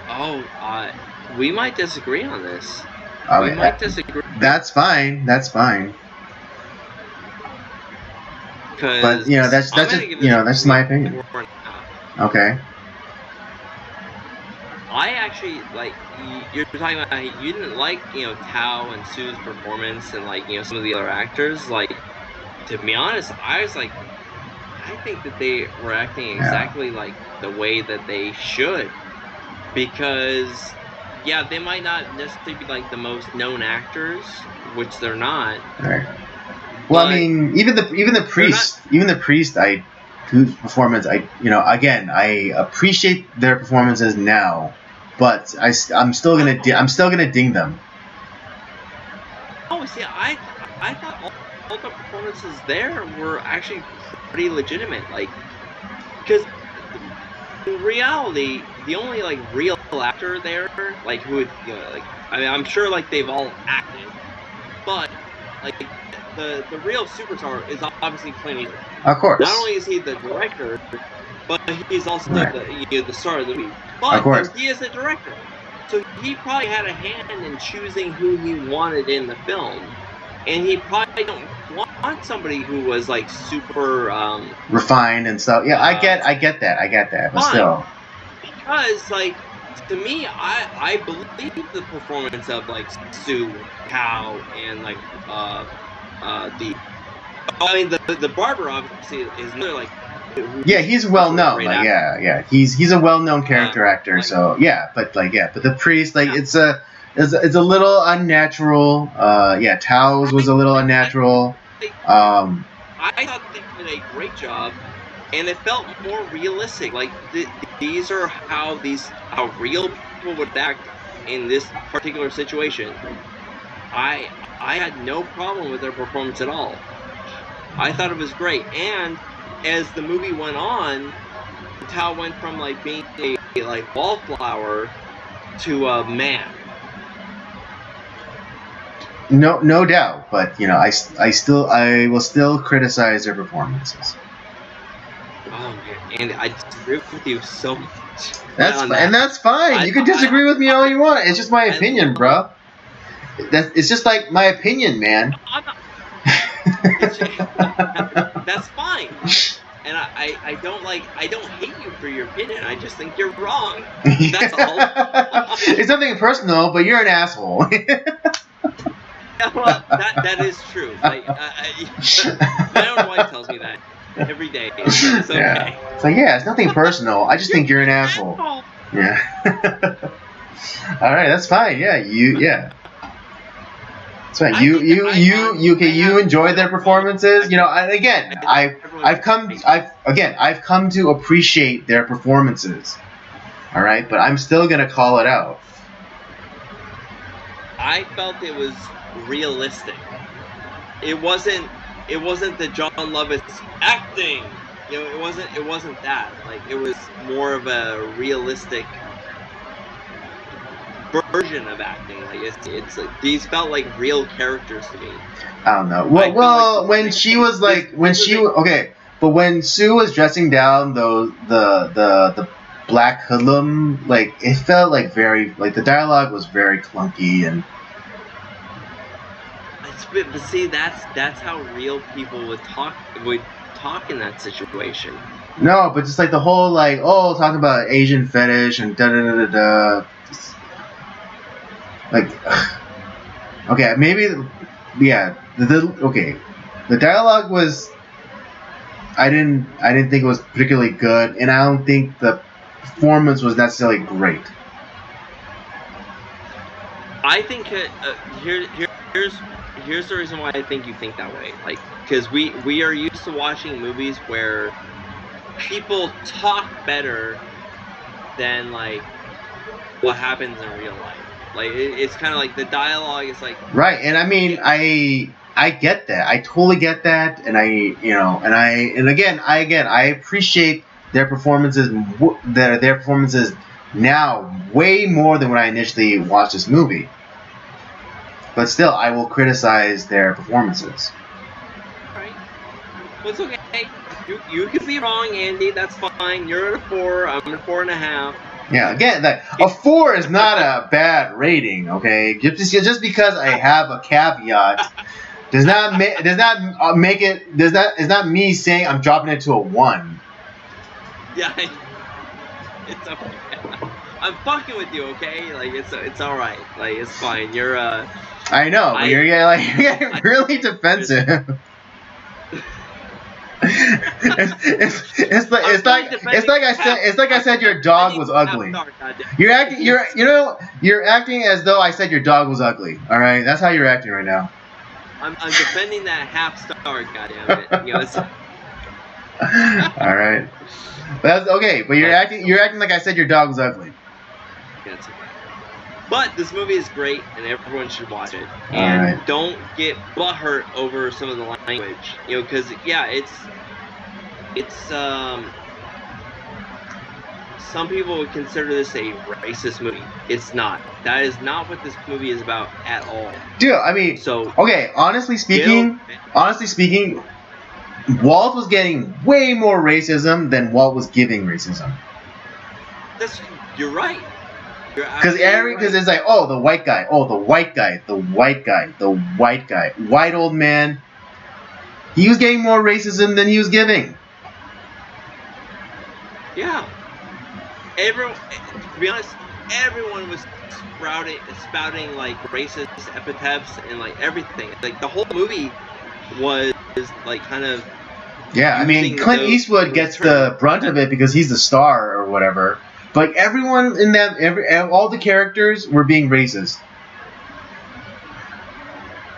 Oh, we might disagree on this. We might disagree. That's fine. But that's my opinion. Okay. I actually you're talking about you didn't like Tao and Sue's performance and some of the other actors. Like, to be honest, I was like, I think that they were acting exactly like the way that they should, because they might not necessarily be like the most known actors, which they're not. Right. Well, I mean, even the priest, whose performance I appreciate their performances now, but I'm still gonna ding them. Oh, see, I thought all the performances there were actually pretty legitimate, because in reality, the only real actor there, who would I'm sure they've all acted, but the real superstar is obviously Clint Eastwood. Of course. Not only is he the director, but he's also the star of the movie. Of course. But he is the director, so he probably had a hand in choosing who he wanted in the film, and he probably don't want somebody who was super refined and stuff. Yeah, I get that, but still. Because to me, I believe the performance of Sue, Tao, and the barber obviously is another he's well known. He's a well known character actor. So but the priest, it's a little unnatural. Tao's was a little unnatural. I thought they did a great job, and it felt more realistic. These are how real people would act in this particular situation. I had no problem with their performance at all. I thought it was great, and as the movie went on, Tao went from being a wallflower to a man. No doubt, but I will still criticize their performances. Oh man, and I disagree with you so much. That's fine. You can disagree with me all you want. It's just my opinion, bro. It's just my opinion, man. That's fine. And I don't hate you for your opinion. I just think you're wrong. That's all. It's nothing personal, but you're an asshole. Well, that is true. My own wife tells me that every day. It's okay. It's it's nothing personal. I just think you're an asshole. Yeah. All right, that's fine. Yeah, yeah. That's fine. You enjoy their performances. You know, and again, I've come to appreciate their performances. All right, but I'm still gonna call it out. I felt it was realistic. It wasn't the John Lovitz acting. You know, it wasn't that. Like, it was more of a realistic version of acting. Like, it's like, these felt like real characters to me. I don't know. Well, like when she was like but when Sue was dressing down the black hoodlum, like, it felt like very, like, the dialogue was very clunky and. But see, that's how real people would talk in that situation. No, but just like the whole, like, talking about Asian fetish and da da da da da. Like, okay, maybe, yeah. The dialogue was. I didn't think it was particularly good, and I don't think the performance was necessarily great. I think here's the reason why I think you think that way. Like, because we are used to watching movies where people talk better than, like, what happens in real life. Like, it's kind of like the dialogue is like. Right, and I mean, I get that. I totally get that, and I appreciate their performances. Their performances now way more than when I initially watched this movie. But still, I will criticize their performances. Right. Well, it's okay. You can be wrong, Andy. That's fine. You're at a 4. I'm at a 4.5. Yeah, again, a 4 is not a bad rating. Okay, just because I have a caveat does not make it. Is not me saying I'm dropping it to a 1. Yeah, it's okay. I'm fucking with you, okay? Like, it's all right. Like, it's fine. You're I know, but you're getting really defensive. It's like I said your dog was ugly. You're acting as though I said your dog was ugly. All right, that's how you're acting right now. I'm defending that half star, goddammit. You know, it's. All right, that's okay. But you're acting like I said your dog was ugly. Yeah, it's okay. But this movie is great, and everyone should watch it. And don't get butthurt over some of the language, you know, because it's some people would consider this a racist movie. It's not. That is not what this movie is about at all. Dude, I mean, honestly speaking, Walt was getting way more racism than Walt was giving racism. You're right. Because it's like, the white guy, white old man. He was getting more racism than he was giving. Yeah. To be honest, everyone was spouting like racist epithets and like everything. Like, the whole movie was like kind of. Yeah, I mean, Clint Eastwood gets the brunt of it because he's the star or whatever. But everyone in that, all the characters were being racist.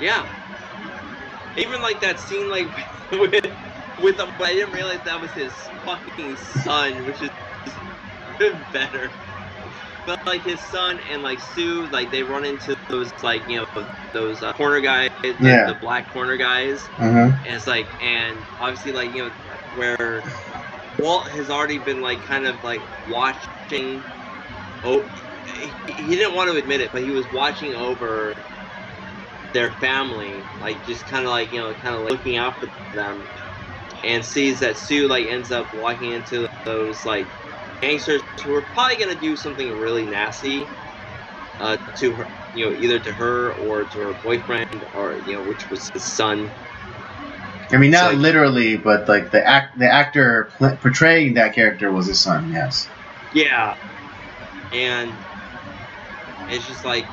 Yeah. Even like that scene, like with the, I didn't realize that was his fucking son, which is even better. But like his son and like Sue, like they run into those, like, you know, those corner guys, the black corner guys, and it's like, and obviously, like, you know, where Walt has already been like kind of like watching. He didn't want to admit it, but he was watching over their family, like just kind of like, you know, kind of like looking out for them, and sees that Sue like ends up walking into those like gangsters who are probably gonna do something really nasty to her, you know, either to her or to her boyfriend, or, you know, which was his son. I mean, not literally, but like the actor portraying that character was his son. Yes. Yeah, and it's just like,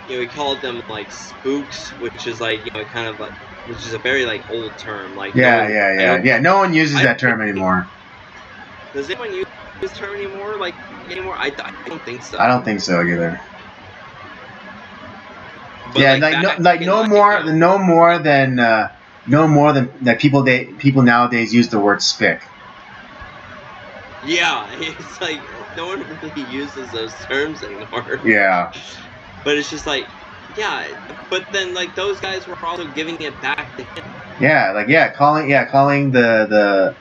you know, we called them like spooks, which is like, you know, kind of like, which is a very like old term. Like, yeah. No one uses that term anymore. Does anyone use this term anymore? I don't think so. I don't think so either. But yeah, no more than that people nowadays use the word spick. Yeah, it's like no one really uses those terms anymore. Yeah. But it's just like, yeah, but then like those guys were also giving it back to him. Yeah, calling the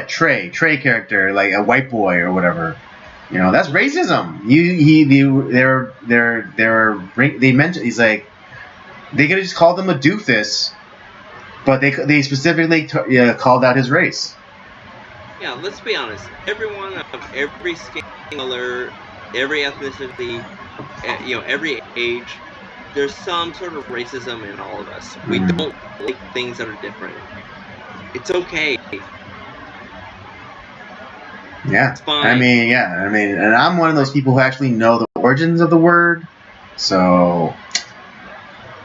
Trey character like a white boy or whatever. You know, that's racism. They mentioned he's like they could have just called him a doofus, but they specifically called out his race. Yeah, let's be honest. Everyone of every skin color, every ethnicity, every age, there's some sort of racism in all of us. We don't like things that are different. It's okay. Yeah. It's fine. I mean, and I'm one of those people who actually know the origins of the word, so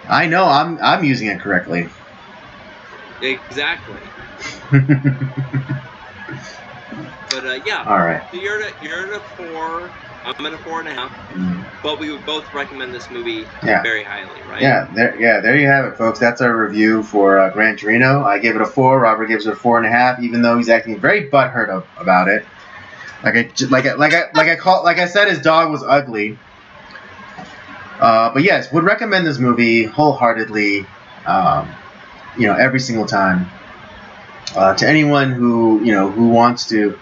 I know I'm using it correctly. Exactly. But yeah. All right. So you're at a 4. I'm at a 4.5. But we would both recommend this movie very highly, right? Yeah. There you have it, folks. That's our review for Gran Torino. I gave it a 4. Robert gives it a 4.5, even though he's acting very butthurt about it. Like I said, his dog was ugly. But yes, would recommend this movie wholeheartedly. Every single time. To anyone who wants to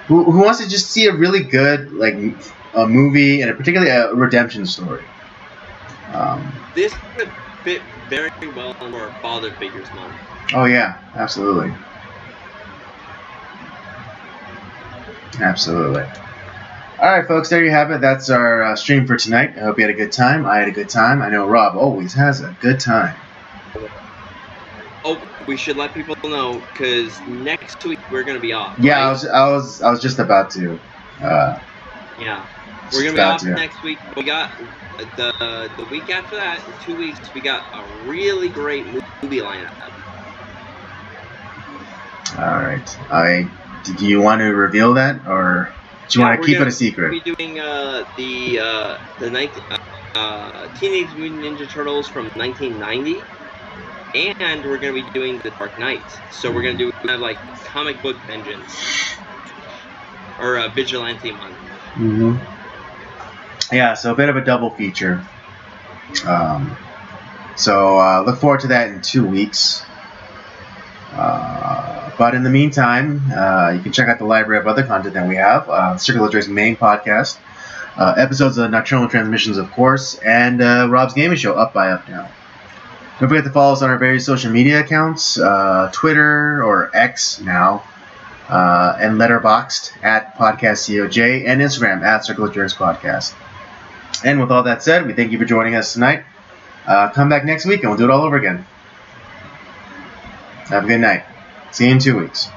just see a really good a movie and particularly a redemption story. This could fit very well in our Father Figures month. Oh yeah, absolutely. Absolutely. All right, folks, there you have it. That's our stream for tonight. I hope you had a good time. I had a good time. I know Rob always has a good time. Oh, we should let people know because next week we're gonna be off. Yeah, right? I was just about to. Yeah, we're gonna be off next week. We got the week after that, in 2 weeks, we got a really great movie lineup. All right. Do you want to reveal that, or do you want to keep it a secret? We're doing the Teenage Mutant Ninja Turtles from 1990. And we're going to be doing The Dark Knight. So we're going to do kind of like comic book vengeance. Or vigilante month. Mm-hmm. Yeah, so a bit of a double feature. So look forward to that in 2 weeks. But in the meantime, you can check out the library of other content that we have. Circular Joy's main podcast. Episodes of Nocturnal Transmissions, of course. And Rob's Gaming Show, Up by Up Down. Don't forget to follow us on our various social media accounts, Twitter or X now, and Letterboxd at PodcastCOJ, and Instagram at Circle of Jerks Podcast. And with all that said, we thank you for joining us tonight. Come back next week and we'll do it all over again. Have a good night. See you in 2 weeks.